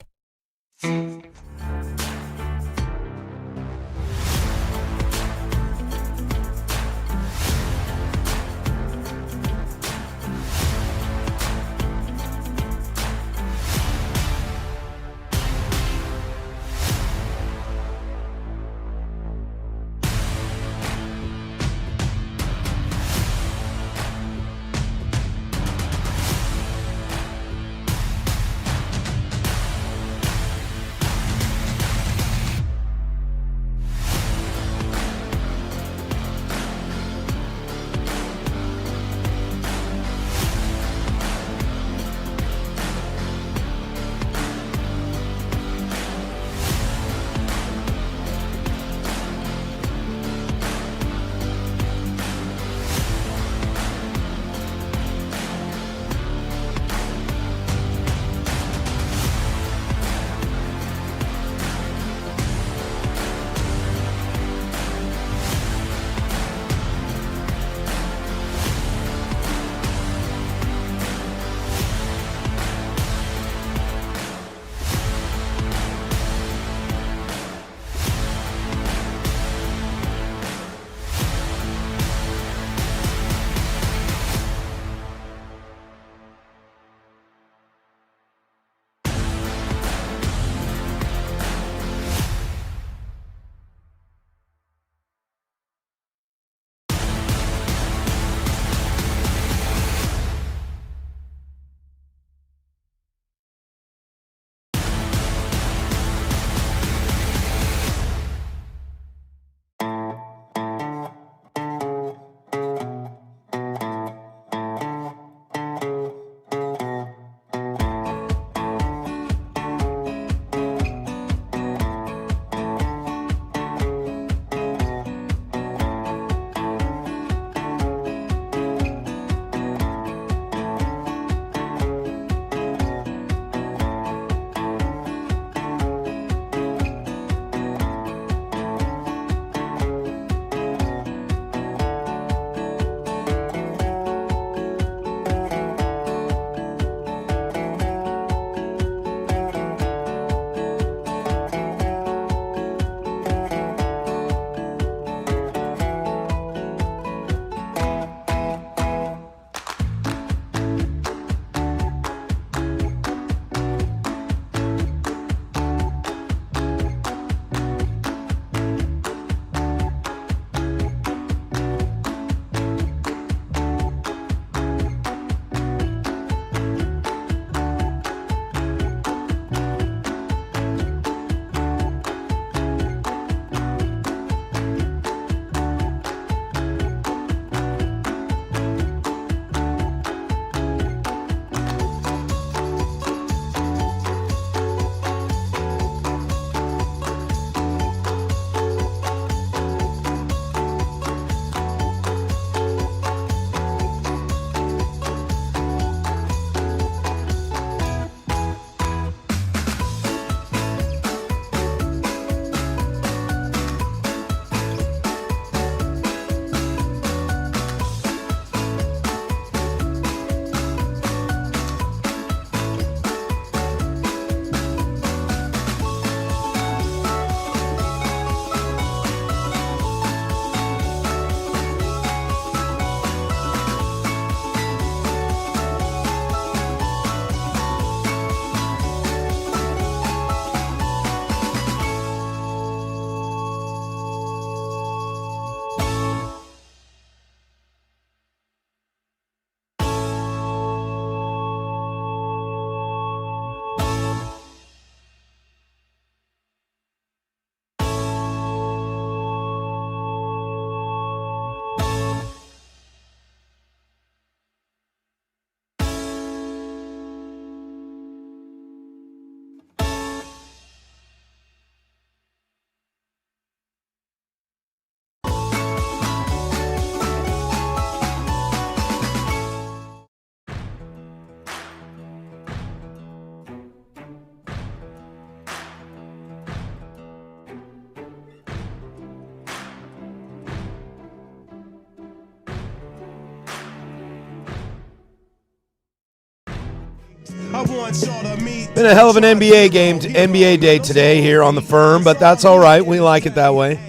Been a hell of an NBA game, NBA day today here on the Firm, but that's all right. We like it that way.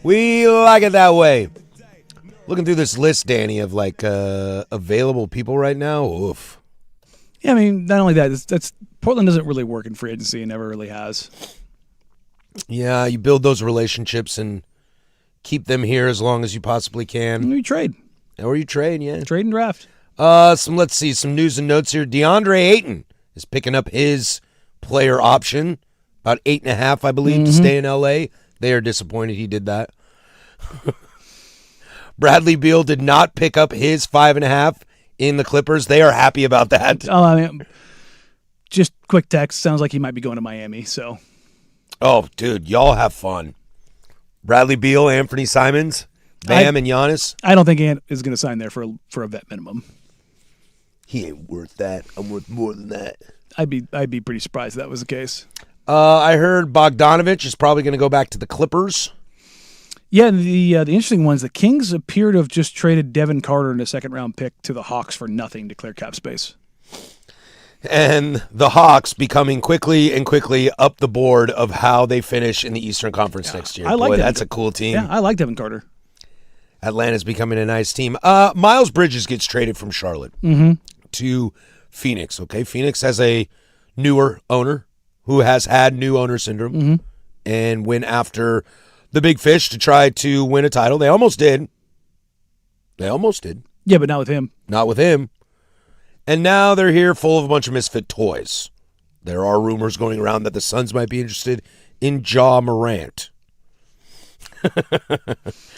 We like it that way. Looking through this list, Danny, of like available people right now. Oof. Yeah, I mean, not only that, that's Portland doesn't really work in free agency and never really has. Yeah, you build those relationships and keep them here as long as you possibly can. You trade. Or you trade, yeah. Trade and draft. Let's see, some news and notes here. DeAndre Ayton is picking up his player option, about 8.5, I believe, to stay in L.A. They are disappointed he did that. Bradley Beal did not pick up his 5.5 in the Clippers. They are happy about that. Oh, I mean, just quick text. Sounds like he might be going to Miami. So, oh, dude, y'all have fun. Bradley Beal, Anthony Simons, Bam, and Giannis. I don't think Ant is going to sign there for a vet minimum. He ain't worth that. I'm worth more than that. I'd be pretty surprised if that was the case. I heard Bogdanovich is probably going to go back to the Clippers. Yeah, and the interesting one is the Kings appear to have just traded Devin Carter in a second-round pick to the Hawks for nothing to clear cap space. And the Hawks becoming quickly up the board of how they finish in the Eastern Conference next year. I like Boy, Devin that's a cool team. Yeah, I like Devin Carter. Atlanta's becoming a nice team. Miles Bridges gets traded from Charlotte to Phoenix. Okay, Phoenix has a newer owner who has had new owner syndrome and went after the big fish to try to win a title. They almost did. Yeah, but not with him. Not with him. And now they're here full of a bunch of misfit toys. There are rumors going around that the Suns might be interested in Ja Morant.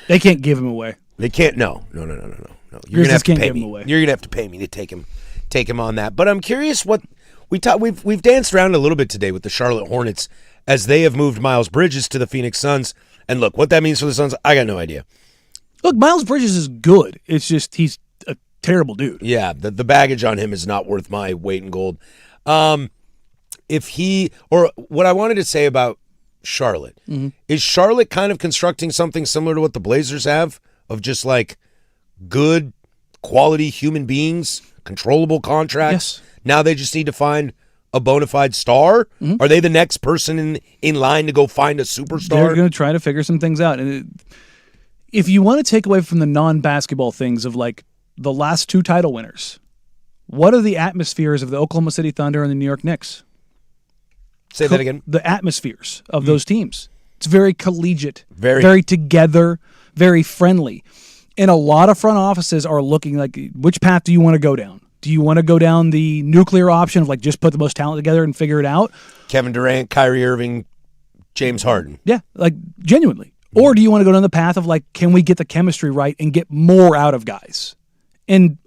They can't give him away. They can't. No. You're gonna have to pay me. You're gonna have to pay me to take him on that. But I'm curious what we've danced around a little bit today with the Charlotte Hornets as they have moved Miles Bridges to the Phoenix Suns. And look, what that means for the Suns, I got no idea. Look, Miles Bridges is good. It's just he's a terrible dude. Yeah, the baggage on him is not worth my weight in gold. What I wanted to say about Charlotte is Charlotte kind of constructing something similar to what the Blazers have of just like good quality human beings, controllable contracts. Yes. Now they just need to find a bona fide star. Are they the next person in line to go find a superstar? They're going to try to figure some things out. And if you want to take away from the non-basketball things of like the last two title winners, what are the atmospheres of the Oklahoma City Thunder and the New York Knicks? Say that again. The atmospheres of those teams. It's very collegiate, Very. very together, very friendly. And a lot of front offices are looking like, which path do you want to go down? Do you want to go down the nuclear option of like just put the most talent together and figure it out? Kevin Durant, Kyrie Irving, James Harden. Yeah, like genuinely. Or do you want to go down the path of like, can we get the chemistry right and get more out of guys? And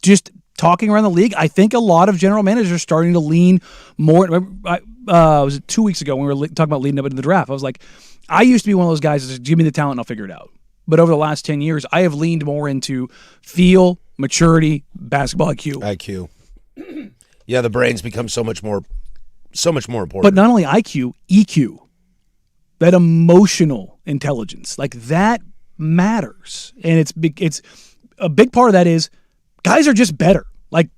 just talking around the league, I think a lot of general managers are starting to lean more. Was it 2 weeks ago when we were talking about leading up into the draft? I was like, I used to be one of those guys that just give me the talent and I'll figure it out. But over the last 10 years, I have leaned more into feel, maturity, basketball IQ. Yeah, the brain's become so much more important. But not only IQ, EQ. That emotional intelligence. Like that matters. And it's a big part of that is guys are just better. Like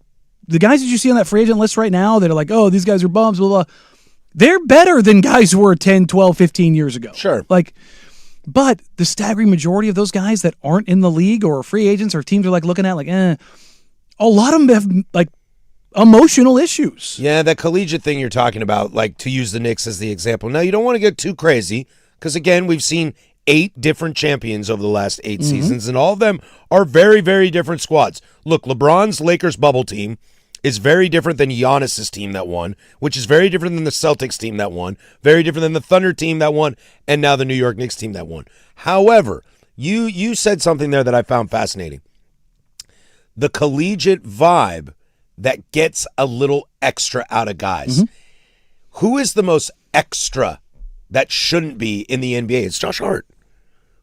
the guys that you see on that free agent list right now that are like, oh, these guys are bums, blah, blah. They're better than guys who were 10, 12, 15 years ago. Sure. But the staggering majority of those guys that aren't in the league or free agents or teams are like looking at like, a lot of them have like emotional issues. Yeah, that collegiate thing you're talking about, like to use the Knicks as the example. Now, you don't want to get too crazy because, again, we've seen 8 different champions over the last 8 seasons, and all of them are very, very different squads. Look, LeBron's Lakers bubble team is very different than Giannis's team that won, which is very different than the Celtics team that won, very different than the Thunder team that won, and now the New York Knicks team that won. However, you said something there that I found fascinating. The collegiate vibe that gets a little extra out of guys. Who is the most extra that shouldn't be in the NBA? It's Josh Hart.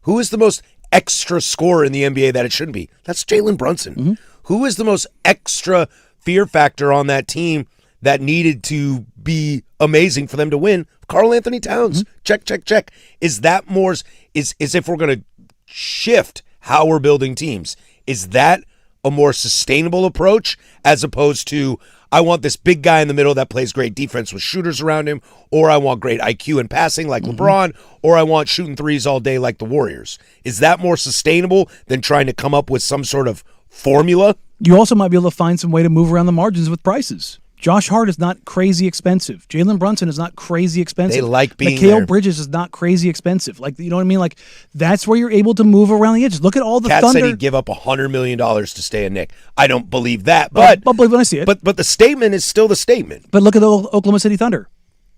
Who is the most extra scorer in the NBA that it shouldn't be? That's Jalen Brunson. Who is the most extra fear factor on that team that needed to be amazing for them to win? Karl Anthony Towns. Check. Is that more, is if we're going to shift how we're building teams, is that a more sustainable approach as opposed to I want this big guy in the middle that plays great defense with shooters around him, or I want great IQ and passing like LeBron, or I want shooting threes all day like the Warriors. Is that more sustainable than trying to come up with some sort of formula? You also might be able to find some way to move around the margins with prices. Josh Hart is not crazy expensive. Jalen Brunson is not crazy expensive. They like being Mikal there. Bridges is not crazy expensive. Like, you know what I mean? Like, that's where you're able to move around the edges. Look at all the Cat Thunder. said he'd give up $100 million to stay a Knick. I don't believe that, but I'll believe when I see it. But the statement is still the statement. But look at the Oklahoma City Thunder.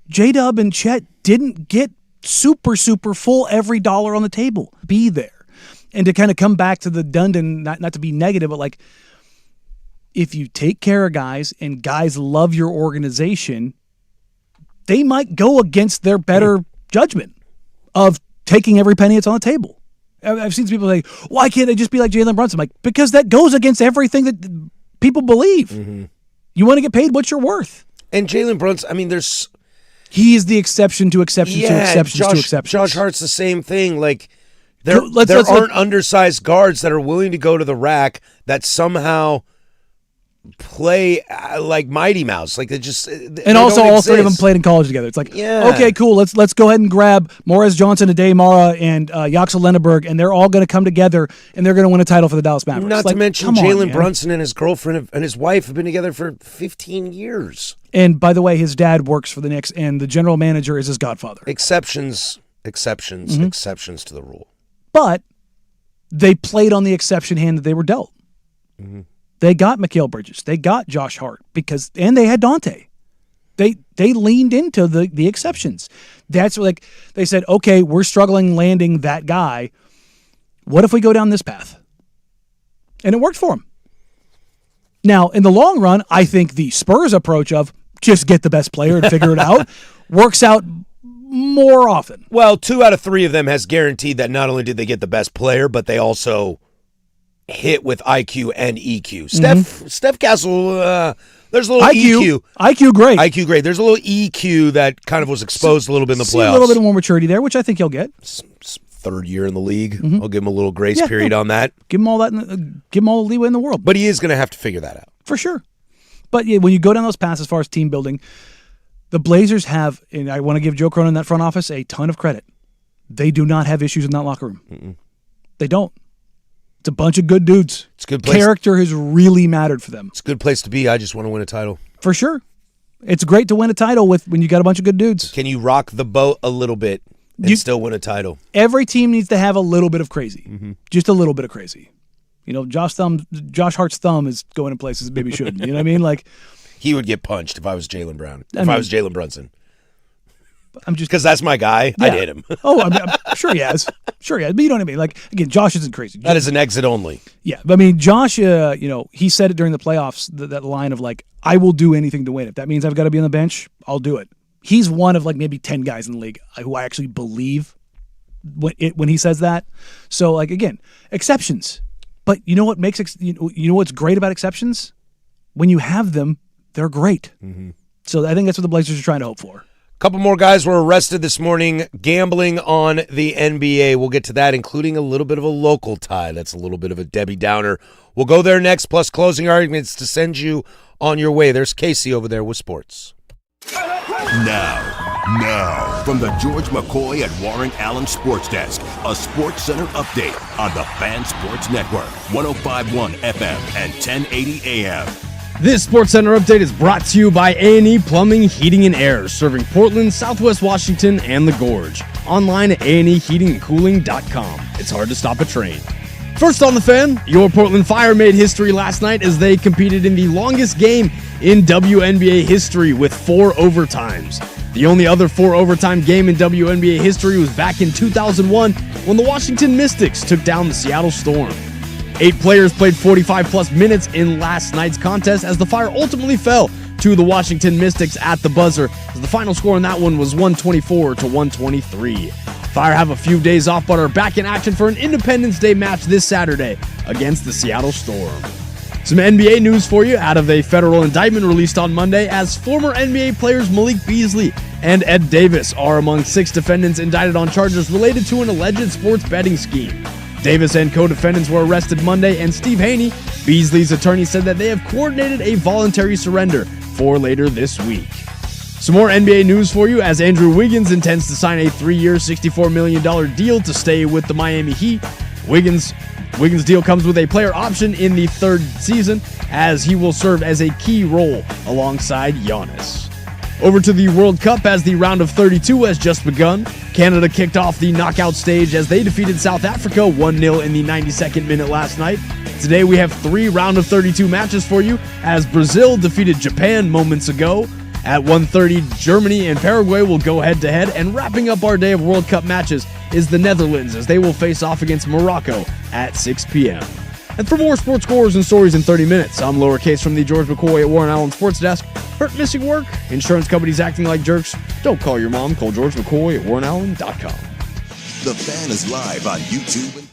J-Dub and Chet didn't get super full every dollar on the table. Be there. And to kind of come back to the Dundon, not to be negative, but like, if you take care of guys and guys love your organization, they might go against their better judgment of taking every penny that's on the table. I've seen people say, why can't they just be like Jalen Brunson? I'm like, because that goes against everything that people believe. You want to get paid what you're worth. And Jalen Brunson, I mean, He is the exception to exceptions to exceptions to exceptions. Josh Hart's the same thing. Like, there Let's aren't undersized guards that are willing to go to the rack that somehow play like Mighty Mouse. Like, they just and also all three of them played in college together. It's like, okay, cool. Let's go ahead and grab Morris Johnson, Ade Mara, and Yaxel Lenneberg, and they're all going to come together and they're going to win a title for the Dallas Mavericks. Not like, to mention Jalen Brunson and his girlfriend and his wife have been together for 15 years. And by the way, his dad works for the Knicks, and the general manager is his godfather. Exceptions to the rule. But they played on the exception hand that they were dealt. They got Mikal Bridges. They got Josh Hart and they had Dante. They leaned into the exceptions. That's like they said, okay, we're struggling landing that guy. What if we go down this path? And it worked for him. Now, in the long run, I think the Spurs approach of just get the best player and figure it out works out more often. Well, 2 out of 3 of them has guaranteed that not only did they get the best player, but they also hit with IQ and EQ. Steph Castle, there's a little EQ. IQ great. IQ great. There's a little EQ that kind of was exposed a little bit in the playoffs. A little bit more maturity there, which I think he'll get. Third year in the league. I'll give him a little grace period on that. Give him all that. Give him all the leeway in the world. But he is going to have to figure that out. For sure. But yeah, when you go down those paths as far as team building, the Blazers have, and I want to give Joe Cronin in that front office a ton of credit. They do not have issues in that locker room. They don't. It's a bunch of good dudes. It's a good place. Character has really mattered for them. It's a good place to be. I just want to win a title. For sure. It's great to win a title when you got a bunch of good dudes. Can you rock the boat a little bit and still win a title? Every team needs to have a little bit of crazy. Just a little bit of crazy. You know, Josh Hart's thumb is going in places it maybe shouldn't. You know what I mean? Like, he would get punched if I was Jalen Brown. I was Jalen Brunson. I'm just because that's my guy. Yeah. I'd hit him. I'm sure he has. Sure he has. But you know what I mean? Like, again, Josh isn't crazy. That is an exit only. Yeah. But I mean, Josh, he said it during the playoffs, that line of like, I will do anything to win. If that means I've got to be on the bench, I'll do it. He's one of like maybe 10 guys in the league who I actually believe when he says that. So like, again, exceptions. But you know what makes you know what's great about exceptions? When you have them, they're great. So I think that's what the Blazers are trying to hope for. Couple more guys were arrested this morning gambling on the NBA. We'll get to that, including a little bit of a local tie. That's a little bit of a Debbie Downer. We'll go there next, plus closing arguments to send you on your way. There's Casey over there with sports. Now, from the George McCoy and Warren Allen Sports Desk, a Sports Center update on the Fan Sports Network, 105.1 FM and 1080 AM. This Sports Center update is brought to you by A&E Plumbing, Heating, and Air, serving Portland, Southwest Washington, and the Gorge. Online at aneheatingandcooling.com. It's hard to stop a train. First on the Fan, your Portland Fire made history last night as they competed in the longest game in WNBA history with 4 overtimes. The only other 4 overtime game in WNBA history was back in 2001 when the Washington Mystics took down the Seattle Storm. 8 players played 45-plus minutes in last night's contest as the Fire ultimately fell to the Washington Mystics at the buzzer, as the final score in that one was 124-123. Fire have a few days off but are back in action for an Independence Day match this Saturday against the Seattle Storm. Some NBA news for you out of a federal indictment released on Monday, as former NBA players Malik Beasley and Ed Davis are among 6 defendants indicted on charges related to an alleged sports betting scheme. Davis and co-defendants were arrested Monday, and Steve Haney, Beasley's attorney said that they have coordinated a voluntary surrender for later this week. Some more NBA news for you, as Andrew Wiggins intends to sign a 3-year, $64 million deal to stay with the Miami Heat. Wiggins' deal comes with a player option in the third season, as he will serve as a key role alongside Giannis. Over to the World Cup, as the round of 32 has just begun. Canada kicked off the knockout stage as they defeated South Africa 1-0 in the 92nd minute last night. Today we have 3 round of 32 matches for you, as Brazil defeated Japan moments ago. At 1:30, Germany and Paraguay will go head-to-head, and wrapping up our day of World Cup matches is the Netherlands, as they will face off against Morocco at 6 p.m. And for more sports scores and stories in 30 minutes, I'm Lowercase from the George McCoy at Warren Allen Sports Desk. Hurt, missing work? Insurance companies acting like jerks? Don't call your mom. Call George McCoy at WarrenAllen.com. The Fan is live on YouTube and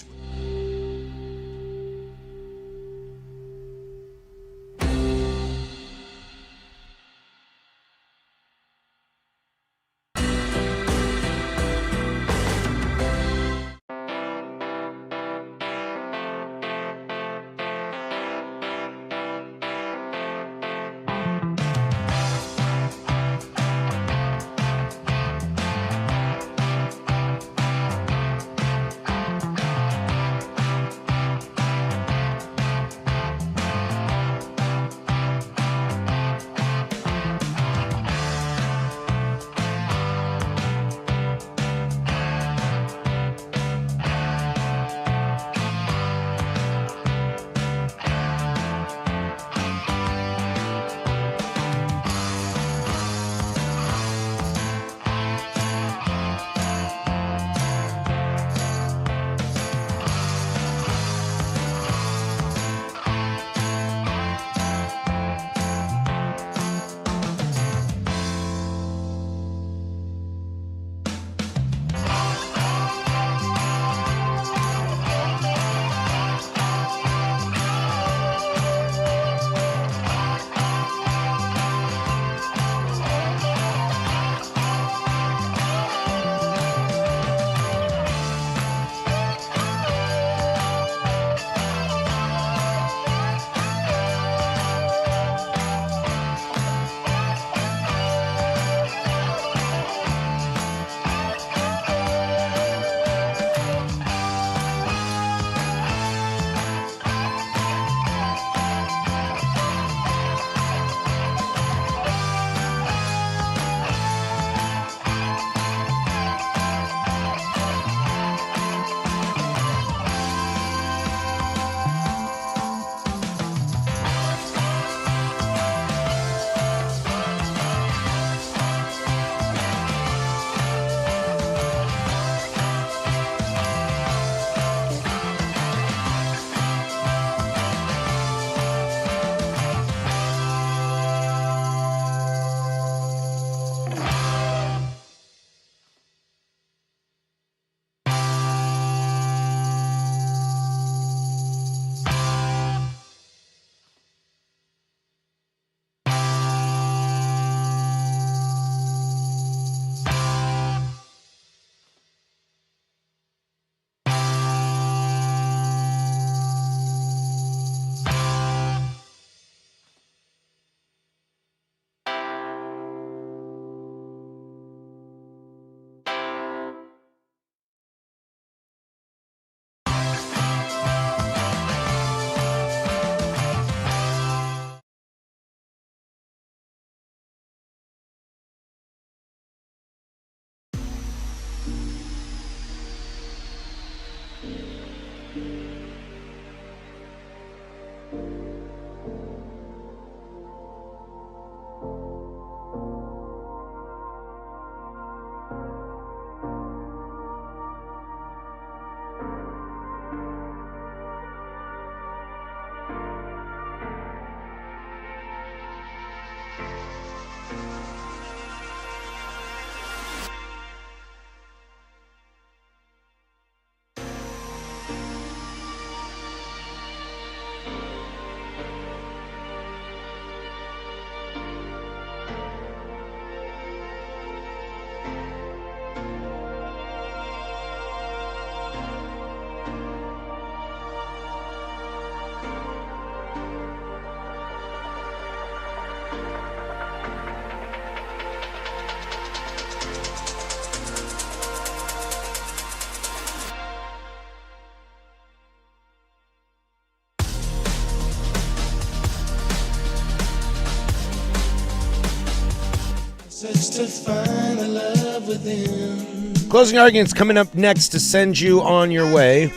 Closing arguments coming up next to send you on your way.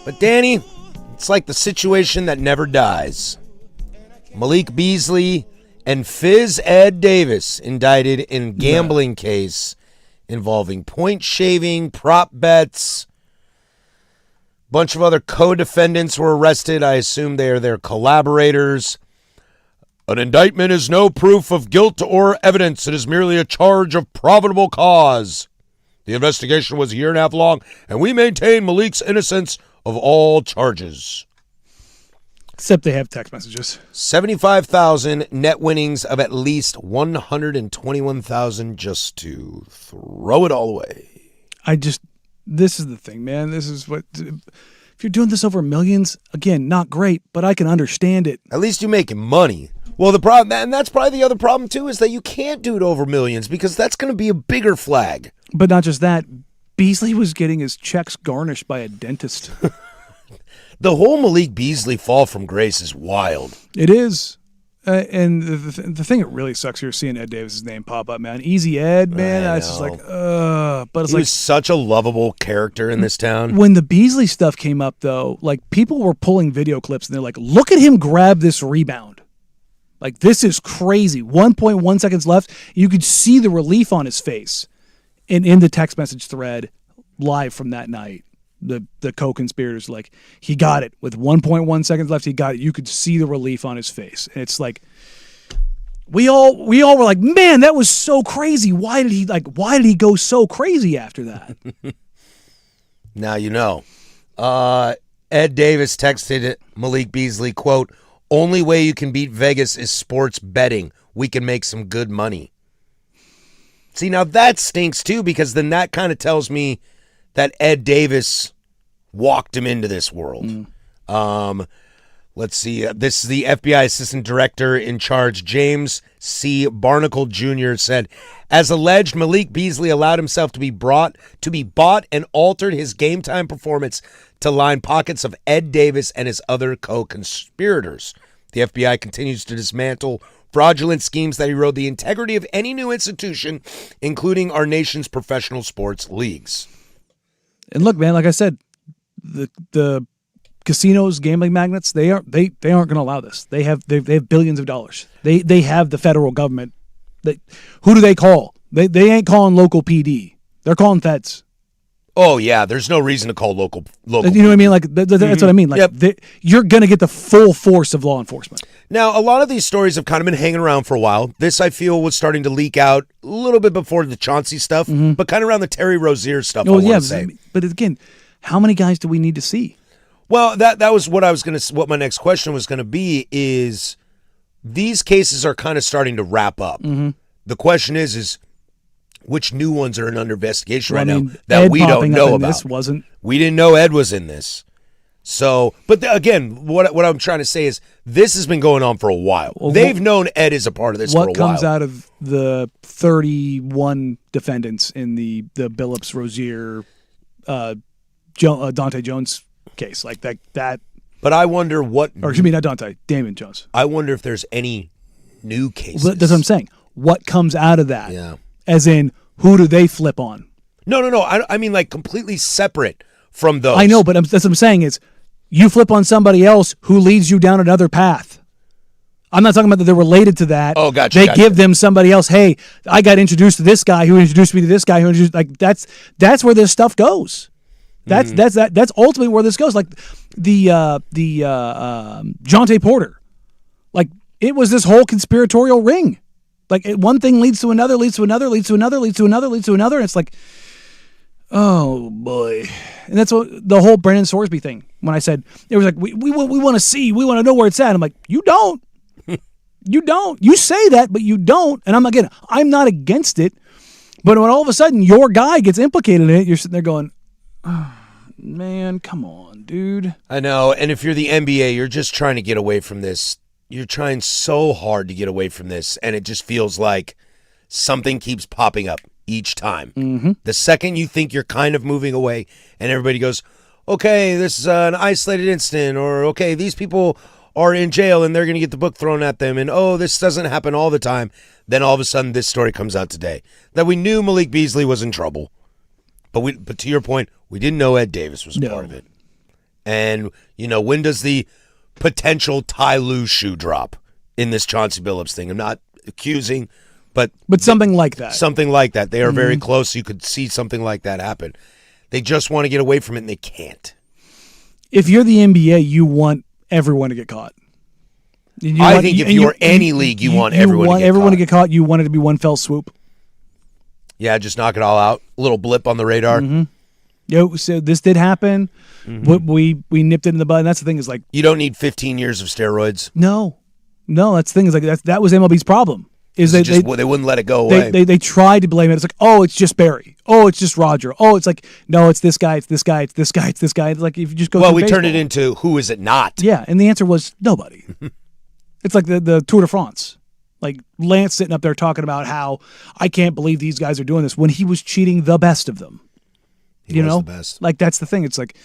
But Danny, it's like the situation that never dies. Malik Beasley and Fizz Ed Davis indicted in gambling case involving point shaving, prop bets. Bunch of other co-defendants were arrested. I assume they are their collaborators. An indictment is no proof of guilt or evidence. It is merely a charge of probable cause. The investigation was a year and a half long, and we maintain Malik's innocence of all charges. Except they have text messages. 75,000 net winnings of at least 121,000 just to throw it all away. This is the thing, man. This is what, if you're doing this over millions, again, not great, but I can understand it. At least you're making money. Well, the problem, and that's probably the other problem too, is that you can't do it over millions because that's going to be a bigger flag. But not just that, Beasley was getting his checks garnished by a dentist. The whole Malik Beasley fall from grace is wild. It is. And the thing that really sucks here is seeing Ed Davis' name pop up, man. Easy Ed, man. I was just like, but it's he like, was such a lovable character in this town. When the Beasley stuff came up, though, like people were pulling video clips and they're like, look at him grab this rebound. Like, this is crazy. 1.1 seconds left. You could see the relief on his face. And in the text message thread live from that night, the co-conspirators, like, he got it. With 1.1 seconds left, he got it. You could see the relief on his face. And it's like, we all were like, man, that was so crazy. Why did he go so crazy after that? Now you know. Ed Davis texted Malik Beasley, quote, "Only way you can beat Vegas is sports betting. We can make some good money." See, now that stinks too, because then that kind of tells me that Ed Davis walked him into this world. Let's see. This is the FBI Assistant Director in charge, James C. Barnacle Jr. said, as alleged, Malik Beasley allowed himself to be bought and altered his game time performance to line pockets of Ed Davis and his other co-conspirators. The FBI continues to dismantle fraudulent schemes that erode the integrity of any new institution, including our nation's professional sports leagues. And look, man, like I said, the casinos, gambling magnates, they aren't going to allow this. They have billions of dollars. They have the federal government. Who do they call? They ain't calling local PD. They're calling feds. Oh yeah, there's no reason to call local. You know what I mean? Like that's what I mean. Like you're gonna get the full force of law enforcement. Now, a lot of these stories have kind of been hanging around for a while. This, I feel, was starting to leak out a little bit before the Chauncey stuff, but kind of around the Terry Rozier stuff. Oh, I want to say. But again, how many guys do we need to see? Well, that was what I was going to. What my next question was going to be is, these cases are kind of starting to wrap up. The question is which new ones are under investigation right now that Ed we don't know about? We didn't know Ed was in this. So, but again, what I'm trying to say is this has been going on for a while. Well, they've known Ed is a part of this for a while. What comes out of the 31 defendants in the Billups, Rozier, Dante Jones case, like that? But I wonder what... Or excuse me, not Dante, Damon Jones. I wonder if there's any new cases. Well, that's what I'm saying. What comes out of that? Yeah. As in, who do they flip on? No. I mean, like, completely separate from those. I know, but that's what I'm saying is, you flip on somebody else who leads you down another path. I'm not talking about that they're related to that. Oh, gotcha. They give them somebody else. Hey, I got introduced to this guy who introduced me to this guy who introduced, like that's where this stuff goes. That's ultimately where this goes. Like the Jonte Porter, like it was this whole conspiratorial ring. Like one thing leads to another, leads to another, leads to another, leads to another, leads to another. And it's like, oh boy. And that's what the whole Brendan Sorsby thing. When I said it was like we want to see, we want to know where it's at. I'm like, you don't. You don't. You say that, but you don't. And I'm not against it. But when all of a sudden your guy gets implicated in it, you're sitting there going, oh, man, come on, dude. I know. And if you're the NBA, you're just trying to get away from this. You're trying so hard to get away from this. And it just feels like something keeps popping up each time. The second you think you're kind of moving away and everybody goes, okay, this is an isolated incident, or okay, these people are in jail and they're going to get the book thrown at them, and this doesn't happen all the time. Then all of a sudden this story comes out today that we knew Malik Beasley was in trouble. But to your point, we didn't know Ed Davis was a part of it. And, when does the potential Ty Lue shoe drop in this Chauncey Billups thing? I'm not accusing, but something like that. Something like that. They are very close. You could see something like that happen. They just want to get away from it, and they can't. If you're the NBA, you want everyone to get caught. I think if you're any league, you want everyone to get caught. You want it to be one fell swoop. Yeah, just knock it all out. A little blip on the radar. So this did happen. We nipped it in the bud. And that's the thing is like you don't need 15 years of steroids. No. That's the thing is like that was MLB's problem. Is they wouldn't let it go away. They tried to blame it. It's like, it's just Barry. It's just Roger. It's like, no, it's this guy. It's this guy. It's this guy. It's this guy. It's like if you just go. Well, we turned it into who is it not? Yeah, and the answer was nobody. It's like the Tour de France. Like Lance sitting up there talking about how I can't believe these guys are doing this when he was cheating the best of them. He was the best. Like that's the thing. It's like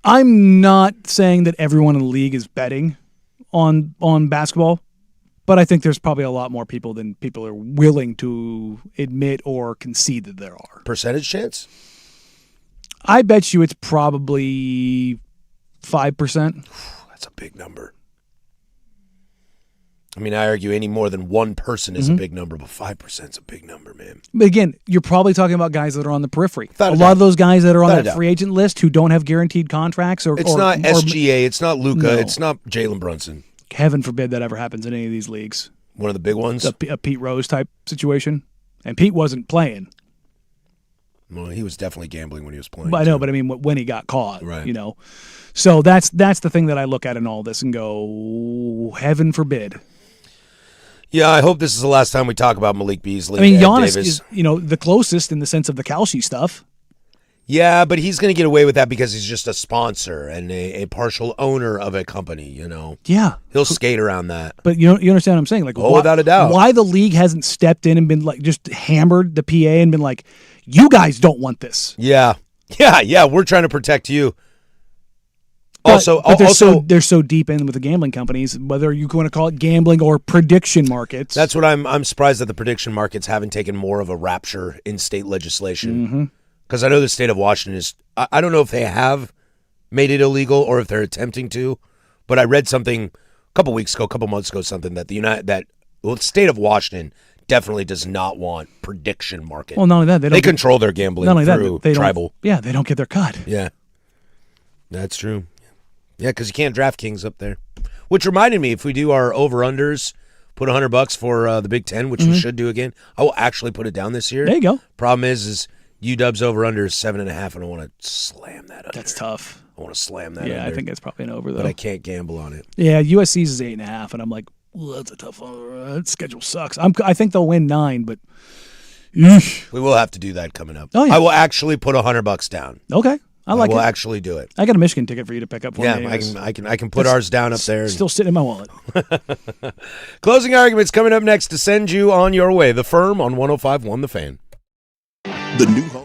I'm not saying that everyone in the league is betting on basketball, but I think there's probably a lot more people than people are willing to admit or concede that there are. Percentage chance? I bet you it's probably 5%. That's a big number. I mean, I argue any more than one person is a big number, but 5% is a big number, man. But again, you're probably talking about guys that are on the periphery. A lot of those guys that are on that free agent list who don't have guaranteed contracts it's not SGA, it's not Luka, it's not Jalen Brunson. Heaven forbid that ever happens in any of these leagues. One of the big ones? A Pete Rose type situation. And Pete wasn't playing. Well, he was definitely gambling when he was playing. But I know, but I mean, when he got caught, right. So that's the thing that I look at in all this and go, heaven forbid. Yeah, I hope this is the last time we talk about Malik Beasley. I mean, Giannis is, the closest in the sense of the Kalshi stuff. Yeah, but he's going to get away with that because he's just a sponsor and a partial owner of a company, Yeah. He'll skate around that. But you understand what I'm saying? Like, without a doubt. Why the league hasn't stepped in and been like, just hammered the PA and been like, you guys don't want this. Yeah, we're trying to protect you. But they're so deep in with the gambling companies, whether you want to call it gambling or prediction markets. That's what I'm surprised that the prediction markets haven't taken more of a rapture in state legislation. Because I know the state of Washington is, I don't know if they have made it illegal or if they're attempting to, but I read something a couple months ago, something that the state of Washington definitely does not want prediction market. Well, not only that, they control their gambling through tribal. Yeah, they don't get their cut. Yeah, that's true. Yeah, because you can't DraftKings up there. Which reminded me, if we do our over-unders, put $100 for the Big Ten, which we should do again. I will actually put it down this year. There you go. Problem is UW's over-under is 7.5, and I want to slam that under. That's tough. I want to slam that under. Yeah, I think it's probably an over, though. But I can't gamble on it. Yeah, USC's is 8.5, and I'm like, that's a tough one. That schedule sucks. I think they'll win 9, but eesh. We will have to do that coming up. Oh, yeah. I will actually put $100 down. Okay. I will actually do it. I got a Michigan ticket for you to pick up for me. Yeah, I can put ours down up there. Still sitting in my wallet. Closing arguments coming up next to send you on your way. The Firm on 105.1 The Fan. The new home.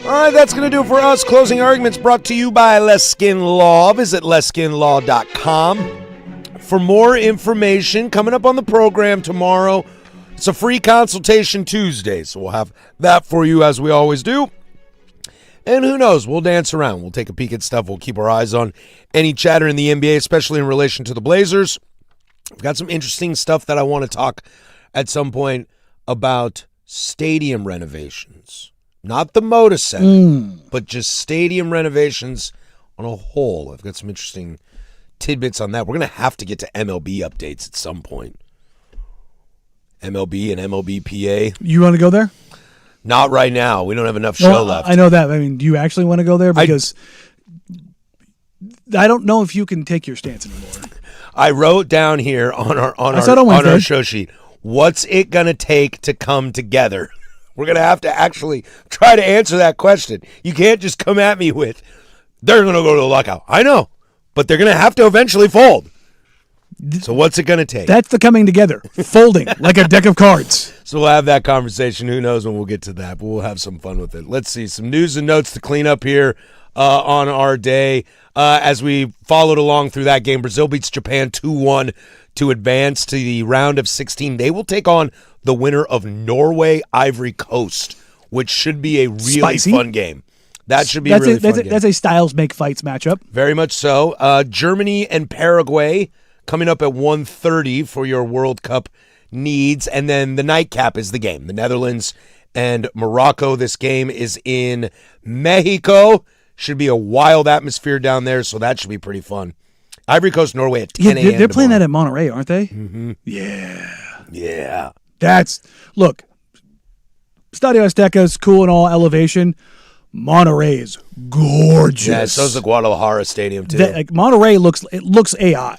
All right, that's going to do it for us. Closing Arguments brought to you by Less Skin Law. Visit LessSkinLaw.com for more information. Coming up on the program tomorrow, it's a free consultation Tuesday, so we'll have that for you as we always do. And who knows, we'll dance around. We'll take a peek at stuff. We'll keep our eyes on any chatter in the NBA, especially in relation to the Blazers. I've got some interesting stuff that I want to talk at some point about stadium renovations. Not the Moda Center, but just stadium renovations on a whole. I've got some interesting tidbits on that. We're going to have to get to MLB updates at some point. MLB and MLBPA. You want to go there? Not right now. We don't have enough show left. I know that. I mean, do you actually want to go there? Because I don't know if you can take your stance anymore. I wrote down here on our show sheet, what's it going to take to come together? We're going to have to actually try to answer that question. You can't just come at me with, they're going to go to the lockout. I know, but they're going to have to eventually fold. So what's it going to take? That's the coming together. Folding like a deck of cards. So we'll have that conversation. Who knows when we'll get to that, but we'll have some fun with it. Let's see. Some news and notes to clean up here on our day. As we followed along through that game, Brazil beats Japan 2-1 to advance to the round of 16. They will take on the winner of Norway-Ivory Coast, which should be a really fun game. That should be a really fun game. That's a styles make fights matchup. Very much so. Germany and Paraguay coming up at 1:30 for your World Cup needs. And then the nightcap is the game. The Netherlands and Morocco. This game is in Mexico. Should be a wild atmosphere down there, so that should be pretty fun. Ivory Coast, Norway at 10 a.m. They're playing that at Monterey, aren't they? Mm-hmm. Yeah. Look, Stadio Azteca is cool and all elevation. Monterey is gorgeous. Yeah, so is the Guadalajara Stadium, too. Monterey looks AI.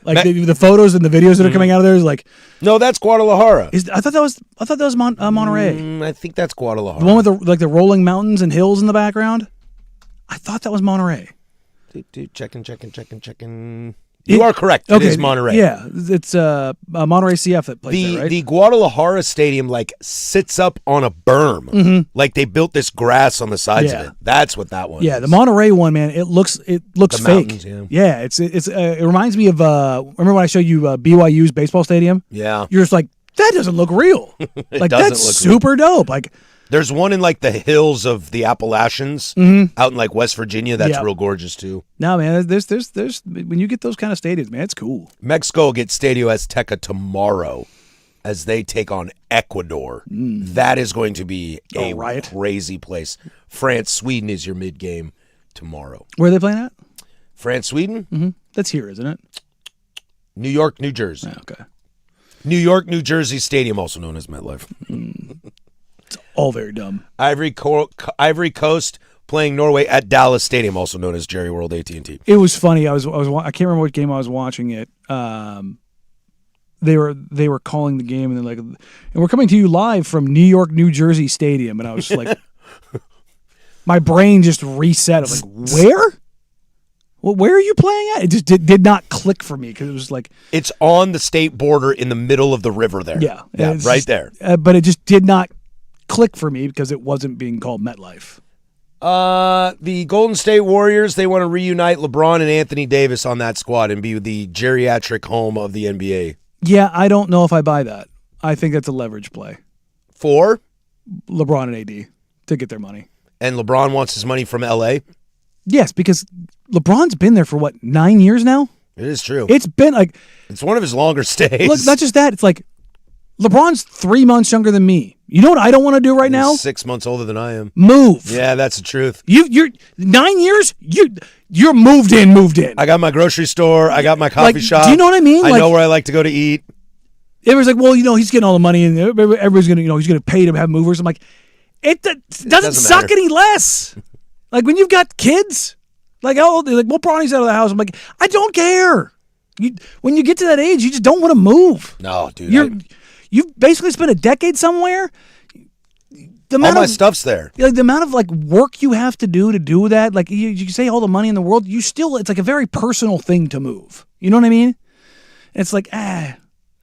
Like the photos and the videos that are coming out of there is like. No, that's Guadalajara. I thought that was Monterey. I think that's Guadalajara. The one with the rolling mountains and hills in the background. I thought that was Monterey. Checking. You are correct. It is Monterey. Yeah, it's Monterey CF that plays there, right? The Guadalajara Stadium sits up on a berm. Mm-hmm. Like they built this grass on the sides of it. That's what that one is. Yeah, the Monterey one, man, it looks the fake. Mountains, yeah, it reminds me of remember when I showed you BYU's baseball stadium? Yeah. You're just like, that doesn't look real. That's super dope. Like there's one in the hills of the Appalachians out in West Virginia. That's real gorgeous too. No, man, there's when you get those kind of stadiums, man, it's cool. Mexico will get Stadio Azteca tomorrow as they take on Ecuador. That is going to be a crazy place. France, Sweden is your mid game tomorrow. Where are they playing at? France, Sweden? Mm-hmm. That's here, isn't it? New York, New Jersey. Oh, okay. New York, New Jersey Stadium, also known as MetLife. It's all very dumb. Ivory Coast playing Norway at Dallas Stadium, also known as Jerry World AT&T. It was funny. I can't remember what game I was watching it. They were calling the game and they're like, and we're coming to you live from New York, New Jersey Stadium, and I was like, my brain just reset. I was like, where? Well, where are you playing at? It just did not click for me because it was like it's on the state border in the middle of the river there. Yeah, right there. But it just did not click for me because it wasn't being called MetLife. The Golden State Warriors, they want to reunite LeBron and Anthony Davis on that squad and be the geriatric home of the NBA. Yeah, I don't know if I buy that. I think that's a leverage play for LeBron and AD to get their money. And LeBron wants his money from LA? Yes, because LeBron's been there for 9 years now? It is true. It's been it's one of his longer stays. Look, not just that. It's like LeBron's 3 months younger than me. You know what I don't want to do right now? 6 months older than I am. Move. Yeah, that's the truth. You're 9 years. You're moved in. I got my grocery store. I got my coffee shop. Do you know what I mean? I know where I like to go to eat. Everyone's like, well, he's getting all the money, and everybody's gonna, he's gonna pay to have movers. I'm like, it doesn't suck any less. Like when you've got kids, well, Bronny's out of the house. I'm like, I don't care. When you get to that age, you just don't want to move. No, dude. You've basically spent a decade somewhere. All my stuff's there. Like the amount of work you have to do that. You say all the money in the world, it's like a very personal thing to move. You know what I mean? It's like, I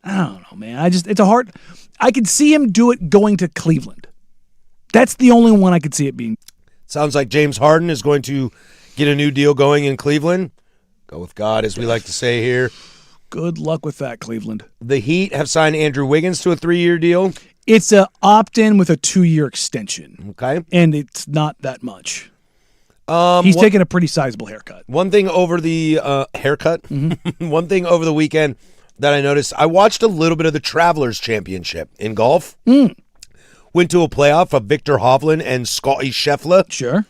don't know, man. I could see him do it going to Cleveland. That's the only one I could see it being. Sounds like James Harden is going to get a new deal going in Cleveland. Go with God, as we like to say here. Good luck with that, Cleveland. The Heat have signed Andrew Wiggins to a 3-year deal. It's a opt-in with a 2-year extension. Okay. And it's not that much. He's taking a pretty sizable haircut. One thing over the haircut, one thing over the weekend that I noticed, I watched a little bit of the Travelers Championship in golf. Went to a playoff of Victor Hovland and Scotty Scheffler. Sure.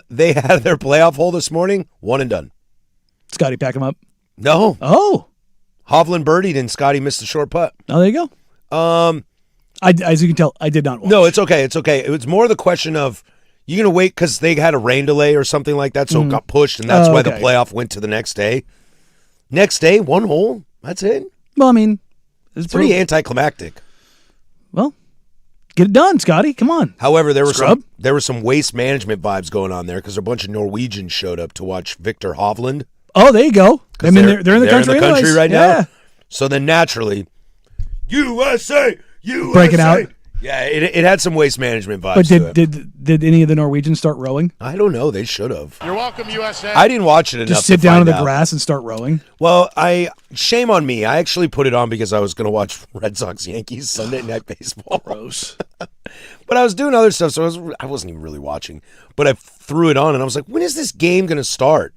They had their playoff hole this morning, one and done. Scotty, pack him up. No. Oh. Hovland birdied and Scotty missed a short putt. Oh, there you go. As you can tell, I did not watch. No, it's okay. It's okay. It was more the question of, you going to wait because they had a rain delay or something like that, so it got pushed, and that's why the playoff went to the next day. Next day, one hole. That's it. Well, I mean, it's pretty anticlimactic. Well, get it done, Scotty. Come on. However, there were some waste management vibes going on there because a bunch of Norwegians showed up to watch Victor Hovland. Oh, there you go. I mean, they're in the country right now. So then naturally, USA, breaking out. Yeah, it had some waste management vibes. But did any of the Norwegians start rowing? I don't know. They should have. You're welcome, USA. I didn't watch it enough. Just sit down in the grass and start rowing. Well, shame on me. I actually put it on because I was going to watch Red Sox Yankees Sunday Night Baseball. Gross. But I was doing other stuff, so I wasn't even really watching. But I threw it on, and I was like, when is this game going to start?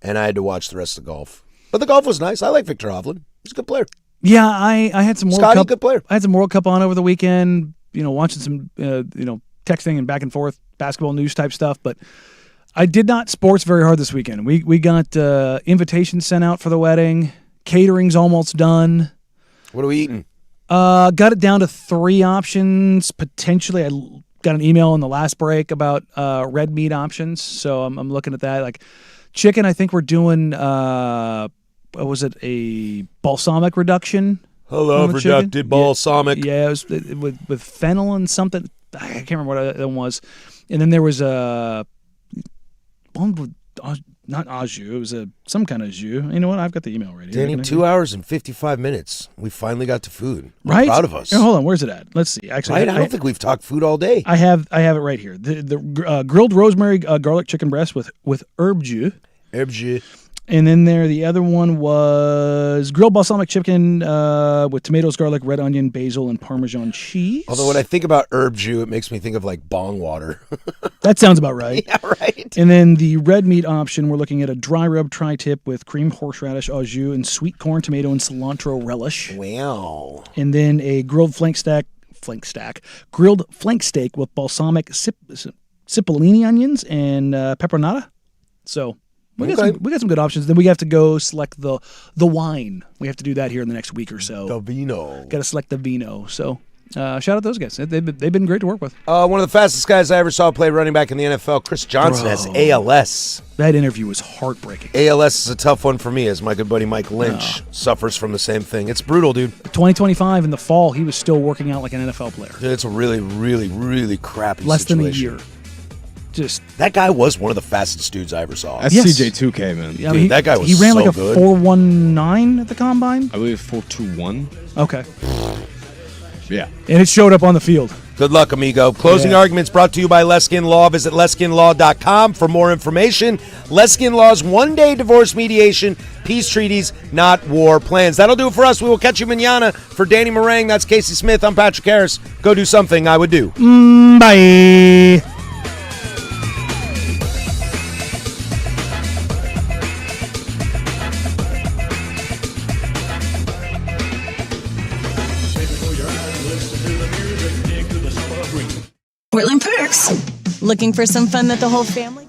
And I had to watch the rest of the golf. But the golf was nice. I like Victor Hovland. He's a good player. Yeah, I had some World Cup. Good player. I had some World Cup on over the weekend. Watching some texting and back and forth basketball news type stuff. But I did not sports very hard this weekend. We got invitations sent out for the wedding. Catering's almost done. What are we eating? Got it down to 3 options potentially. I got an email in the last break about red meat options, so I'm looking at that. Like chicken, I think we're doing. Was it a balsamic reduction? Hello, reducted balsamic. Yeah, it was with fennel and something. I can't remember what that was. And then there was a one with not au jus. It was some kind of jus. You know what? I've got the email ready. Danny, 2 hours and 55 minutes. We finally got to food. Right? Proud of us. Here, hold on. Where's it at? Let's see. Actually, I don't think we've talked food all day. I have it right here. The grilled rosemary garlic chicken breast with herb jus. Herb jus. And then the other one was grilled balsamic chicken with tomatoes, garlic, red onion, basil, and Parmesan cheese. Although when I think about herb jus, it makes me think of like bong water. That sounds about right. Yeah, right. And then the red meat option, we're looking at a dry rub tri-tip with creamed horseradish, au jus, and sweet corn, tomato, and cilantro relish. Wow. And then a grilled grilled flank steak with balsamic cipollini onions and pepperonata. So we got some good options. Then we have to go select the wine. We have to do that here in the next week or so. The vino. Got to select the vino. So shout out those guys. They've been great to work with. One of the fastest guys I ever saw play running back in the NFL, Chris Johnson, has ALS. That interview was heartbreaking. ALS is a tough one for me, as my good buddy Mike Lynch suffers from the same thing. It's brutal, dude. 2025 in the fall, he was still working out like an NFL player. Dude, it's a really, really, really crappy Less situation. than a year. Just that guy was one of the fastest dudes I ever saw. That's CJ2K, man. Yeah, dude, that guy was he ran so like a good. 4.19 at the combine. I believe 4.21. Okay. Yeah. And it showed up on the field. Good luck, amigo. Closing arguments brought to you by Leskin Law. Visit leskinlaw.com for more information. Leskin Law's one-day divorce mediation, peace treaties, not war plans. That'll do it for us. We will catch you mañana. For Danny Marang, that's Casey Smith. I'm Patrick Harris. Go do something I would do. Bye. Portland Perks. Looking for some fun that the whole family